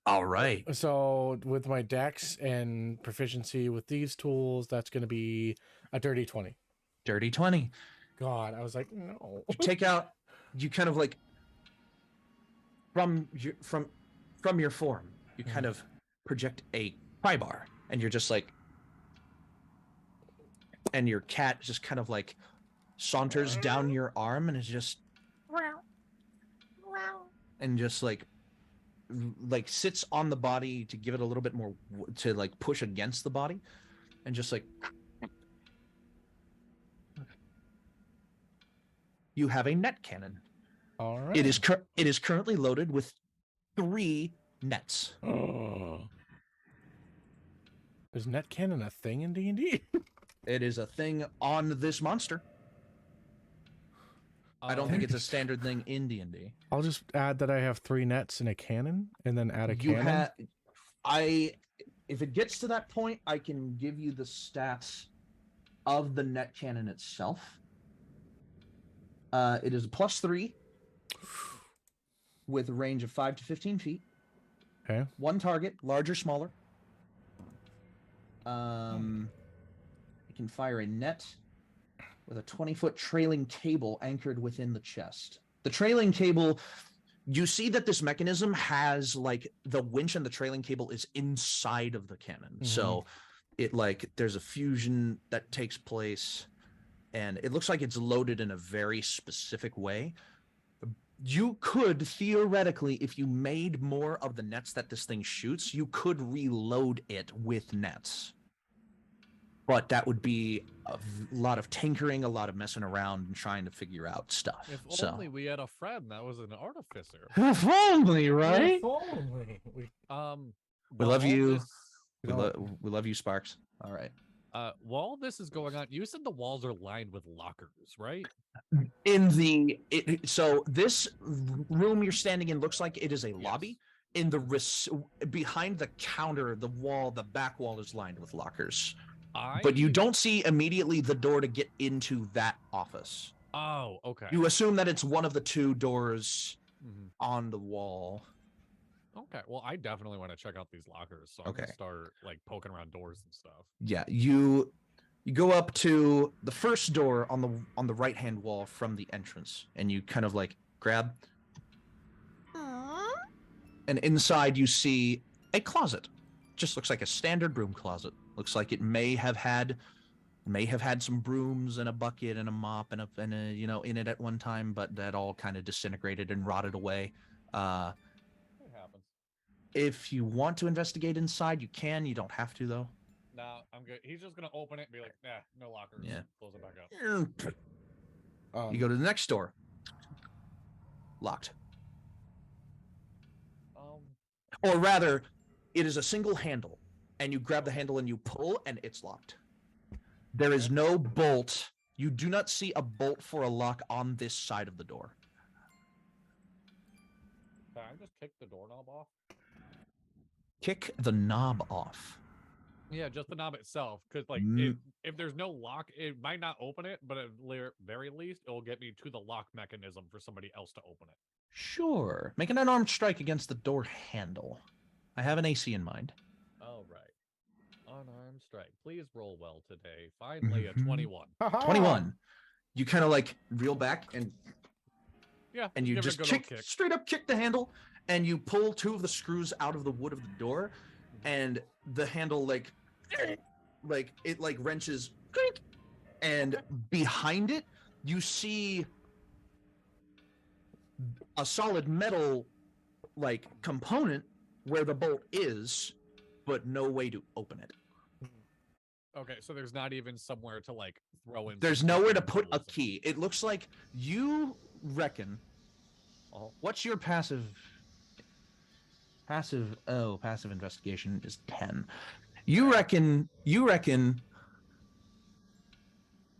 All right. So with my dex and proficiency with these tools, that's going to be a dirty 20. Dirty 20. God, I was like, no. You kind of like from your form, you kind of project a pry bar, and you're just like, and your cat just kind of like saunters down your arm and is just and just like sits on the body to give it a little bit more to like push against the body, and just like you have a net cannon. All right. It is currently loaded with 3 nets. Oh. Is net cannon a thing in D&D? It is a thing on this monster. I don't think it's a standard thing in D&D. I'll just add that I have 3 nets and a cannon, and then add a cannon. If it gets to that point, I can give you the stats of the net cannon itself. It is a +3 with a range of 5 to 15 feet. Okay. 1 target, large or smaller. You can fire a net with a 20-foot trailing cable anchored within the chest. The trailing cable, you see that this mechanism has like the winch and the trailing cable is inside of the cannon. So it like there's a fusion that takes place and it looks like it's loaded in a very specific way. You could theoretically, if you made more of the nets that this thing shoots, you could reload it with nets. But that would be a lot of tinkering, a lot of messing around and trying to figure out stuff. If only we had a friend that was an artificer. If only, right? If only. We while love you. this- We love you, Sparks. All right. While this is going on, you said the walls are lined with lockers, right? So this room you're standing in looks like it is a lobby. In the behind the counter, the back wall is lined with lockers. But you don't see immediately the door to get into that office. Oh, okay. You assume that it's one of the two doors on the wall. Okay. Well, I definitely want to check out these lockers, so I'm gonna start like poking around doors and stuff. Yeah, you go up to the first door on the right-hand wall from the entrance, and you kind of like grab. And inside you see a closet. Just looks like a standard broom closet. Looks like it may have had some brooms and a bucket and a mop and a in it at one time, but that all kind of disintegrated and rotted away. It happens. If you want to investigate inside, you can. You don't have to though. No, I'm good. He's just gonna open it and be like, "Nah, no lockers." Yeah. Close it back up. You go to the next door. Locked. Or rather, it is a single handle, and you grab the handle and you pull, and it's locked. There is no bolt. You do not see a bolt for a lock on this side of the door. Can I just kick the doorknob off? Kick the knob off. Yeah, just the knob itself. Because like, if there's no lock, it might not open it, but at very least, it will get me to the lock mechanism for somebody else to open it. Sure. Make an unarmed strike against the door handle. I have an AC in mind. All right. Unarmed strike. Please roll well today. Finally, a 21. 21. You kind of like reel back and you give it a just good old kick. straight up kick the handle, and you pull two of the screws out of the wood of the door, and the handle like it like wrenches, and behind it you see a solid metal like component where the bolt is, but no way to open it. Okay, so there's not even somewhere to like throw in. There's nowhere to put a key. It looks like you reckon. What's your passive investigation is 10. You reckon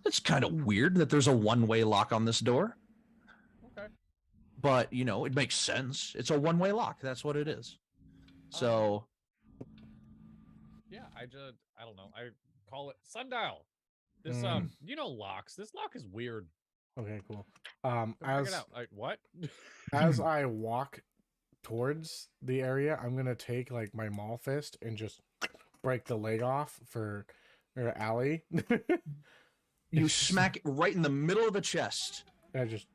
it's kind of weird that there's a one-way lock on this door. Okay. But, it makes sense. It's a one-way lock. That's what it is. So. Yeah, I don't know. I call it sundial. This locks. This lock is weird. Okay, cool. What? As I walk towards the area, I'm gonna take like my maul fist and just break the leg off for Allie. You smack it right in the middle of the chest. I just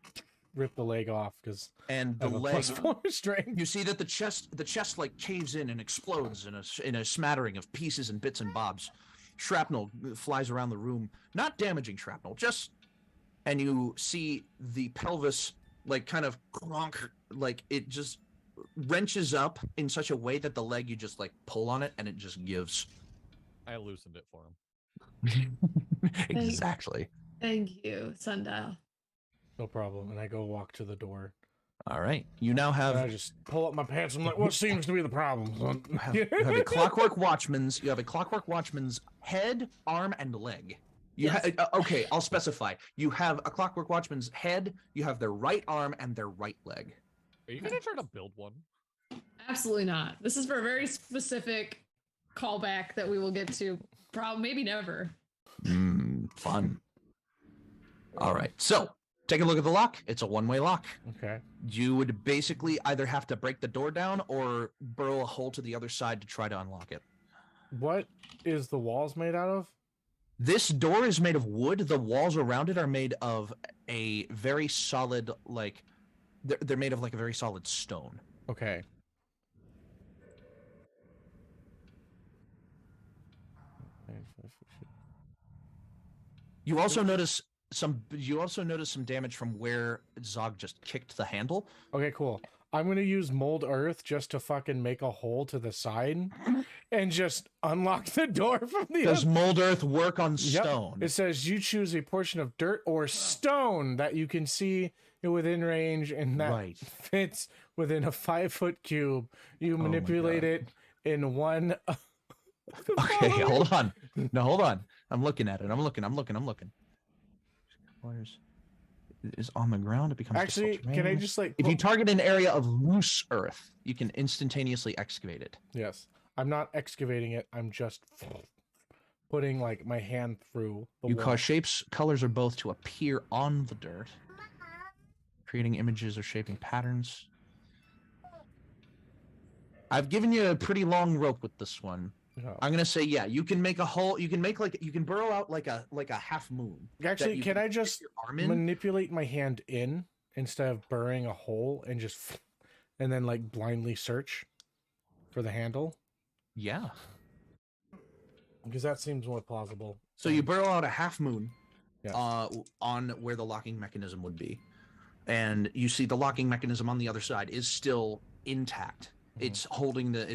rip the leg off because the leg. +4 strength. You see that the chest like caves in and explodes in a smattering of pieces and bits and bobs. Shrapnel flies around the room, not damaging shrapnel, and you see the pelvis like kind of cronk, like it just wrenches up in such a way that the leg, you just like pull on it and it just gives. I loosened it for him. Exactly. Thank you, Sundial. No problem. And I go walk to the door. All right. You now have. And I just pull up my pants. I'm like, what seems to be the problem? You have a Clockwork Watchman's. You have a Clockwork Watchman's head, arm, and leg. Okay, I'll specify. You have a Clockwork Watchman's head. You have their right arm and their right leg. Are you gonna try to build one? Absolutely not. This is for a very specific callback that we will get to. Maybe never. Fun. All right. So take a look at the lock. It's a one-way lock. Okay. You would basically either have to break the door down or burrow a hole to the other side to try to unlock it. What is the walls made out of? This door is made of wood. The walls around it are made of a very solid, like, they're made of like a very solid stone. Okay. You also notice some damage from where Zog just kicked the handle. Okay, cool. I'm gonna use mold earth just to fucking make a hole to the side and just unlock the door from the Does other. mold earth work on Yep. stone? It says you choose a portion of dirt or stone that you can see within range and that Right. fits within a 5-foot cube. You my manipulate God. it in one. Okay, hold on. No, hold on. I'm looking at it. I'm looking. Where's is on the ground? It becomes Actually, difficult can I terrain. just like? If you target an area of loose earth, you can instantaneously excavate it. Yes, I'm not excavating it. I'm just putting like my hand through the You wall. cause shapes, colors, or both to appear on the dirt, creating images or shaping patterns. I've given you a pretty long rope with this one. Yeah. I'm gonna say, yeah, you can make a hole. You can make you can burrow out like a half moon. Actually, you can I stick just your arm in? manipulate my hand in instead of burying a hole and just and then like blindly search for the handle? Yeah. Because that seems more plausible. So you burrow out a half moon, Yes. on where the locking mechanism would be, and you see the locking mechanism on the other side is still intact. Mhm. It's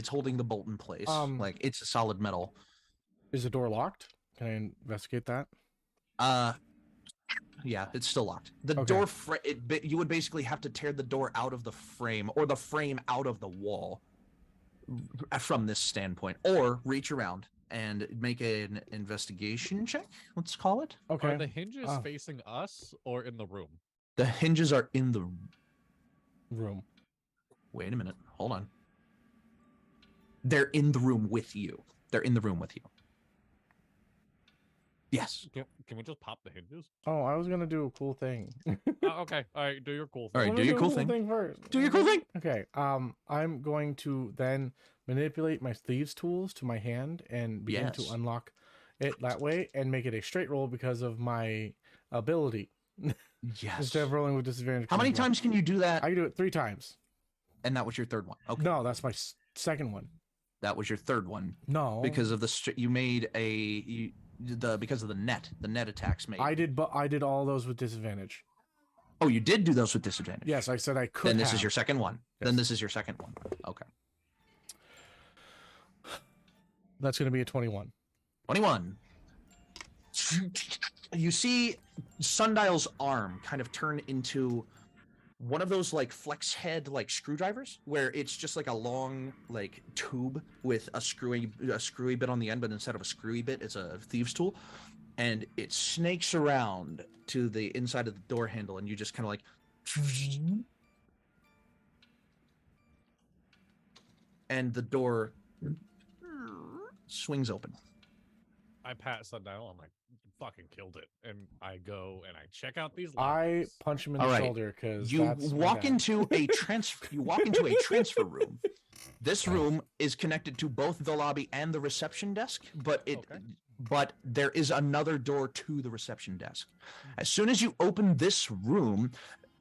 holding the bolt in place. Like it's a solid metal. Is the door locked? Can I investigate that? Yeah, it's still locked. The Okay. door you would basically have to tear the door out of the frame or the frame out of the wall from this standpoint, or reach around and make an investigation check. Let's call it. Okay. Are the hinges Oh. facing us or in the room? The hinges are in the Room. Wait a minute. Hold on. They're in the room with you. They're in the room with you. Yes. Can we just pop the hinges? Oh, I was gonna do a cool thing. Okay. All right. Do your cool All thing. right, do your cool thing. first. Do your cool thing. Okay. I'm going to then manipulate my thieves' tools to my hand and begin Yes. to unlock it that way and make it a straight roll because of my ability. Yes. Instead of rolling with disadvantage. How many because times can you do that? I can do it 3 times. And that was your third one. Okay. No, that's my second one. That was your third one No, because of you made because of the net attacks made. I did all those with disadvantage. Oh, you did do those with disadvantage. Yes, I said I could. Then this is have. your second one. Then Yes. this is your second one. Okay. That's gonna be a 21. 21. You see Sundial's arm kind of turn into one of those like flex head like screwdrivers where it's just like a long like tube with a screwy bit on the end, but instead of a screwy bit, it's a thieves tool, and it snakes around to the inside of the door handle, and you just kind of like and the door swings open. I pat Sundial. I'm like, fucking killed it. And I go and I check out these I lockers. punch him in All the right. shoulder because You walk into a transfer room. This room is connected to both the lobby and the reception desk, but there is another door to the reception desk. As soon as you open this room,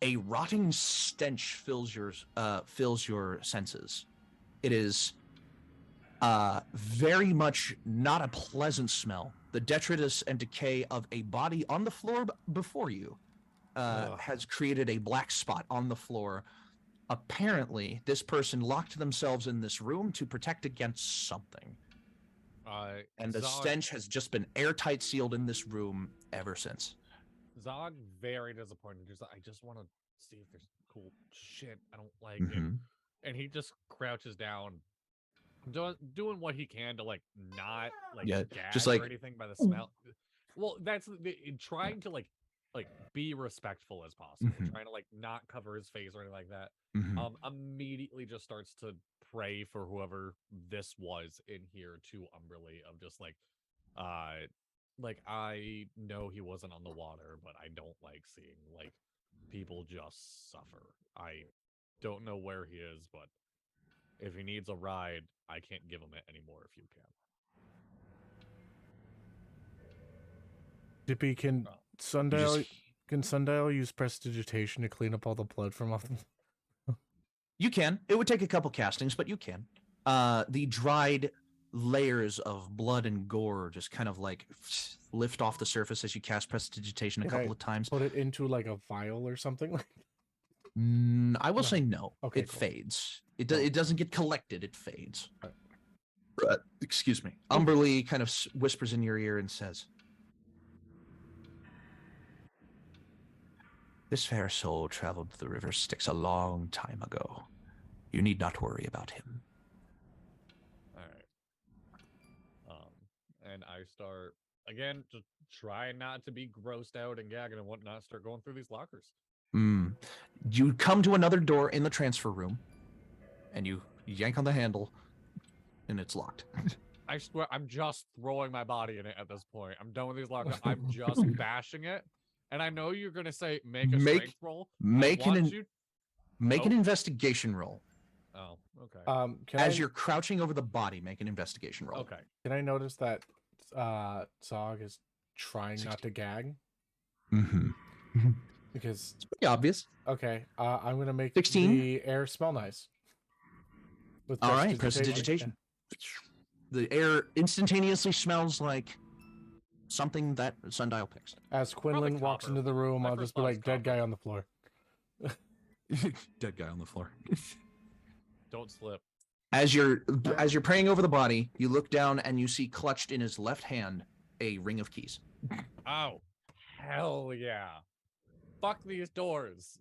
a rotting stench fills your senses. It is very much not a pleasant smell. The detritus and decay of a body on the floor before you has created a black spot on the floor. Apparently, this person locked themselves in this room to protect against something. And the Zog, stench has just been airtight sealed in this room ever since. Zog very disappointed. Just I just want to see if there's cool shit. I don't like Mm-hmm. it. And he just crouches down, doing what he can to like not like Yeah, gag just or like- anything by the smell. Well, that's trying to like be respectful as possible, Mhm. trying to like not cover his face or anything like that. Mhm. Immediately just starts to pray for whoever this was in here to Umberly of just like I know he wasn't on the water, but I don't like seeing like people just suffer. I don't know where he is, but if he needs a ride, I can't give him it anymore if you can. Dippy, can Oh. Sundial use prestidigitation to clean up all the blood from off them? You can. It would take a couple castings, but you can. The dried layers of blood and gore just kind of like lift off the surface as you cast prestidigitation a couple of times. Put it into like a vial or something? I will say no. Okay, it cool. fades. It doesn't get collected. It fades. Excuse me. Umberly kind of whispers in your ear and says, "This fair soul traveled the river Styx a long time ago. You need not worry about him." All right. And I start again, just try not to be grossed out and gagging and whatnot. Start going through these lockers. You come to another door in the transfer room, and you yank on the handle, and it's locked. I swear, I'm just throwing my body in it at this point. I'm done with these lockers. I'm just bashing it. And I know you're gonna say make a strength roll. Make an Oh. investigation roll. Oh, okay. As you're crouching over the body, make an investigation roll. Okay. Can I notice that Zog is trying not to gag? Mm-hmm. Because It's pretty obvious. okay, I'm gonna make 16? the air smell nice. With All right, prestidigitation. prestidigitation. The air instantaneously smells like something that Sundial picks. As Quinlan walks copper. into the room, My I'll first just be thought is like, dead copper. guy on the floor. Dead guy on the floor. Don't slip. As you're praying over the body, you look down and you see clutched in his left hand a ring of keys. Oh, hell yeah. Fuck these doors.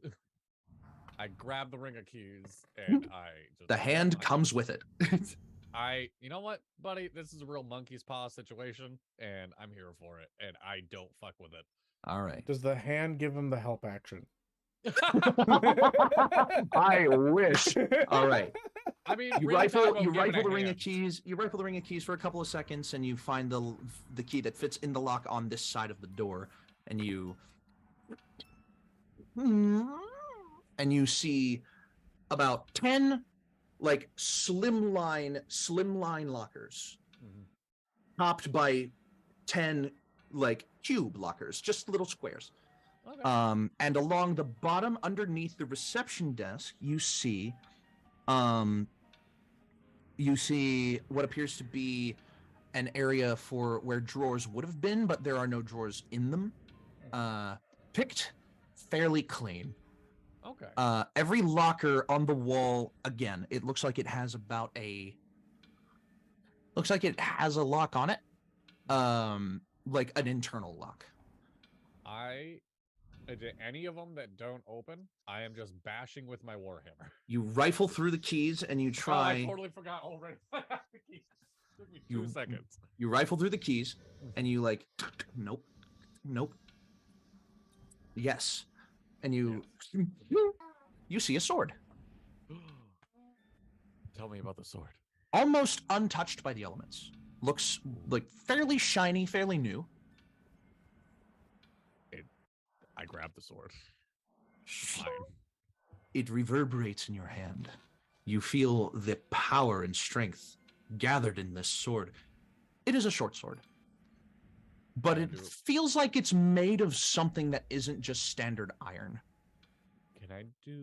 I grab the ring of keys and I just. The hand comes with it. You know what, buddy? This is a real monkey's paw situation, and I'm here for it, and I don't fuck with it. All right. Does the hand give him the help action? I wish. All right. I mean, You really rifle talk about giving the a ring of hand. keys. You rifle the ring of keys for a couple of seconds, and you find the key that fits in the lock on this side of the door, and you see about 10 like slimline lockers, topped by 10 like cube lockers, just little squares. Okay. And along the bottom, underneath the reception desk, you see what appears to be an area for where drawers would have been, but there are no drawers in them. Picked fairly clean. Okay. Every locker on the wall, again, it looks like it has a lock on it. Like an internal lock. Any of them that don't open, I am just bashing with my warhammer. You rifle through the keys and you Oh, try. I totally forgot already. Took me 2 seconds. You rifle through the keys and you like, nope. Yes, and you see a sword, Tell me about the sword. almost untouched by the elements. Looks like fairly shiny, fairly new. I grab the sword. Fine. It reverberates in your hand. You feel the power and strength gathered in this sword. It is a short sword, but it feels like it's made of something that isn't just standard iron. Can I do?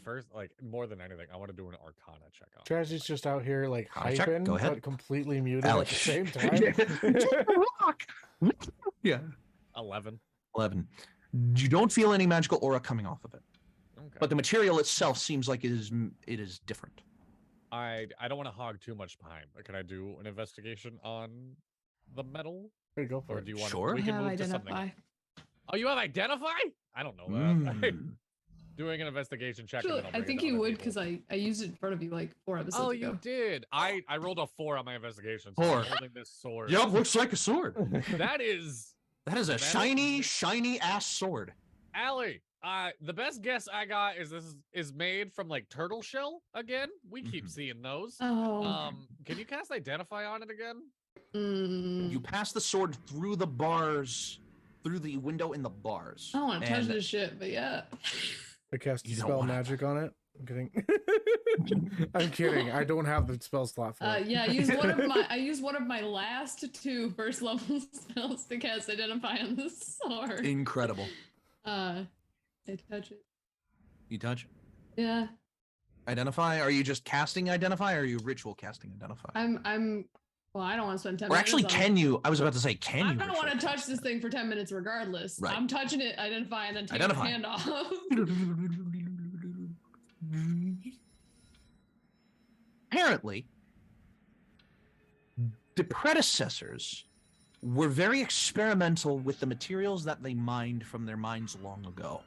First, like more than anything, I want to do an Arcana check on. Trazhie's just out here like Check. hyping, Go ahead. but completely muted Alex. at the same time. Yeah. 11. 11. You don't feel any magical aura coming off of it, Okay. but the material itself seems like it is different. I don't want to hog too much time. Can I do an investigation on the metal, There you go for or it. do you want? Sure. We I can have move to something. identify. Oh, you have identify? I don't know that. Doing an investigation check. and Actually, then I'll I bring it think to you other would people. because I used it in front of you like 4 episodes Oh, ago. you did. I rolled a 4 on my investigation. So 4. I'm holding this sword. Yep, looks like a sword. That is That is a Metal? shiny ass sword. Allie. The best guess I got is this is made from like turtle shell again. We keep seeing those. Oh. Can you cast identify on it again? You pass the sword through the bars, through the window in the bars. I don't want to touch and this shit, but yeah. I cast You don't spell wanna- magic on it. I'm kidding. I'm kidding. I don't have the spell slot for it. Yeah, I use one of my last 2 first level spells to cast Identify on the sword. Incredible. I touch it. You touch? Yeah. Identify? Are you just casting Identify, or are you ritual casting Identify? Well, I don't want to spend 10 Or minutes. actually, can you? I was about to say, can you? I don't want to touch this thing for 10 minutes regardless. Right. I'm touching it, Identify, and then take my hand off. Apparently, the predecessors were very experimental with the materials that they mined from their mines long ago.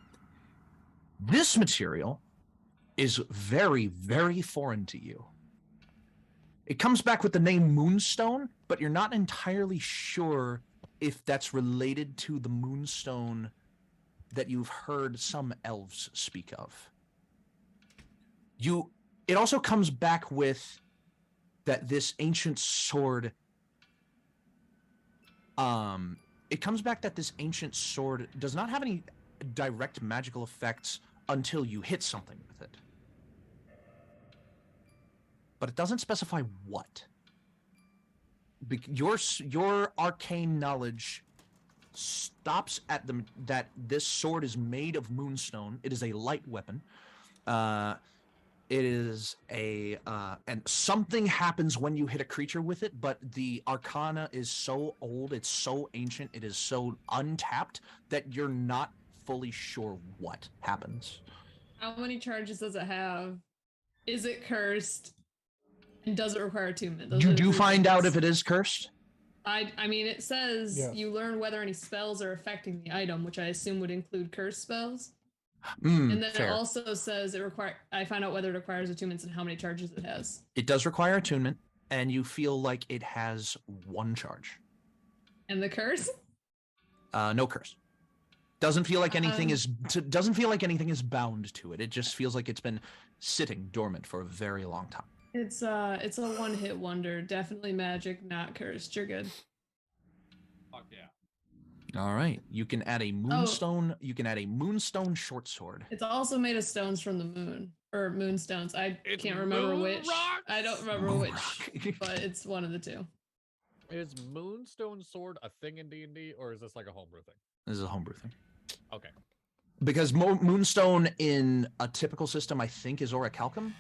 This material is very, very foreign to you. It comes back with the name Moonstone, but you're not entirely sure if that's related to the Moonstone that you've heard some elves speak of. It also comes back with that this ancient sword. It comes back that this ancient sword does not have any direct magical effects until you hit something with it. But it doesn't specify what. Your arcane knowledge stops at that this sword is made of moonstone. It is a light weapon. It is and something happens when you hit a creature with it, but the arcana is so old, it's so ancient, it is so untapped that you're not fully sure what happens. How many charges does it have? Is it cursed? And does it require attunement? You do find out if it is cursed? I mean, it says you learn whether any spells are affecting the item, which I assume would include cursed spells. And then fair. it also says I find out whether it requires attunements and how many charges it has. It does require attunement, and you feel like it has 1 charge. And the curse? No curse. Doesn't feel like anything is bound to it. It just feels like it's been sitting dormant for a very long time. It's a one-hit wonder. Definitely magic, not cursed. You're good. Fuck yeah. All right. You can add a moonstone. You can add a moonstone short sword. It's also made of stones from the moon, or moonstones. I can't remember which. I don't remember which, but it's one of the 2. Is Moonstone Sword a thing in D&D, or is this like a homebrew thing? This is a homebrew thing. Okay. Because Moonstone in a typical system, I think, is orichalcum.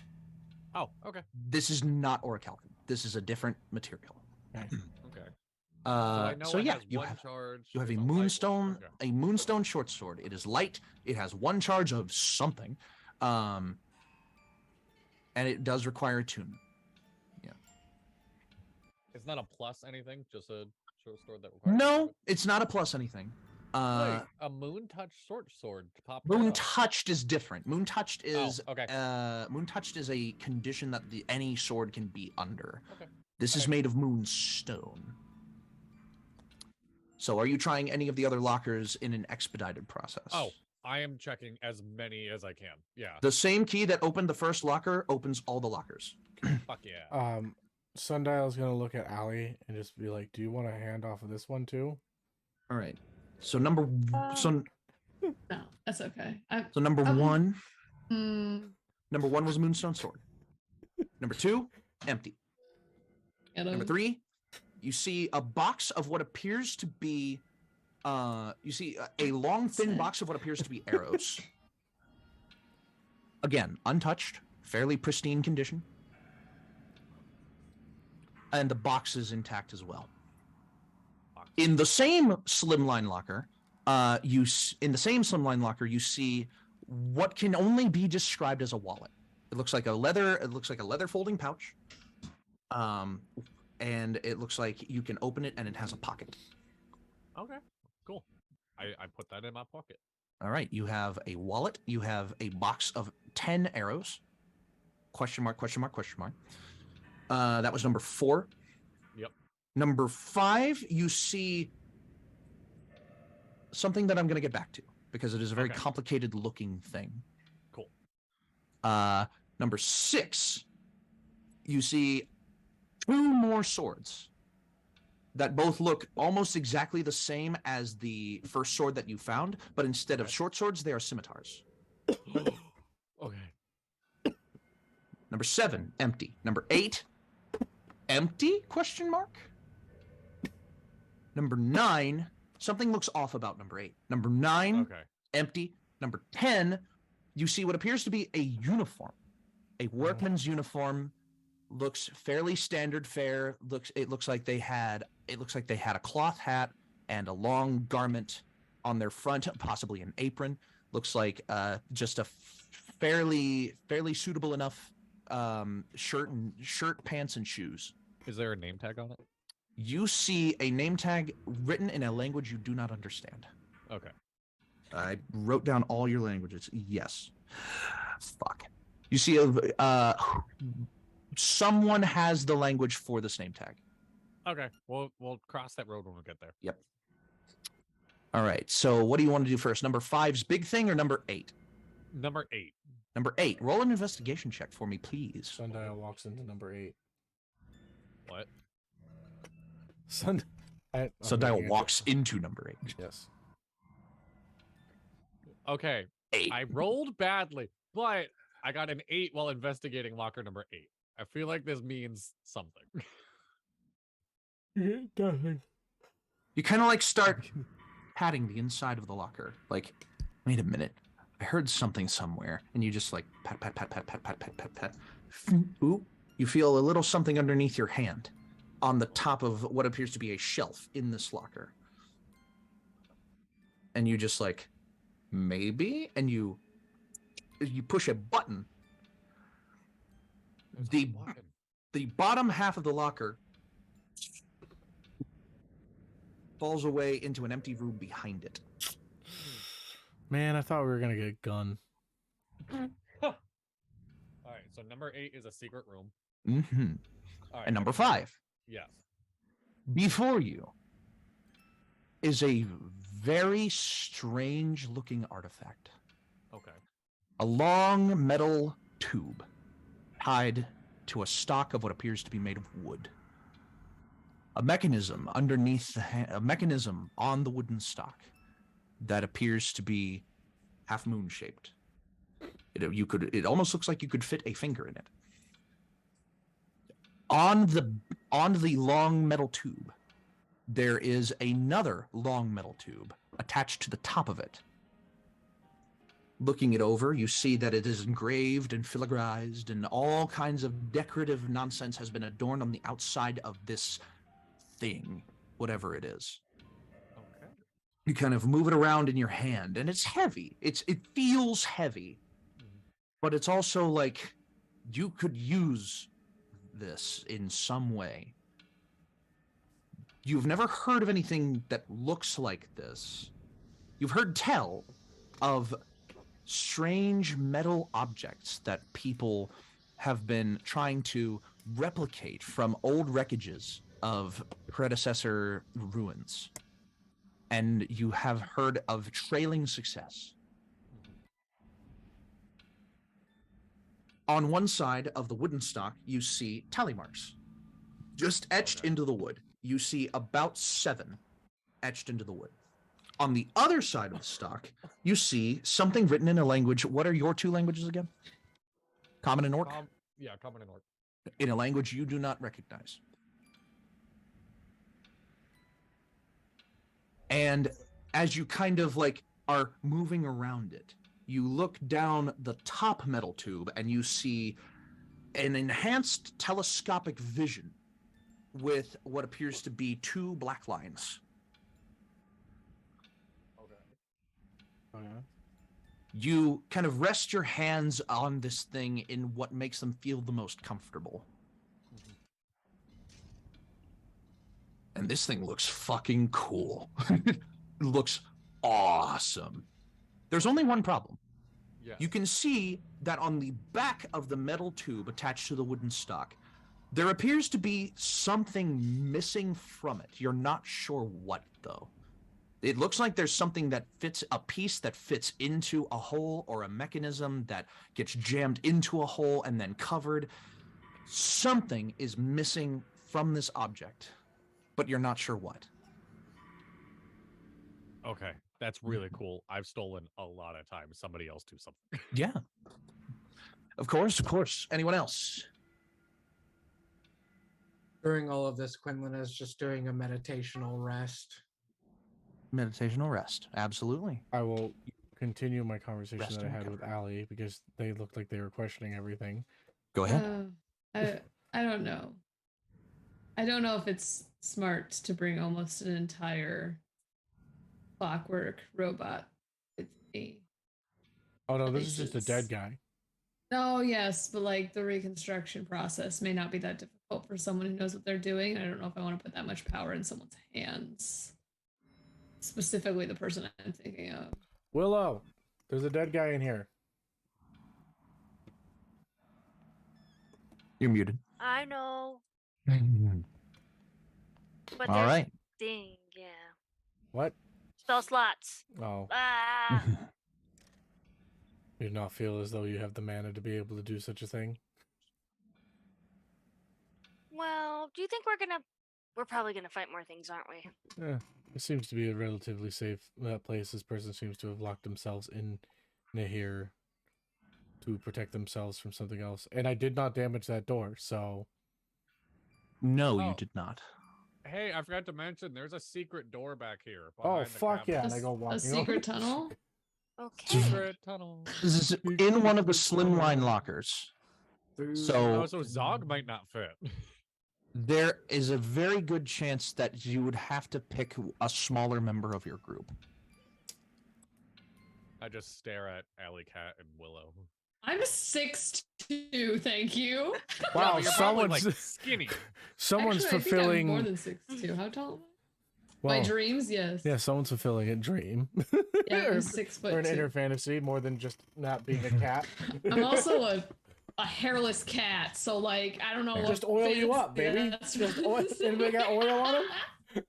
Oh, okay. This is not orichalcum. This is a different material. Okay. So yeah, you have a moonstone, a moonstone short sword. It is light. It has 1 charge of something, and it does require attunement. Yeah. It's not a plus anything, just a short sword that requires. No, it's not a plus anything. Wait, a moon touch short sword to pop. Moon touched is different. Moon touched is okay. Moon touched is a condition that any sword can be under. Okay. This is made of moonstone. So are you trying any of the other lockers in an expedited process? Oh, I am checking as many as I can. Yeah. The same key that opened the first locker opens all the lockers. Fuck yeah. Sundial's gonna look at Allie and just be like, "Do you want a hand off of this one too?" All right. So number no, that's okay. number 1. Number 1 was Moonstone Sword. Number 2, empty. Number 3, you see a box of what appears to be you see a long thin box of what appears to be arrows. Again, untouched, fairly pristine condition. And the box is intact as well. In the same slimline locker, you see what can only be described as a wallet. It looks like a leather folding pouch. And it looks like you can open it and it has a pocket. Okay, cool. I put that in my pocket. All right, you have a wallet. You have a box of 10 arrows. Question mark, question mark, question mark. That was number 4. Yep. Number 5, you see something that I'm going to get back to because it is a very complicated looking thing. Cool. Number 6, you see 2 more swords that both look almost exactly the same as the first sword that you found, but instead of short swords, they are scimitars. Okay. Number 7, empty. Number 8, empty? Question mark. Number 9, something looks off about number 8. Number 9, Okay. empty. Number 10, you see what appears to be a uniform. A workman's uniform. Looks fairly standard fare. It looks like they had a cloth hat and a long garment on their front, possibly an apron. Looks like just a fairly suitable enough shirt, pants, and shoes. Is there a name tag on it? You see a name tag written in a language you do not understand. Okay. I wrote down all your languages. Yes. Fuck. You see someone has the language for this name tag. Okay. We'll cross that road when we get there. Yep. All right. So what do you want to do first? Number 5's big thing or number 8? Number 8. Number 8. Roll an investigation check for me, please. Sundial walks into number 8. What? Sundial walks into number 8. Yes. Okay. 8. I rolled badly, but I got an 8 while investigating locker number 8. I feel like this means something. It doesn't. You kind of like start patting the inside of the locker. Like, wait a minute. I heard something somewhere. And you just like pat, pat, pat, pat, pat, pat, pat, pat, pat. Ooh, you feel a little something underneath your hand on the top of what appears to be a shelf in this locker. And you just like, maybe? And you push a button. The bottom half of the locker falls away into an empty room behind it. Man, I thought we were gonna get a gun. All right, so number 8 is a secret room. Mm-hmm. All right, And number 5. Yes. Before you is a very strange looking artifact. Okay. A long metal tube tied to a stalk of what appears to be made of wood. A mechanism underneath a mechanism on the wooden stalk that appears to be half moon shaped. It almost looks like you could fit a finger in it. On the long metal tube, there is another long metal tube attached to the top of it. Looking it over, you see that it is engraved and filigrized, and all kinds of decorative nonsense has been adorned on the outside of this thing, whatever it is. Okay. You kind of move it around in your hand, and it's heavy. It feels heavy, but it's also like you could use this in some way. You've never heard of anything that looks like this. You've heard tell of strange metal objects that people have been trying to replicate from old wreckages of predecessor ruins. And you have heard of trailing success. On one side of the wooden stock, you see tally marks just etched into the wood. You see about 7 etched into the wood. On the other side of the stock, you see something written in a language. What are your 2 languages again? Common and Orc? Common and Orc. In a language you do not recognize. And as you kind of like are moving around it, you look down the top metal tube and you see an enhanced telescopic vision with what appears to be 2 black lines. Oh, yeah. You kind of rest your hands on this thing in what makes them feel the most comfortable. And this thing looks fucking cool. It looks awesome. There's only one problem. Yeah. You can see that on the back of the metal tube attached to the wooden stock, there appears to be something missing from it. You're not sure what, though. It looks like there's something that fits, a piece that fits into a hole, or a mechanism that gets jammed into a hole and then covered. Something is missing from this object, but you're not sure what. Okay. That's really cool. I've stolen a lot of time. Somebody else do something. Yeah. Of course. Anyone else? During all of this, Quinlan is just doing a meditational rest. Meditational rest. Absolutely. I will continue my conversation Rest that I and had with recover. Allie because they looked like they were questioning everything. Go ahead. I don't know. I don't know if it's smart to bring almost an entire clockwork robot with me. Oh no, this is just a dead Places. guy. No, yes, but like the reconstruction process may not be that difficult for someone who knows what they're doing. I don't know if I want to put that much power in someone's hands. Specifically, the person I'm thinking of. Willow, there's a dead guy in here. You're muted. I know, but All there's right. a thing, yeah. What? Spell slots. Oh, Ah, you do not feel as though you have the mana to be able to do such a thing? well, do you think we're probably gonna fight more things, aren't we? It seems to be a relatively safe place. This person seems to have locked themselves in here to protect themselves from something else. And I did not damage that door, so... No, you Oh. did not. Hey, I forgot to mention, there's a secret door back here. Oh, behind the fuck yeah. cabinet. And I go walking A secret over. tunnel? Okay. Secret tunnel. This is in one of the slimline lockers. Oh, So so Zog might not fit. there is a very good chance that you would have to pick a smaller member of your group. I just stare at Alley Cat and Willow. I'm 6'2", thank you. Wow, but you're probably, someone's like, skinny. someone's Actually, I think I'm fulfilling... more than 6'2". How tall am I? well, My dreams, yes. yeah, someone's fulfilling a dream. Yeah, or, I'm 6'2". or an inner fantasy, more than just not being a cat. I'm also a hairless cat, so like I don't know. Just what oil you fantasy up, baby. that's Just oil. Anybody got oil on him?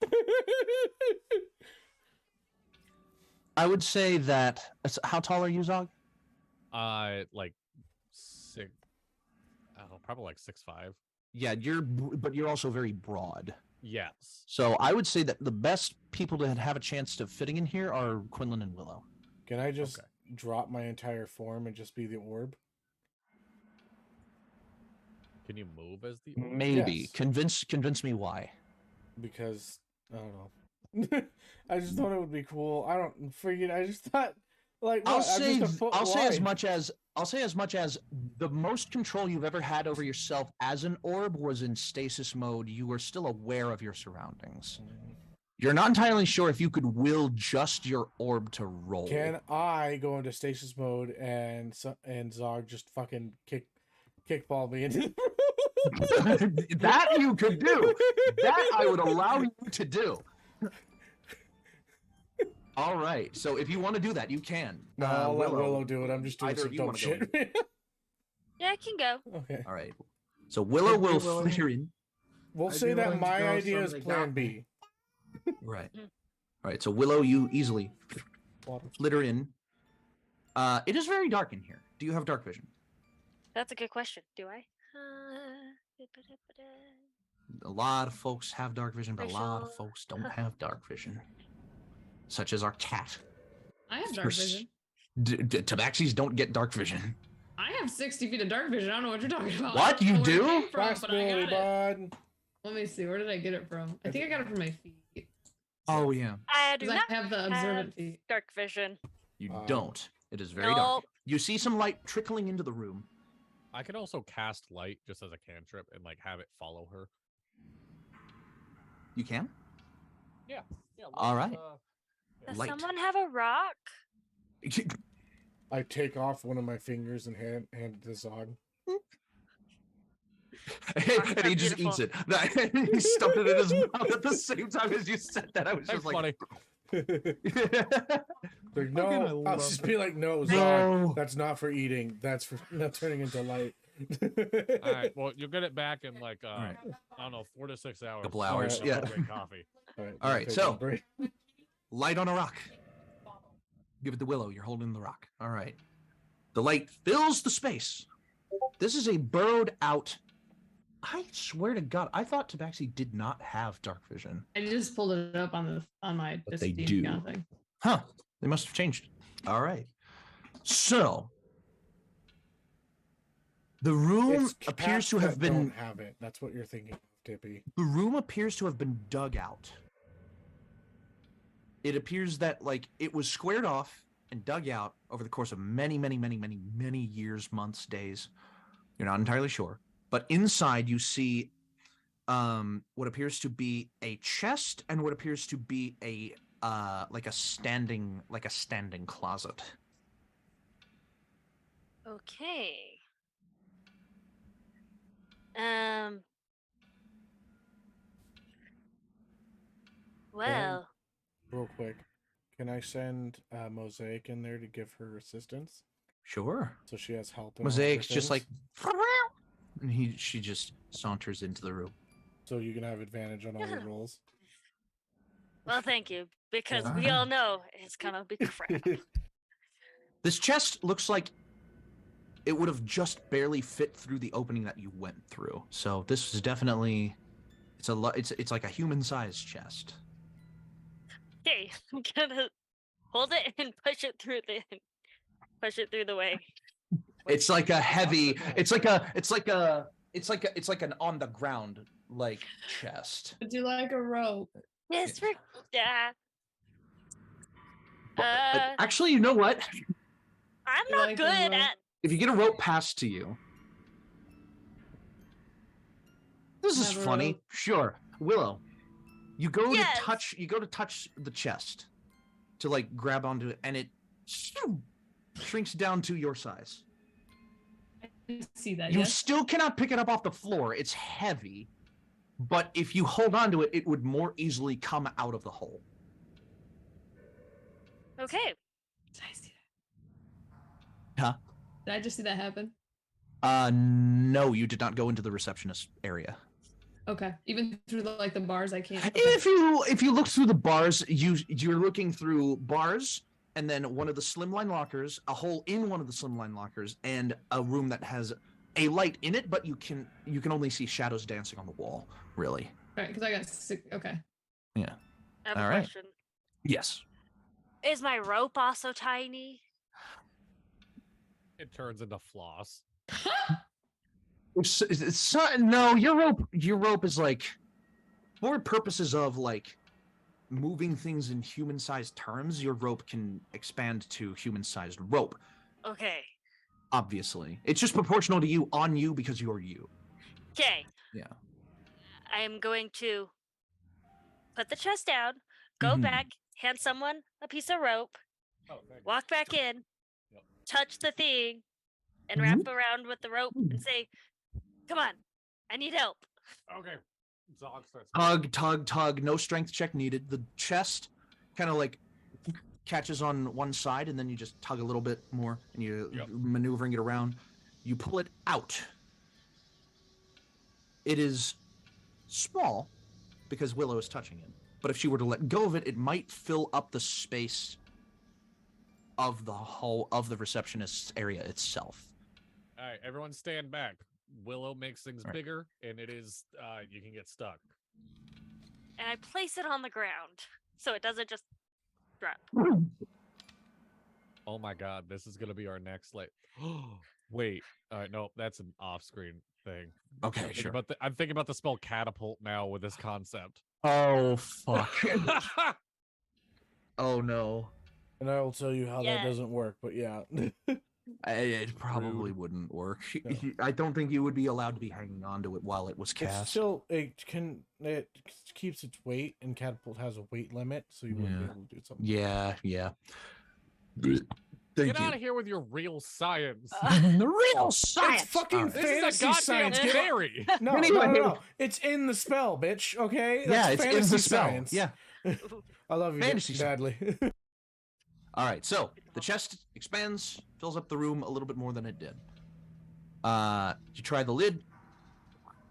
I would say that. How tall are you, Zog? Like probably like 6'5". Yeah, but you're also very broad. Yes. So I would say that the best people to have a chance of fitting in here are Quinlan and Willow. Can I just drop my entire form and just be the orb? Can you move as the orb? Maybe. Yes. Convince me why. Because I don't know. I just thought it would be cool. I just thought like I'll what, I'm say just a foot as wide. much as the most control you've ever had over yourself as an orb was in stasis mode. You were still aware of your surroundings. You're not entirely sure if you could will just your orb to roll. Can I go into stasis mode and Zog just fucking kickball me into the That you could do. That I would allow you to do. All right. So if you want to do that, you can. No, I'll let Willow do it. I'm just doing either some of you dumb wanna go shit. Yeah, I can go. Okay. All right. So Willow will Willow. flitter in. We'll I'd say be that willing to my go idea is so they plan got B. Right. All right. So Willow, you easily flitter in. It is very dark in here. Do you have dark vision? That's a good question. Do I? A lot of folks have dark vision, but a lot of Visual. folks don't have dark vision. Such as our cat. I have dark vision. Tabaxis don't get dark vision. I have 60 feet of dark vision. I don't know what you're talking about. What? I don't You know where it do? came from, but I Flexibility, got it. bud. Let me see. Where did I get it from? I think I got it from my feet. Oh yeah. I do 'Cause not I have the observant feet. dark vision. You Um, don't. It is very Nope. dark. You see some light trickling into the room. I can also cast light just as a cantrip and like have it follow her. You can? Yeah. All right. Does Light. someone have a rock? I take off one of my fingers and hand it to Zog. And he just eats it. He stuffed it in his mouth at the same time as you said that. I was just like, Like, no, I I'll love just be like, no, Zog, No. that's not for eating. That's for not turning into light. All right. Well, you'll get it back in like right. I don't know, 4 to 6 hours. Couple hours, You'll yeah. drink coffee. All right, take so- a break. light on a rock. Give it to Willow. You're holding the rock. All right. The light fills the space. This is a burrowed out. I swear to God, I thought Tabaxi did not have dark vision. I just pulled it up on my But they Steam do. account thing. Huh. They must have changed. All right. So, The room It's appears cats to have that don't been. have it. That's what you're thinking of, Dippy. The room appears to have been dug out. It appears that like it was squared off and dug out over the course of many years, months, days. You're not entirely sure, but inside you see what appears to be a chest and what appears to be a standing closet. Okay. Well, Real quick, can I send Mosaic in there to give her assistance Sure. so she has help? In all of her Mosaic's just like, things? and she just saunters into the room. So you can have advantage on all your rolls. well, thank you, because Yeah. we all know it's gonna be crap. This chest looks like it would have just barely fit through the opening that you went through. So this is definitely it's like a human-sized chest. Okay, I'm gonna hold it and push it through the way. It's like a heavy. It's like an on the ground like chest. Do like a rope. Yes, for yeah. Actually, you know what? I'm You not like a good rope? at. If you get a rope passed to you, this is Have a funny. rope. Sure, Willow, you go Yes. to touch. You go to touch the chest to like grab onto it, and it shrinks down to your size. I see that. You Yes. still cannot pick it up off the floor. It's heavy, but if you hold onto it, it would more easily come out of the hole. Okay. Did I see Huh? that? Did I just see that happen? No, you did not go into the receptionist area. Okay. Even through the bars, I can't. Okay. If you look through the bars, you're looking through bars, and then one of the slimline lockers, a hole in one of the slimline lockers, and a room that has a light in it, but you can only see shadows dancing on the wall. Really? All right, because I got sick. Okay. Yeah. I have a All right. question. Yes. Is my rope also tiny? It turns into floss. No, your rope is like for purposes of like moving things in human-sized terms. Your rope can expand to human-sized rope. Okay. Obviously, it's just proportional to you on you because you're you. Okay. Yeah. I am going to put the chest down, go Mhm. back, hand someone a piece of rope, Oh, thank you. walk back in, Yep. touch the thing, and Mm-hmm. wrap around with the rope and say, "Come on, I need help." Okay. Zog starts. Tug. No strength check needed. The chest kind of like catches on one side, and then you just tug a little bit more, and you're Yep. maneuvering it around. You pull it out. It is small because Willow is touching it. But if she were to let go of it, it might fill up the space of the whole of the receptionist's area itself. All right, everyone stand back. Willow makes things All right. bigger, and it is you can get stuck. And I place it on the ground so it doesn't just drop. Oh my god, this is gonna be our next Wait, no, that's an off-screen thing. Okay, I'm thinking sure. I'm thinking about the spell catapult now with this concept. Oh fuck. Oh no. And I will tell you how Yeah. that doesn't work, but yeah. It probably wouldn't work. I don't think you would be allowed to be hanging on to it while it was It's cast. still it keeps its weight, and catapult has a weight limit, so you wouldn't be able to do something. Yeah. Get out of here with your real science. The real science. It's fucking Alright. This is a fantasy goddamn science. Get it? fairy. No, Anyway. no. It's in the spell, bitch. Okay. Yeah, That's it's in fantasy the spell. science. Yeah. I love you, Fantasy Dadley. All right. So the chest expands, fills up the room a little bit more than it did. You try the lid.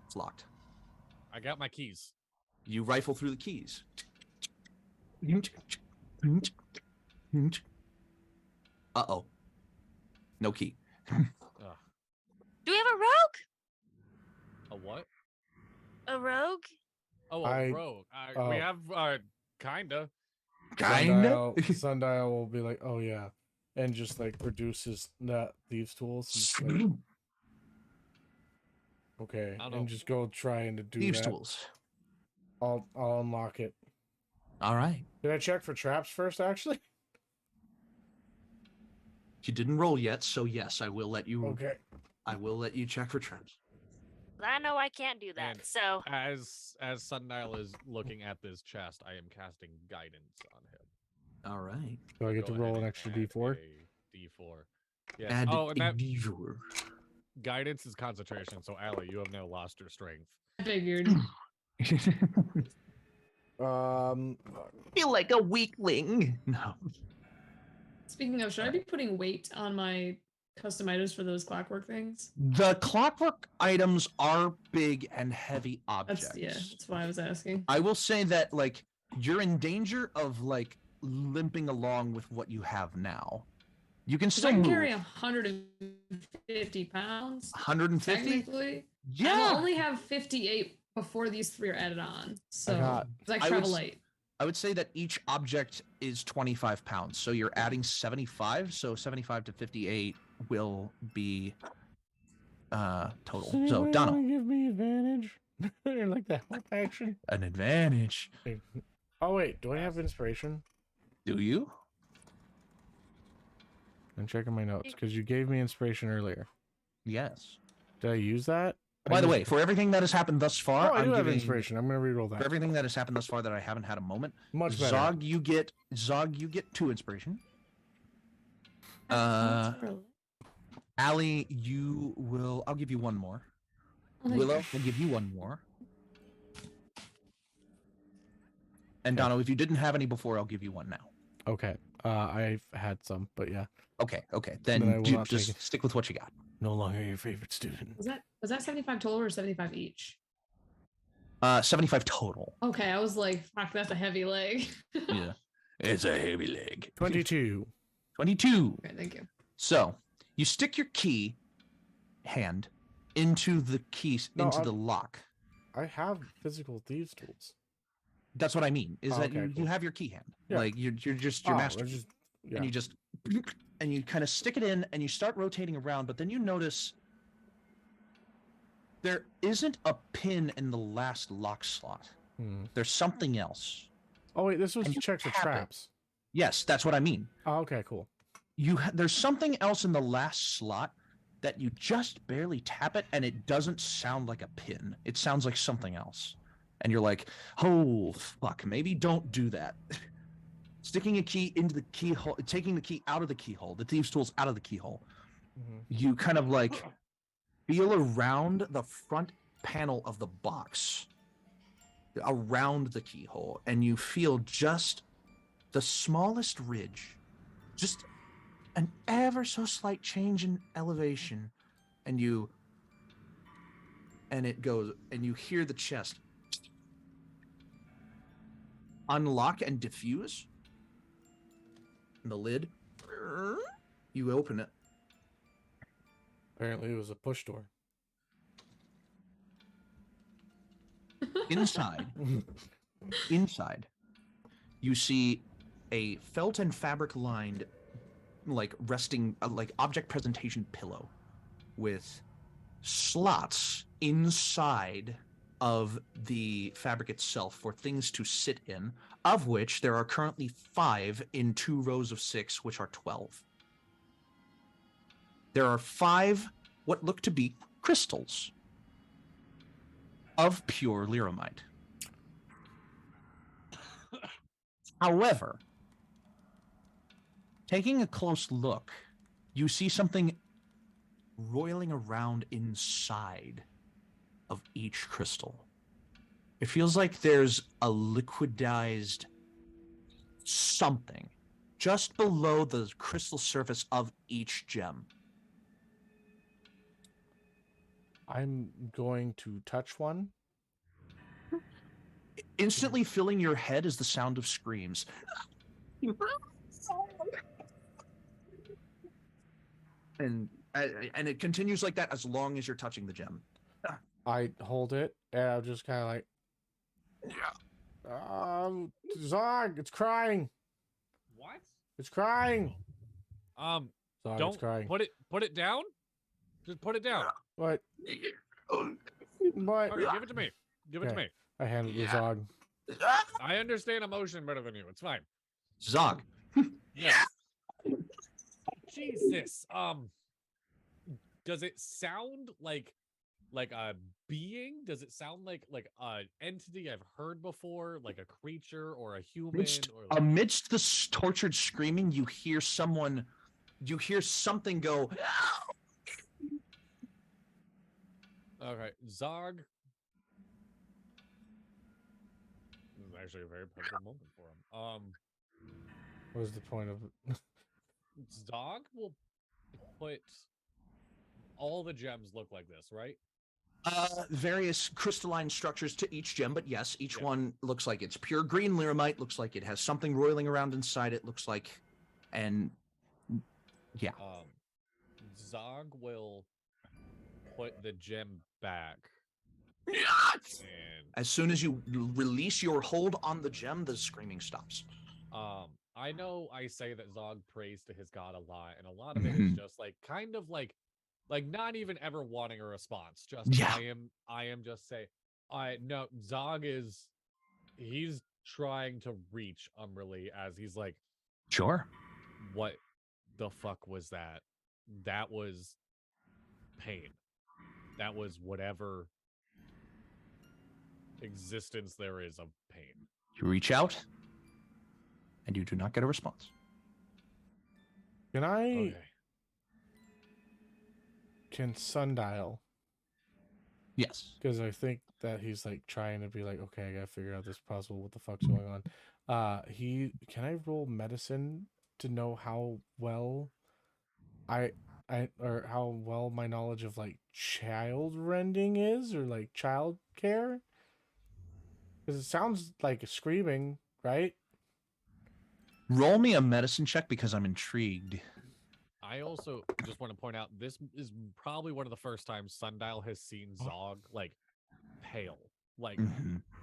It's locked. I got my keys. You rifle through the keys. Uh-oh. No key. Ugh. Do we have a rogue? A what? A rogue? Oh, I- a rogue. We have kinda. Kinda. Sundial will be like, oh yeah, and just like produces that thieves' tools. And just, like, Okay, I don't and know. just go trying to do Thieves' that. tools. I'll unlock it. All right. Did I check for traps first, actually? You didn't roll yet, so yes, I will let you. Okay. I will let you check for traps. I know I can't do that. And So As Sundial is looking at this chest, I am casting guidance on him. All right. Do I get to Go roll ahead an and extra add D4? a D4. Yes. Add Oh, and that D4. guidance is concentration. So Allie, you have now lost your strength. I figured. Feel like a weakling. No. Speaking of, should I be putting weight on my custom items for those clockwork things? The clockwork items are big and heavy objects. That's why I was asking. I will say that like you're in danger of like limping along with what you have now. You can 'Cause still I can move. carry 150 pounds. 150? Technically, Yeah. I'll only have 58 before these 3 are added on. So got- 'cause I I would travel s- light. I would say that each object is 25 pounds. So you're adding 75. So 75 to 58 will be total. Does So anybody Donald, wanna give me advantage? Like that help action. an advantage. Oh wait, do I have inspiration? Do you? I'm checking my notes because you gave me inspiration earlier. Yes. Did I use that? By the way, for everything that has happened thus far, Oh, I I'm do have giving inspiration. I'm gonna reroll for that. everything that has happened thus far that I haven't had a moment. Much better. Zog, you get 2 inspiration. Allie, you will. I'll give you 1 more. Oh, thank Willow, you. I'll give you 1 more. And Dono, if you didn't have any before, I'll give you 1 now. Okay. I've had some, but yeah. Okay. Then I Then will not take just it. stick with what you got. No longer your favorite student. Was that 75 total or 75 each? 75 total. Okay, I was like, fuck, that's a heavy leg. Yeah. It's a heavy leg. 22. 22. Okay, thank you. So you stick your key hand into the keys No, into the lock. I have physical thieves tools. That's what I mean. Is Oh, that okay, you cool. have your key hand. Yeah. Like you're just your Oh, master. it's just- yeah. And you just and you kind of stick it in and you start rotating around, but then you notice there isn't a pin in the last lock slot. There's something else. Oh wait, this was And to check for tap it. traps. Yes, that's what I mean. Oh, okay, cool. There's something else in the last slot that you just barely tap it and it doesn't sound like a pin. It sounds like something else. And you're like, oh fuck, maybe don't do that. Sticking a key into the keyhole, taking the key out of the keyhole, the thieves' tools out of the keyhole. You kind of like feel around the front panel of the box, around the keyhole, and you feel just the smallest ridge, just an ever so slight change in elevation, and it goes, and you hear the chest unlock and diffuse. And the lid, you open it. Apparently it was a push door. Inside, you see a felt and fabric lined, like resting, like object presentation pillow with slots inside of the fabric itself for things to sit in, of which there are currently 5 in 2 rows of 6, which are 12. There are 5 what look to be crystals of pure lyramite. However, taking a close look, you see something roiling around inside of each crystal. It feels like there's a liquidized something just below the crystal surface of each gem. I'm going to touch one. Instantly filling your head is the sound of screams. And it continues like that as long as you're touching the gem. I hold it and I'm just kind of like, Zog, it's crying. What? It's crying. Zog, it's Don't crying. put it down. Just put it down. What? But Okay, give it to me. Give it to Okay. me. I handed the Yeah. Zog. I understand emotion better than you. It's fine. Zog. Yes. Jesus. Does it sound like a being? Does it sound like an entity I've heard before, like a creature or a human? Or like... Amidst the tortured screaming, you hear something go. Okay, Zog. This is actually a very pivotal moment for him. What was the point of it? Zog will put all the gems look like this, right? Various crystalline structures to each gem, but yes, each Yeah. one looks like it's pure green lyramite, looks like it has something roiling around inside it, looks like, and yeah. Zog will put the gem back. And As soon as you release your hold on the gem, the screaming stops. I know I say that Zog prays to his god a lot, and a lot of it is just kind of like not even ever wanting a response. Just Yeah. I am just saying, no, Zog he's trying to reach Umberly as he's like, Sure. what the fuck was that? That was pain. That was whatever existence there is of pain. You reach out, and you do not get a response. Can I? Okay. Can Sundial? Yes. Because I think that he's like trying to be like, okay, I gotta figure out this puzzle. What the fuck's going on? Can I roll medicine to know how well or how well my knowledge of like child rending is, or like child care? Because it sounds like screaming, right? Roll me a medicine check because I'm intrigued. I also just want to point out this is probably one of the first times Sundial has seen Zog like pale. Like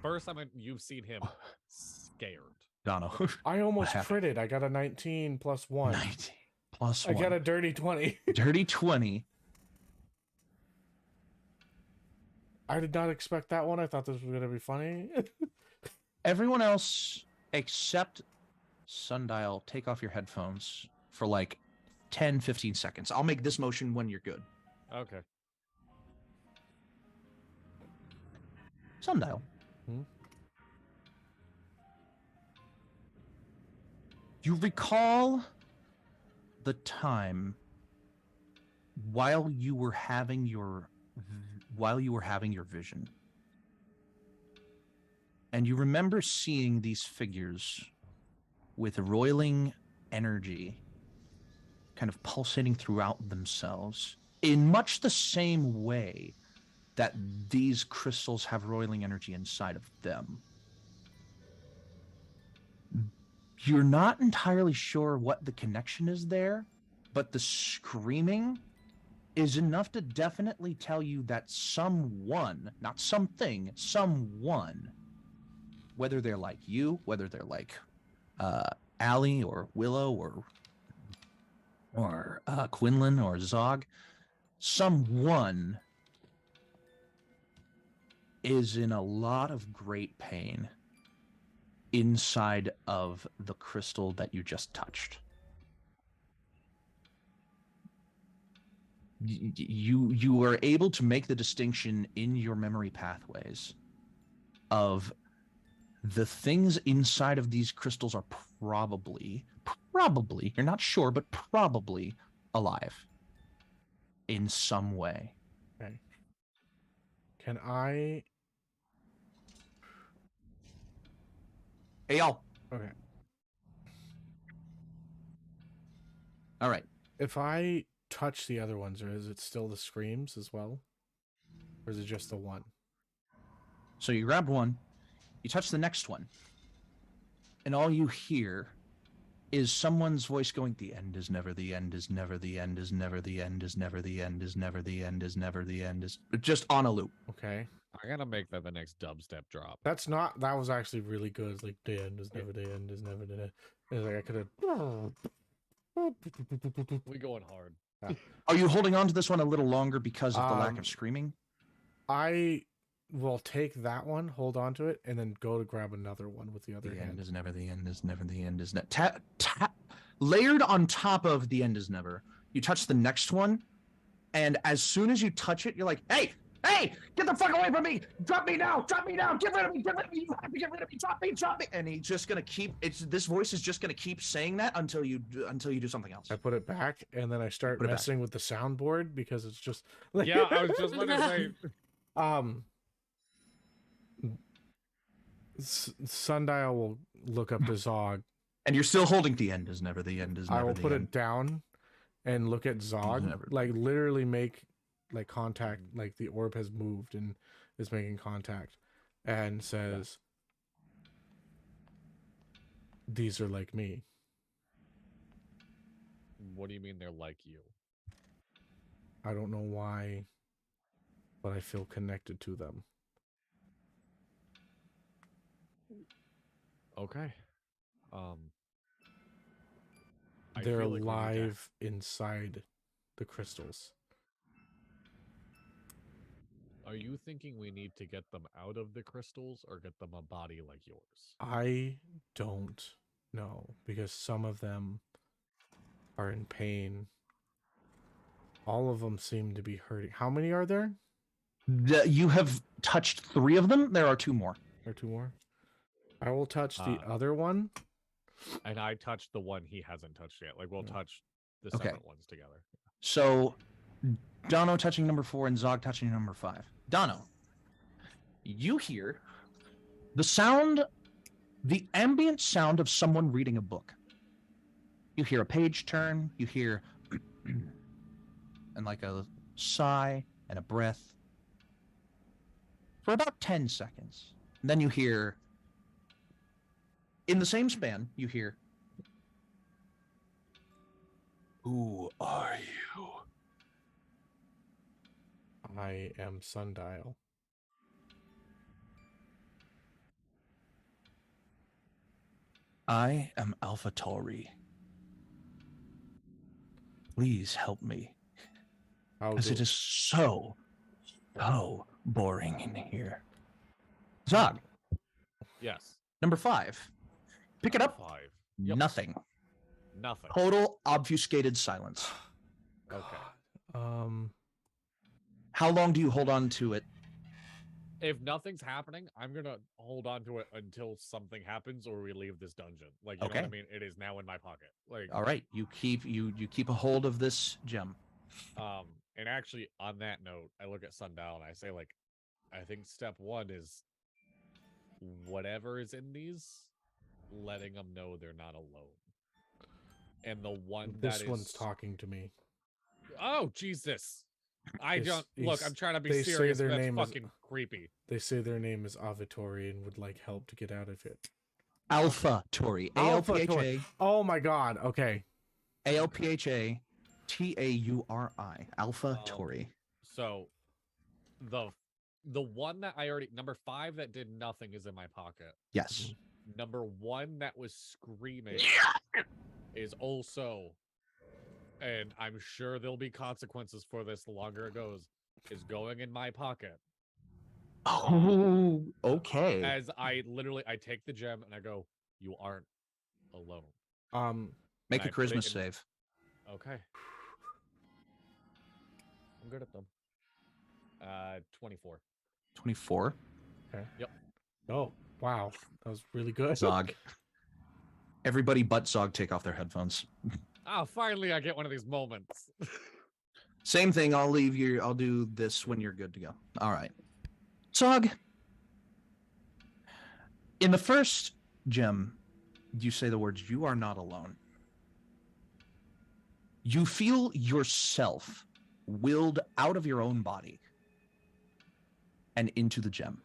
first time you've seen him scared. Dono. I almost What critted. I got a 19 plus 1. 19 plus 1. I got a dirty 20. Dirty 20. I did not expect that one. I thought this was going to be funny. Everyone else except Sundial, take off your headphones for like 10, 15 seconds. I'll make this motion when you're good. Okay. Sundial. You recall the time while you were having your vision. And you remember seeing these figures with roiling energy kind of pulsating throughout themselves in much the same way that these crystals have roiling energy inside of them. You're not entirely sure what the connection is there, but the screaming is enough to definitely tell you that someone, not something, someone, whether they're like you, whether they're like Allie or Willow or Quinlan or Zog, someone is in a lot of great pain inside of the crystal that you just touched. You are able to make the distinction in your memory pathways of the things inside of these crystals are probably, you're not sure, but probably alive in some way. Okay. Can I? Hey, y'all. Okay. All right. If I touch the other ones, or is it still the screams as well? Or is it just the one? So you grabbed one, you touch the next one, and all you hear is someone's voice going, "The end is never the end, is never the end, is never the end, is never the end, is never the end, is never the end," is just on a loop. Okay. I gotta make that the next dubstep drop. That was actually really good. It's like, the end is never the end, is never the end. It's like I could have. We going hard. Are you holding on to this one a little longer because of the lack of screaming? I will take that one, hold on to it, and then go to grab another one with the other The hand. end is never, the end is never, the end is never. Layered on top of the end is never, you touch the next one, and as soon as you touch it, you're like, hey, get the fuck away from me! Drop me now! Drop me now! Get rid of me! Get rid of me! You have to get rid of me! Drop me! Drop me! And he's just gonna keep. This voice is just gonna keep saying that until you do something else. I put it back, and then I start Put it back. messing with the soundboard because it's just like Yeah, I was just going to say. Sundial will look up to Zog. And you're still holding the end is never, the end is never. I will the put end. it down and look at Zog, Never. like literally make like contact, like the orb has moved and is making contact, and says, "These are like me." What do you mean they're like you? I don't know why, but I feel connected to them. Okay. I They're feel like we need to- alive inside the crystals. Are you thinking we need to get them out of the crystals or get them a body like yours? I don't know, because some of them are in pain. All of them seem to be hurting. How many are there? You have touched 3 of them. There are 2 more. Or 2 more? I will touch the other one. And I touched the one he hasn't touched yet. Like, we'll touch the Okay. separate ones together. So, Dono touching number 4 and Zog touching number 5. Dono, you hear the sound, the ambient sound of someone reading a book. You hear a page turn, you hear and like a sigh and a breath for about 10 seconds. And then you hear, in the same span, you hear, "Who are you?" I am Sundial. I am Alpha Tauri. Please help me, because it is so boring in here. Zog, Yes. number 5. Pick it up. 5. Yep. Nothing. Nothing. Total obfuscated silence. Okay. How long do you hold on to it? If nothing's happening, I'm gonna hold on to it until something happens or we leave this dungeon. Like, you know what I mean? It is now in my pocket. Like, All right, you keep a hold of this gem. and actually, on that note, I look at Sundial and I say, like, I think step 1 is whatever is in these, letting them know they're not alone. And the one This that one's is talking to me. Oh, Jesus. I This- don't look, I'm trying to be they say serious. their That's name is- fucking creepy. They say their name is Avitori and would like help to get out of it. Alpha Tauri. Alpha ALPHA. Tauri. Oh my god. Okay. ALPHA TAURI. Alpha Tauri. So the one that I already number 5 that did nothing is in my pocket. Yes. Number 1 that was screaming is also, and I'm sure there'll be consequences for this the longer it goes, is going in my pocket. Oh, okay. As I take the gem and I go, you aren't alone. Make a and I put it charisma in- save. Okay. I'm good at them. 24. 24. Okay. Yep. Oh, wow. That was really good. Zog. Everybody but Zog take off their headphones. Oh, finally I get one of these moments. Same thing. I'll do this when you're good to go. All right. Zog. In the first gem, you say the words, "You are not alone." You feel yourself willed out of your own body and into the gem.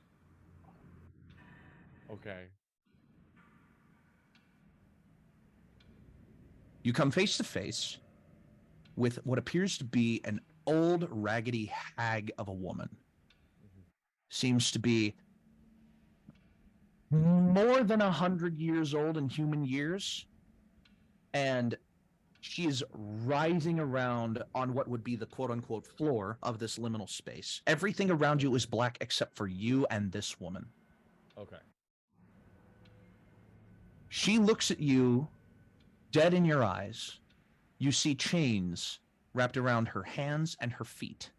Okay. You come face to face with what appears to be an old, raggedy hag of a woman. Seems to be more than 100 years old in human years, and She is rising around on what would be the quote-unquote floor of this liminal space. Everything around you is black except for you and this woman. Okay. She looks at you, dead in your eyes. You see chains wrapped around her hands and her feet,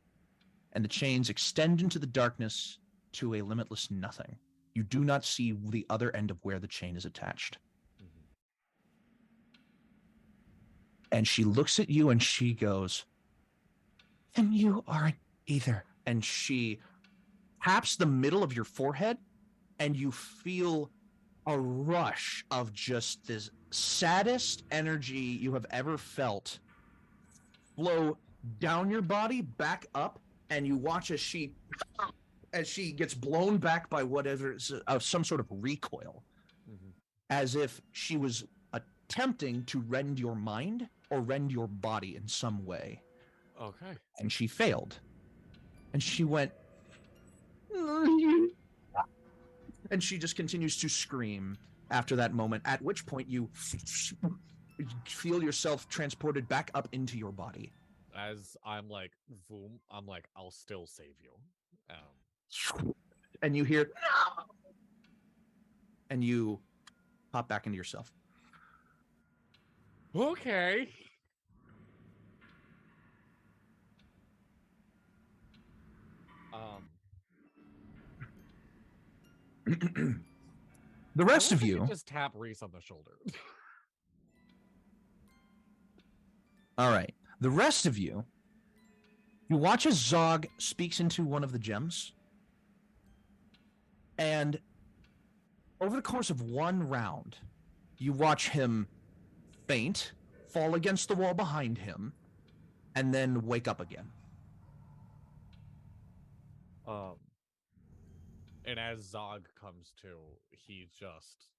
and the chains extend into the darkness to a limitless nothing. You do not see the other end of where the chain is attached. And she looks at you and she goes, "And you aren't either." And she taps the middle of your forehead, and you feel a rush of just this saddest energy you have ever felt flow down your body, back up, and you watch as she gets blown back by whatever is some sort of recoil, as if she was attempting to rend your mind or rend your body in some way. Okay. And she failed. And she went, and she just continues to scream after that moment, at which point you feel yourself transported back up into your body. As I'm like, boom, I'm like, I'll still save you. And you hear, "No!" And you pop back into yourself. Okay. The rest I of wish I you. could just tap Rhys on the shoulder. All right. The rest of you, you watch as Zog speaks into one of the gems. And over the course of one round, you watch him faint, fall against the wall behind him, and then wake up again. And as Zog comes to, he just...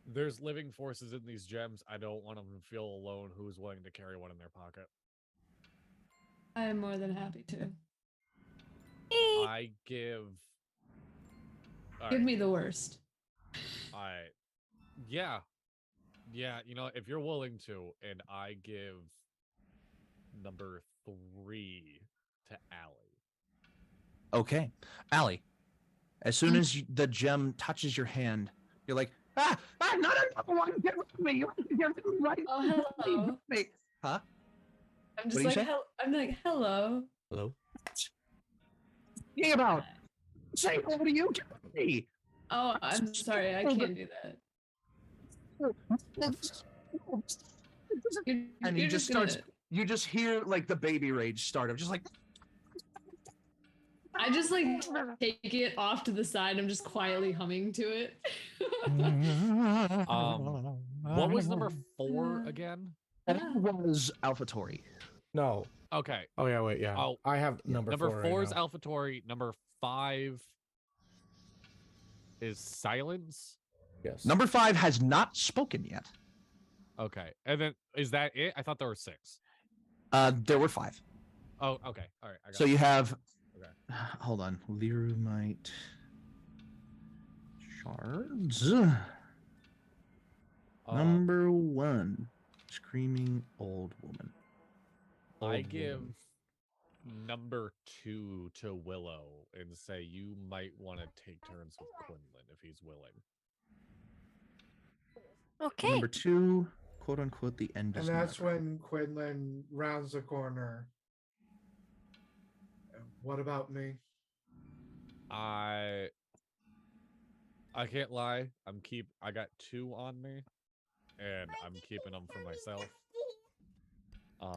There's living forces in these gems. I don't want them to feel alone. Who's willing to carry one in their pocket? I am more than happy to. I give... Give me the worst. Yeah, you know, if you're willing to, and I give number 3 to Allie. Okay. Allie, as soon as the gem touches your hand, you're like, "Ah, I'm not another one. Get rid of me. You're right." Oh, hello. Wait, huh? I'm just What do you like, say? I'm like, hello. Hello? Think about. Say hello to you. Get rid of me. Oh, I'm sorry. I can't do that. And he just starts. You just hear like the baby rage start. I'm just like. I just like take it off to the side. I'm just quietly humming to it. What was number 4 again? That was AlphaTauri. No. Okay. Oh, yeah, wait, yeah. Oh, I have number 4 4 right is now. AlphaTauri. Number 5 is Silence. Yes. Number 5 has not spoken yet. Okay. And then, is that it? I thought there were 6. There were 5. Oh, okay. All right. I got So you have. Okay. Hold on. Lirumite shards. Number 1, Screaming Old Woman. I give number 2 to Willow and say you might want to take turns with Quinlan if he's willing. Okay. Number 2, quote unquote, the end is And that's never. when Quinlan rounds the corner. What about me? I can't lie. I got 2 on me, and I'm keeping them for myself.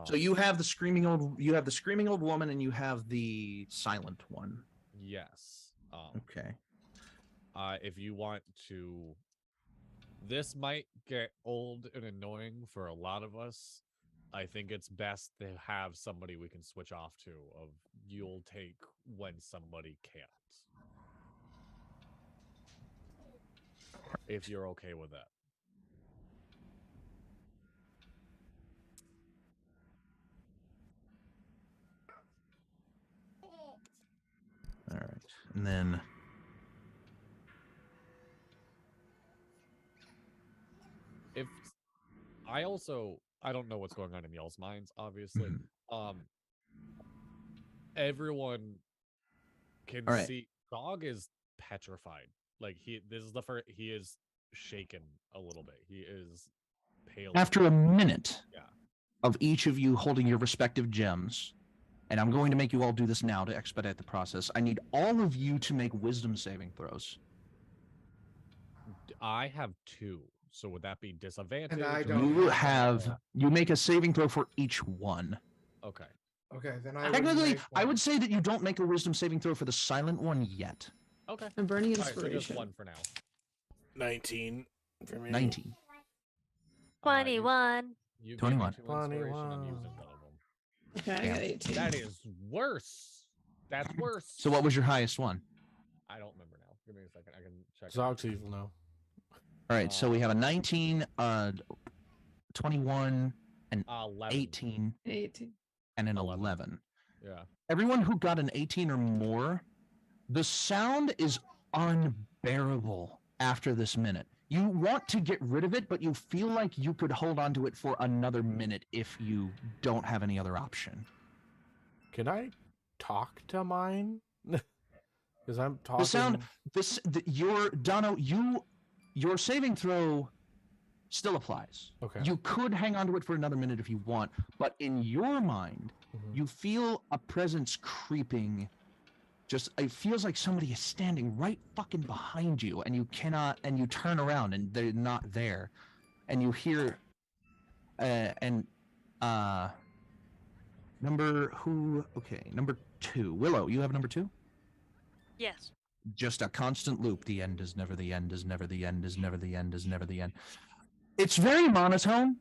So you have the screaming old woman, and you have the silent one. Yes. Okay. If you want to, this might get old and annoying for a lot of us. I think it's best to have somebody we can switch off to. Of you'll take when somebody can't. If you're okay with that. All right. And then If I don't know what's going on in y'all's minds, obviously. Everyone can All right. see Dog is petrified. Like this is the first he is shaken a little bit. He is pale. After a minute Yeah. of each of you holding your respective gems, and I'm going to make you all do this now to expedite the process, I need all of you to make wisdom saving throws. I have 2. So would that be disadvantage? And I or- don't You make a saving throw for each one. Okay. Okay, then I would Technically, make I one. would say that you don't make a wisdom saving throw for the silent one yet. Okay. I'm burning All right, so inspiration. just 1 for now. 19 for me. 19. 21. You 21. Gave me 2 inspiration and used 21. one of them. Okay, I got 18. That is worse. That's worse. So what was your highest one? I don't remember now. Give me a second. I can check. Zog's evil now. All right, so we have a 19, 21, an 11. 18, 18. and an 11. Yeah. Everyone who got an 18 or more, the sound is unbearable after this minute. You want to get rid of it, but you feel like you could hold on to it for another minute if you don't have any other option. Can I talk to mine? Because I'm talking. The sound, your saving throw still applies. Okay. You could hang on to it for another minute if you want, but in your mind, you feel a presence creeping. It feels like somebody is standing right fucking behind you, and you turn around and they're not there, and you hear, number 2, Willow, you have number 2? Yes. Just a constant loop. The end is never the end, is never the end, is never the end, is never the end. It's very monotone.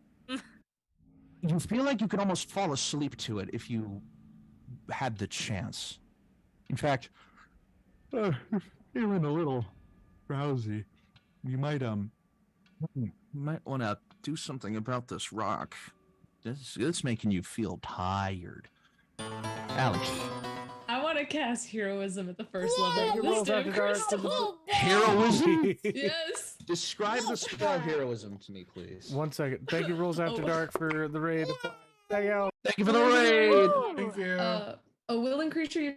You feel like you could almost fall asleep to it if you had the chance. In fact, feeling a little drowsy. You might want to do something about this rock. It's making you feel tired. Alex. I want to cast heroism at the first level. Rolls This damn after dark. crystal. Heroism? Yes. Describe the spell heroism to me, please. 1 second. Thank you, Rolls After Dark, for the raid. Thank you. Thank you for the raid. Thank you. A willing creature you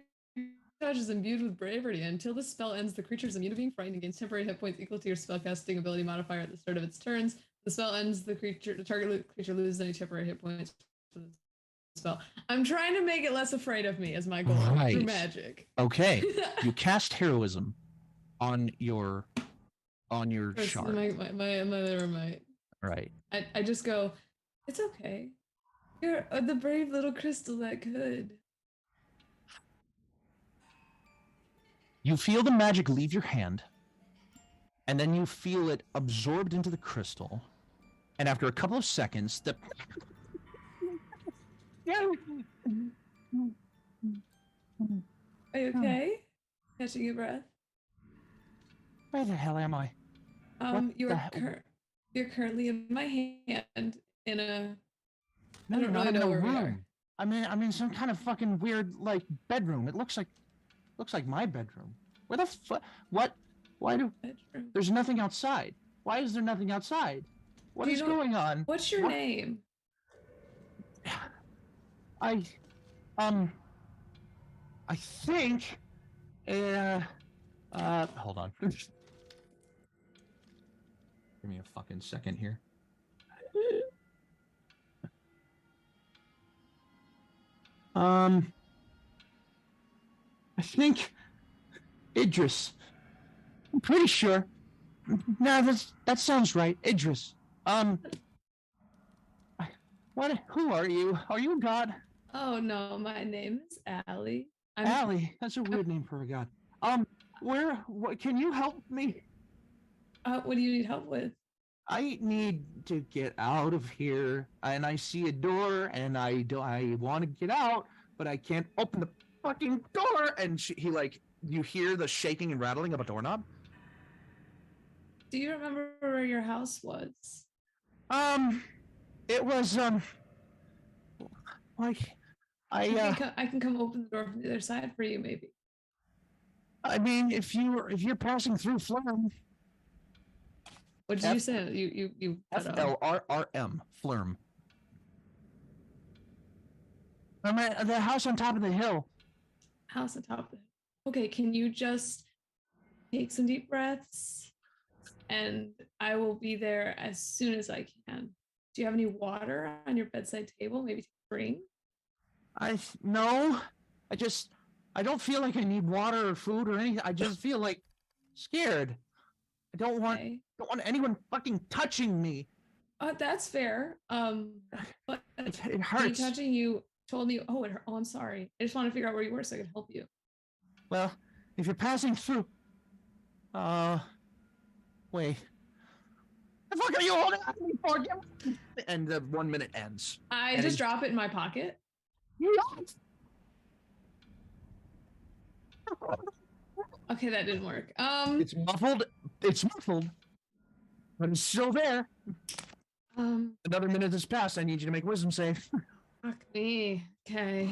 touch is imbued with bravery. Until the spell ends, the creature is immune to being frightened and gains temporary hit points equal to your spellcasting ability modifier at the start of its turns. The spell ends, the target creature loses any temporary hit points for the spell. I'm trying to make it less afraid of me as my goal through magic. Okay. You cast heroism on your It's shard. my other might. Right. I just go, it's okay. You're the brave little crystal that could. You feel the magic leave your hand, and then you feel it absorbed into the crystal, and after a couple of seconds, the Are you okay? Catching your breath? Where the hell am I? You're currently in my hand in a. No, I you're don't not really in know a where we are. room. I'm in some kind of fucking weird bedroom. It looks like my bedroom. Where the fuck? What? Why do? Bedroom. There's nothing outside. Why is there nothing outside? What is going on? What's your name? I think. Hold on. Give me a fucking second here. I think Idris. I'm pretty sure. No, that sounds right. Idris. Who are you? Are you a god? Oh no, my name is Allie. Allie. That's a weird name for a god. What can you help me? What do you need help with? I need to get out of here, and I see a door, and I want to get out, but I can't open the fucking door. And you hear the shaking and rattling of a doorknob. Do you remember where your house was? It was I can come open the door from the other side for you, maybe. I mean, if you're passing through Flem, What did you say? You cut out. FLRRM, Flurm. I'm at the house on top of the hill. House on top of it. Okay, can you just take some deep breaths? And I will be there as soon as I can. Do you have any water on your bedside table? Maybe to bring? No. I don't feel like I need water or food or anything. I just feel like scared. I don't want anyone fucking touching me. That's fair. But It hurts. me touching you told me, oh, I'm sorry. I just want to figure out where you were so I could help you. Well, if you're passing through, wait. The fuck are you holding on to me for? And the 1 minute ends. I And just drop it in my pocket. What? Okay, that didn't work. It's muffled. But it's still there. Another minute has passed. I need you to make wisdom save. Fuck me. Okay.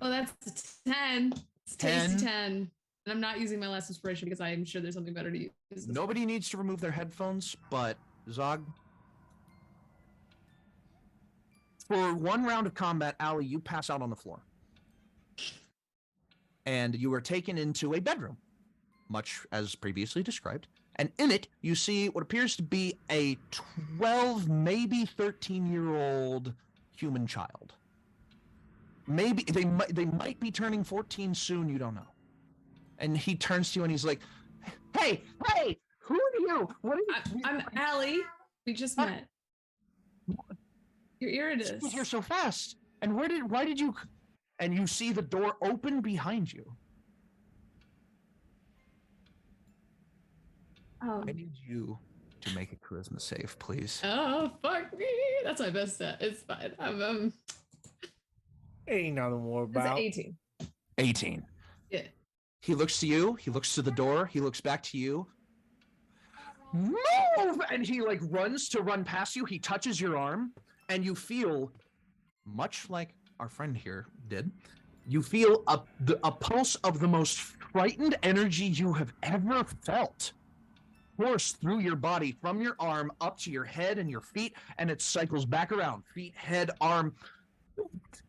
Oh, that's a 10. It's tasty 10. And I'm not using my last inspiration because I'm sure there's something better to use. Nobody needs to remove their headphones, but Zog. For one round of combat, Allie, you pass out on the floor. And you are taken into a bedroom, much as previously described. And in it, you see what appears to be a 12, maybe 13-year-old human child. Maybe they might be turning 14 soon. You don't know. And he turns to you and he's like, "Hey, who are you? What are you?" I'm Allie. We just met. You're Iridis. You're so fast. And why did you? And you see the door open behind you. I need you to make a charisma save, please. Oh, fuck me. That's my best stat. It's fine. Ain't nothing more about. 18. 18. Yeah. He looks to you. He looks to the door. He looks back to you. Move! And he runs to run past you. He touches your arm, and you feel, much like our friend here did, you feel a pulse of the most frightened energy you have ever felt force through your body from your arm up to your head and your feet, and it cycles back around. Feet, head, arm,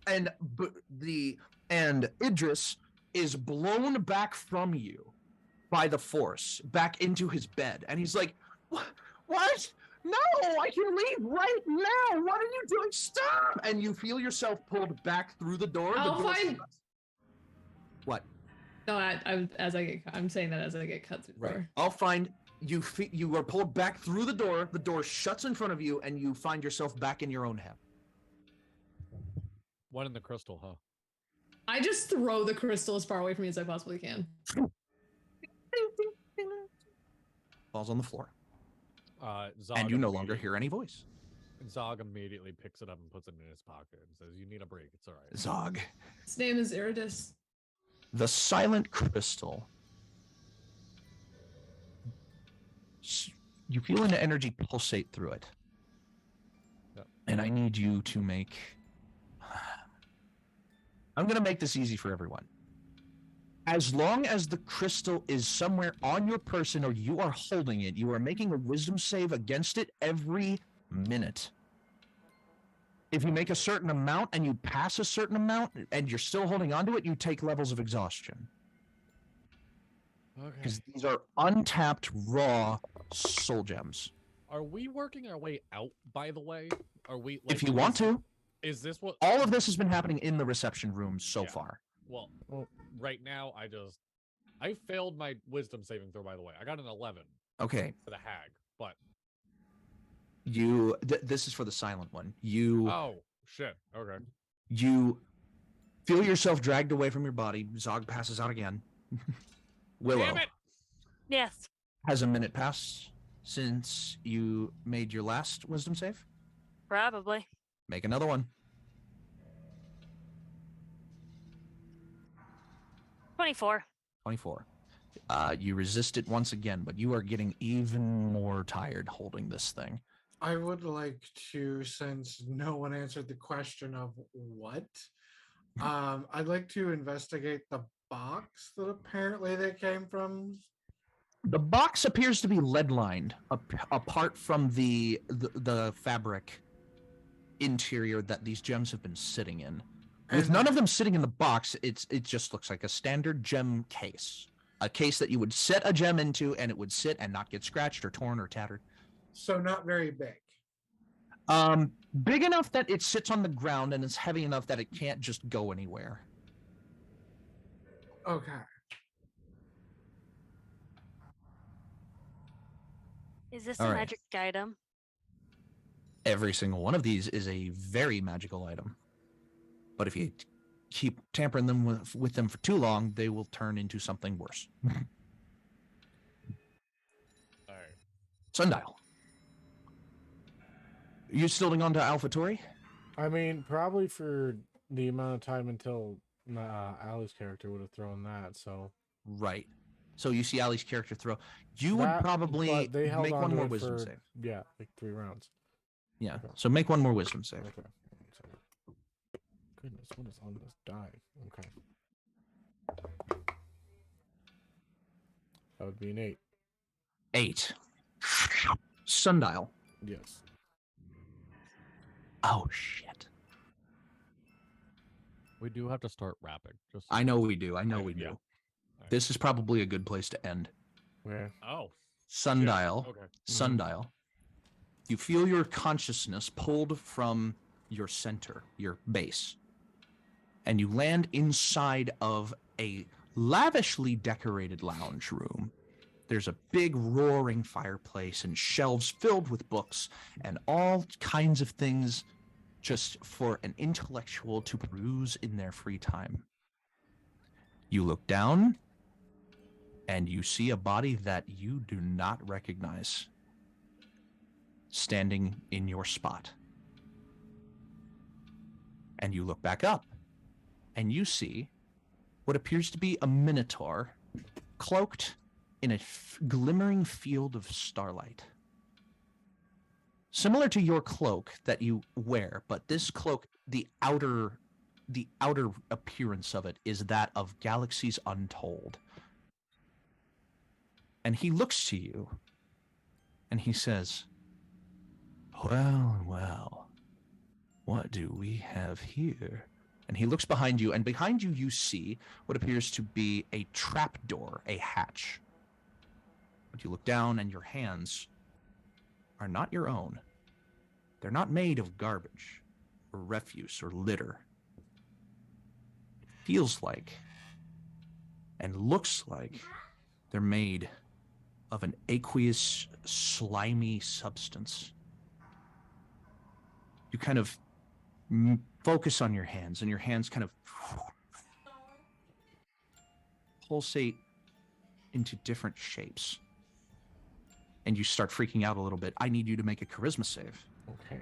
and Idris is blown back from you by the force back into his bed, and he's like, "What? No, I can leave right now. What are you doing? Stop!" And you feel yourself pulled back through the door. What? No, I'm saying that as I get cut through the door. I'll find you. You are pulled back through the door. The door shuts in front of you, and you find yourself back in your own head. One in the crystal, huh? I just throw the crystal as far away from me as I possibly can. Falls on the floor. Zog and you no longer hear any voice. Zog immediately picks it up and puts it in his pocket and says, "You need a break. It's all right." Zog. His name is Iridis. The silent crystal. You feel an energy pulsate through it. Yep. And I need you to make... I'm going to make this easy for everyone. As long as the crystal is somewhere on your person or you are holding it, you are making a wisdom save against it every minute. If you make a certain amount and you pass a certain amount and you're still holding onto it, you take levels of exhaustion. Okay. Because these are untapped, raw soul gems. Are we working our way out, by the way? Are we? If you want to. Is this what? All of this has been happening in the reception room so far. Well, right now, I failed my wisdom saving throw, by the way. I got an 11. Okay. For the hag, but... This is for the silent one. Oh, shit. Okay. You feel yourself dragged away from your body. Zog passes out again. Willow. Damn it! Yes. Has a minute passed since you made your last wisdom save? Probably. Make another one. 24. 24. You resist it once again, but you are getting even more tired holding this thing. I would like to, since no one answered the question of what, I'd like to investigate the box that apparently they came from The box appears to be lead lined, apart from the fabric interior that these gems have been sitting in. With none of them sitting in the box, it just looks like a standard gem case. A case that you would set a gem into and it would sit and not get scratched or torn or tattered. So not very big. Big enough that it sits on the ground and it's heavy enough that it can't just go anywhere. Okay. Is this All a right. magic item? Every single one of these is a very magical item. But if you keep tampering them with them for too long, they will turn into something worse. All right. Sundial. You still holding on to AlphaTauri? I mean, probably for the amount of time until Allie's character would have thrown that. So Right. So you see Ali's character throw. You That- would probably but they held make on one to more it wisdom for, save. Yeah, like 3 rounds. Yeah. Okay. So make one more wisdom save. Okay. Goodness, what is on this die? Okay. That would be an 8. 8. Sundial. Yes. Oh shit. We do have to start rapping. Just I know we do. I know we do. Yeah. Alright. This is probably a good place to end. Where? Oh. Sundial. Okay. Sundial. You feel your consciousness pulled from your center, your base, and you land inside of a lavishly decorated lounge room. There's a big roaring fireplace and shelves filled with books and all kinds of things just for an intellectual to peruse in their free time. You look down and you see a body that you do not recognize standing in your spot. And you look back up and you see what appears to be a minotaur cloaked in a glimmering field of starlight. Similar to your cloak that you wear, but this cloak, the outer appearance of it is that of galaxies untold. And he looks to you and he says, "Well, well, what do we have here?" And he looks behind you, and behind you you see what appears to be a trapdoor, a hatch. But you look down and your hands are not your own. They're not made of garbage or refuse or litter. It feels like and looks like they're made of an aqueous, slimy substance. You kind of focus on your hands, and your hands kind of pulsate into different shapes. And you start freaking out a little bit. I need you to make a charisma save. Okay.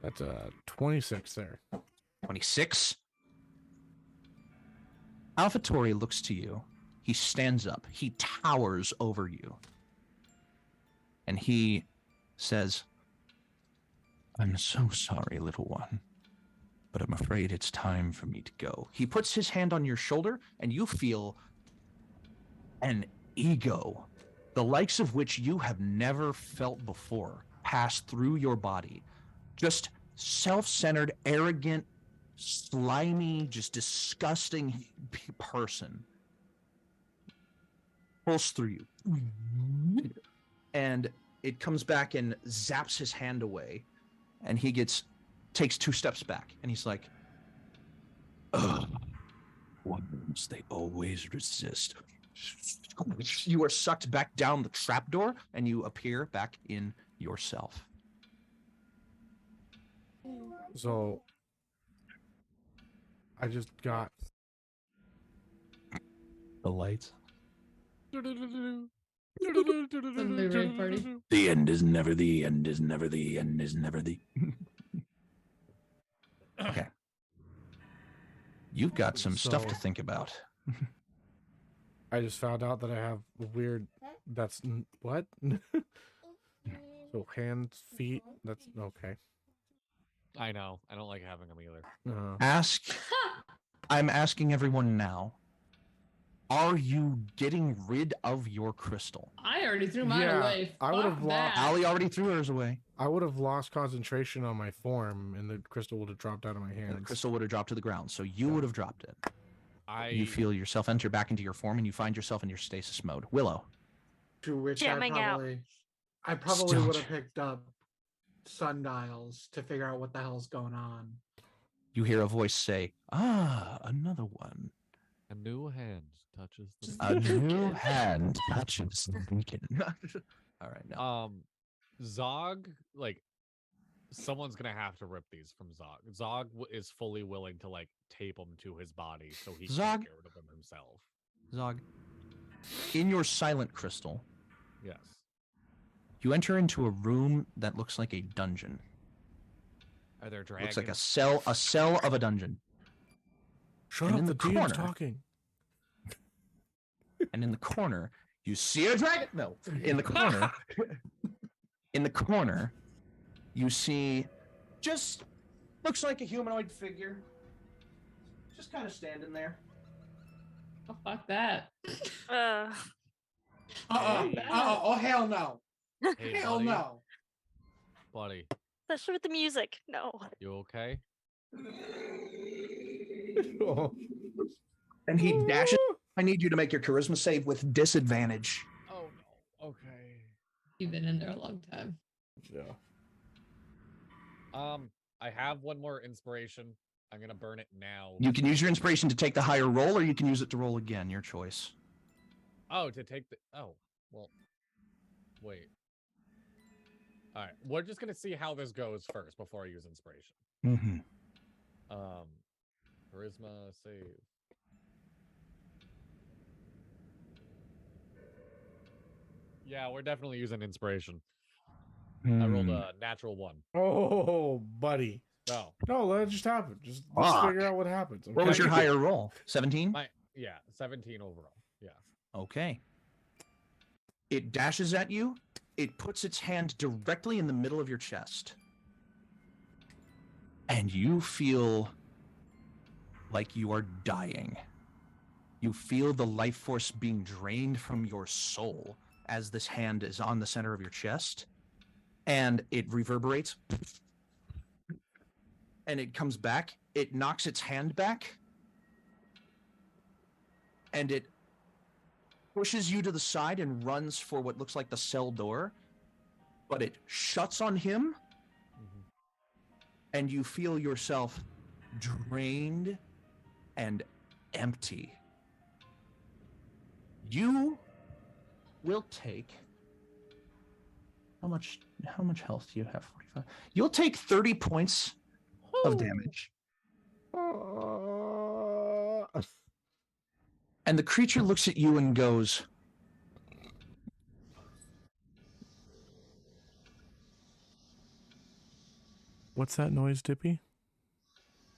That's a 26 there. 26. AlphaTauri looks to you. He stands up. He towers over you. And he says, "I'm so sorry, little one, but I'm afraid it's time for me to go." He puts his hand on your shoulder, and you feel an ego, the likes of which you have never felt before, pass through your body. Just self-centered, arrogant, slimy, just disgusting person pulls through you. And it comes back and zaps his hand away, and he takes 2 steps back, and he's like, "Ugh, once they always resist." You are sucked back down the trapdoor, and you appear back in yourself. So I just got The lights. Sunday raid party. The end is never the end is never the end is never the. Okay. You've got some stuff to So- think about. I just found out that I have a weird. What? So hands, feet. That's okay. I know. I don't like having them either. Uh, Ask I'm asking everyone now. Are you getting rid of your crystal? I already threw mine Yeah, away. I would've Fuck lost- that. Allie already threw hers away. I would have lost concentration on my form, and the crystal would have dropped out of my And hands. the crystal would have dropped to the ground, so you would have dropped it. You feel yourself enter back into your form, and you find yourself in your stasis mode. Willow. To which Jamming out. I probably Still would have picked up sundials to figure out what the hell's going on. You hear a voice say, another one. A new hand touches the A new hand touches the beacon. All right, now. Zog, like, someone's gonna have to rip these from Zog. Zog is fully willing to like tape them to his body so he Zog? can get rid of them himself. Zog, in your silent crystal, Yes. you enter into a room that looks like a dungeon. Are there dragons? Looks like a cell of a dungeon. Shut And up, in the the DM's corner- talking. And in the corner, you see a dragon. No, in the corner, you see just looks like a humanoid figure, just kind of standing there. Oh, fuck that. Oh, hell no. Hey, Hell buddy, no. buddy, Especially with the music. No. you okay? And he dashes. I need you to make your charisma save with disadvantage. Oh no. Okay. You've been in there a long time. Yeah. I have one more inspiration. I'm gonna burn it now. You can use your inspiration to take the higher roll, or you can use it to roll again. Your choice. Oh, to take the. Oh, well. Wait. All right, we're just gonna see how this goes first before I use inspiration. Mm-hmm. Charisma save. Yeah, we're definitely using inspiration. I rolled a natural 1. Oh, buddy. Oh, No, let it just happen. Let's Fuck. figure out what happens. What was okay? your higher roll? 17? yeah, 17 overall. Yeah. Okay. It dashes at you. It puts its hand directly in the middle of your chest. And you feel like you are dying. You feel the life force being drained from your soul as this hand is on the center of your chest. And it reverberates. And it comes back. It knocks its hand back. And it pushes you to the side and runs for what looks like the cell door, but it shuts on him, and you feel yourself drained and empty. You will take how much health do you have? 45. You'll take 30 points of damage. And the creature looks at you and goes, What's that noise, Dippy?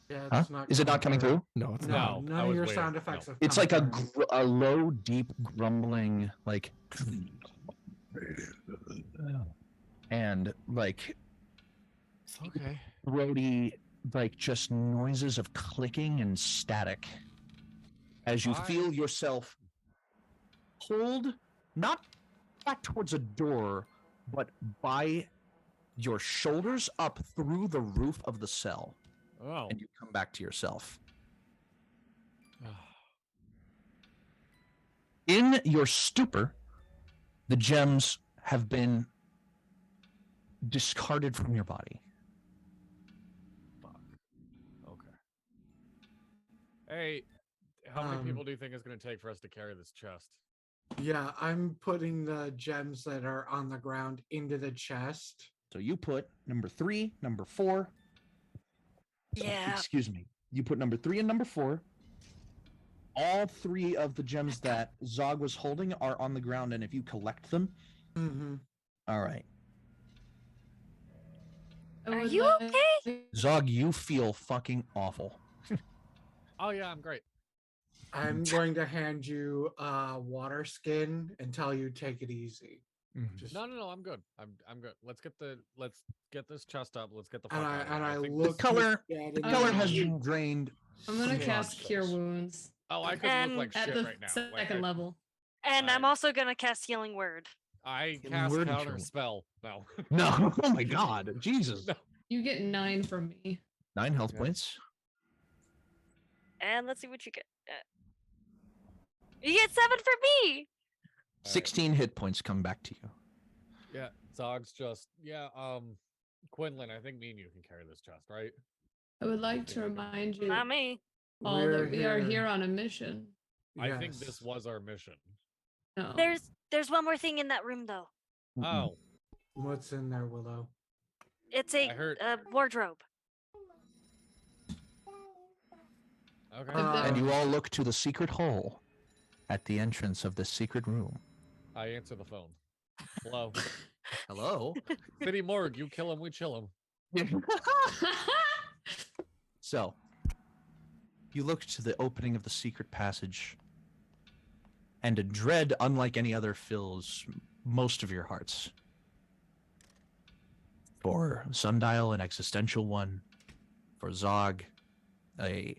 Yeah, huh? it's not Is it not coming through? No, it's No, not. No, none I of was your waiting. sound effects No. have It's come like a, through. a low, deep, grumbling, like, and like Okay. throaty, like just noises of clicking and static as you Fine. feel yourself pulled not back towards a door, but by your shoulders up through the roof of the cell, Oh. and you come back to yourself. In your stupor, the gems have been discarded from your body. Fuck. Okay. Hey, how many people do you think it's going to take for us to carry this chest? Yeah, I'm putting the gems that are on the ground into the chest. So you put number 3, number 4. Yeah. Excuse me. You put number 3 and number 4. All 3 of the gems that Zog was holding are on the ground, and if you collect them, Mm-hmm. all right. I Are would you like- okay? Zog, you feel fucking awful. Oh, yeah, I'm great. I'm going to hand you a water skin and tell you take it easy. Mhm. Just, No, I'm good. I'm good. Let's get this chest up. Let's get the fuck and out of here. I think look color- you dead The in color the has eye. been drained I'm gonna Yeah. cast Cure Wounds Oh, I couldn't And look like at shit the right now. second level. And I'm Alright. also gonna cast Healing Word. I Healing cast word and counter cure. spell. No. No. Oh my God. Jesus. No. You get 9 from me. 9 health Yeah. points. And let's see what you get. You get 7 for me. 16 hit points come back to you. Yeah, Zog's just Quinlan, I think me and you can carry this chest, right? I would like to remind you Not me. all that we are here on a mission. I think Yes. this was our mission. No. There's one more thing in that room though. Oh, What's in there, Willow? It's I heard. a wardrobe. Okay. And you all look to the secret hole at the entrance of the secret room. I answer the phone. Hello. Hello? City Morgue, you kill him, we chill him. So, you look to the opening of the secret passage, and a dread unlike any other fills most of your hearts. For Sundial, an existential one. For Zog, a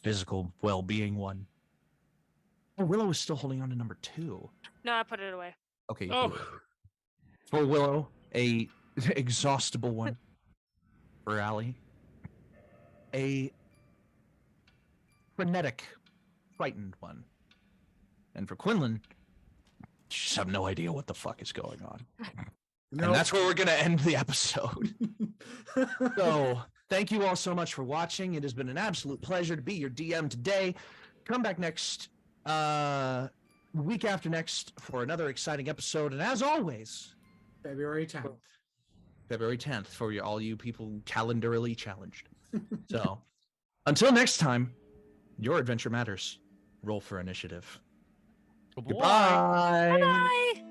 physical well-being one. Oh, Willow is still holding on to number 2. No, I put it away. Okay. you Oh. put it away. For Willow, a exhaustible one. For Allie, a frenetic, frightened one. And for Quinlan, you just have no idea what the fuck is going on. And that's where we're going to end the episode. So, thank you all so much for watching. It has been an absolute pleasure to be your DM today. Come back next week after next for another exciting episode. And as always, February 10th. February 10th for all you people calendarily challenged. So, until next time, your adventure matters. Roll for initiative. Goodbye. Goodbye. Bye.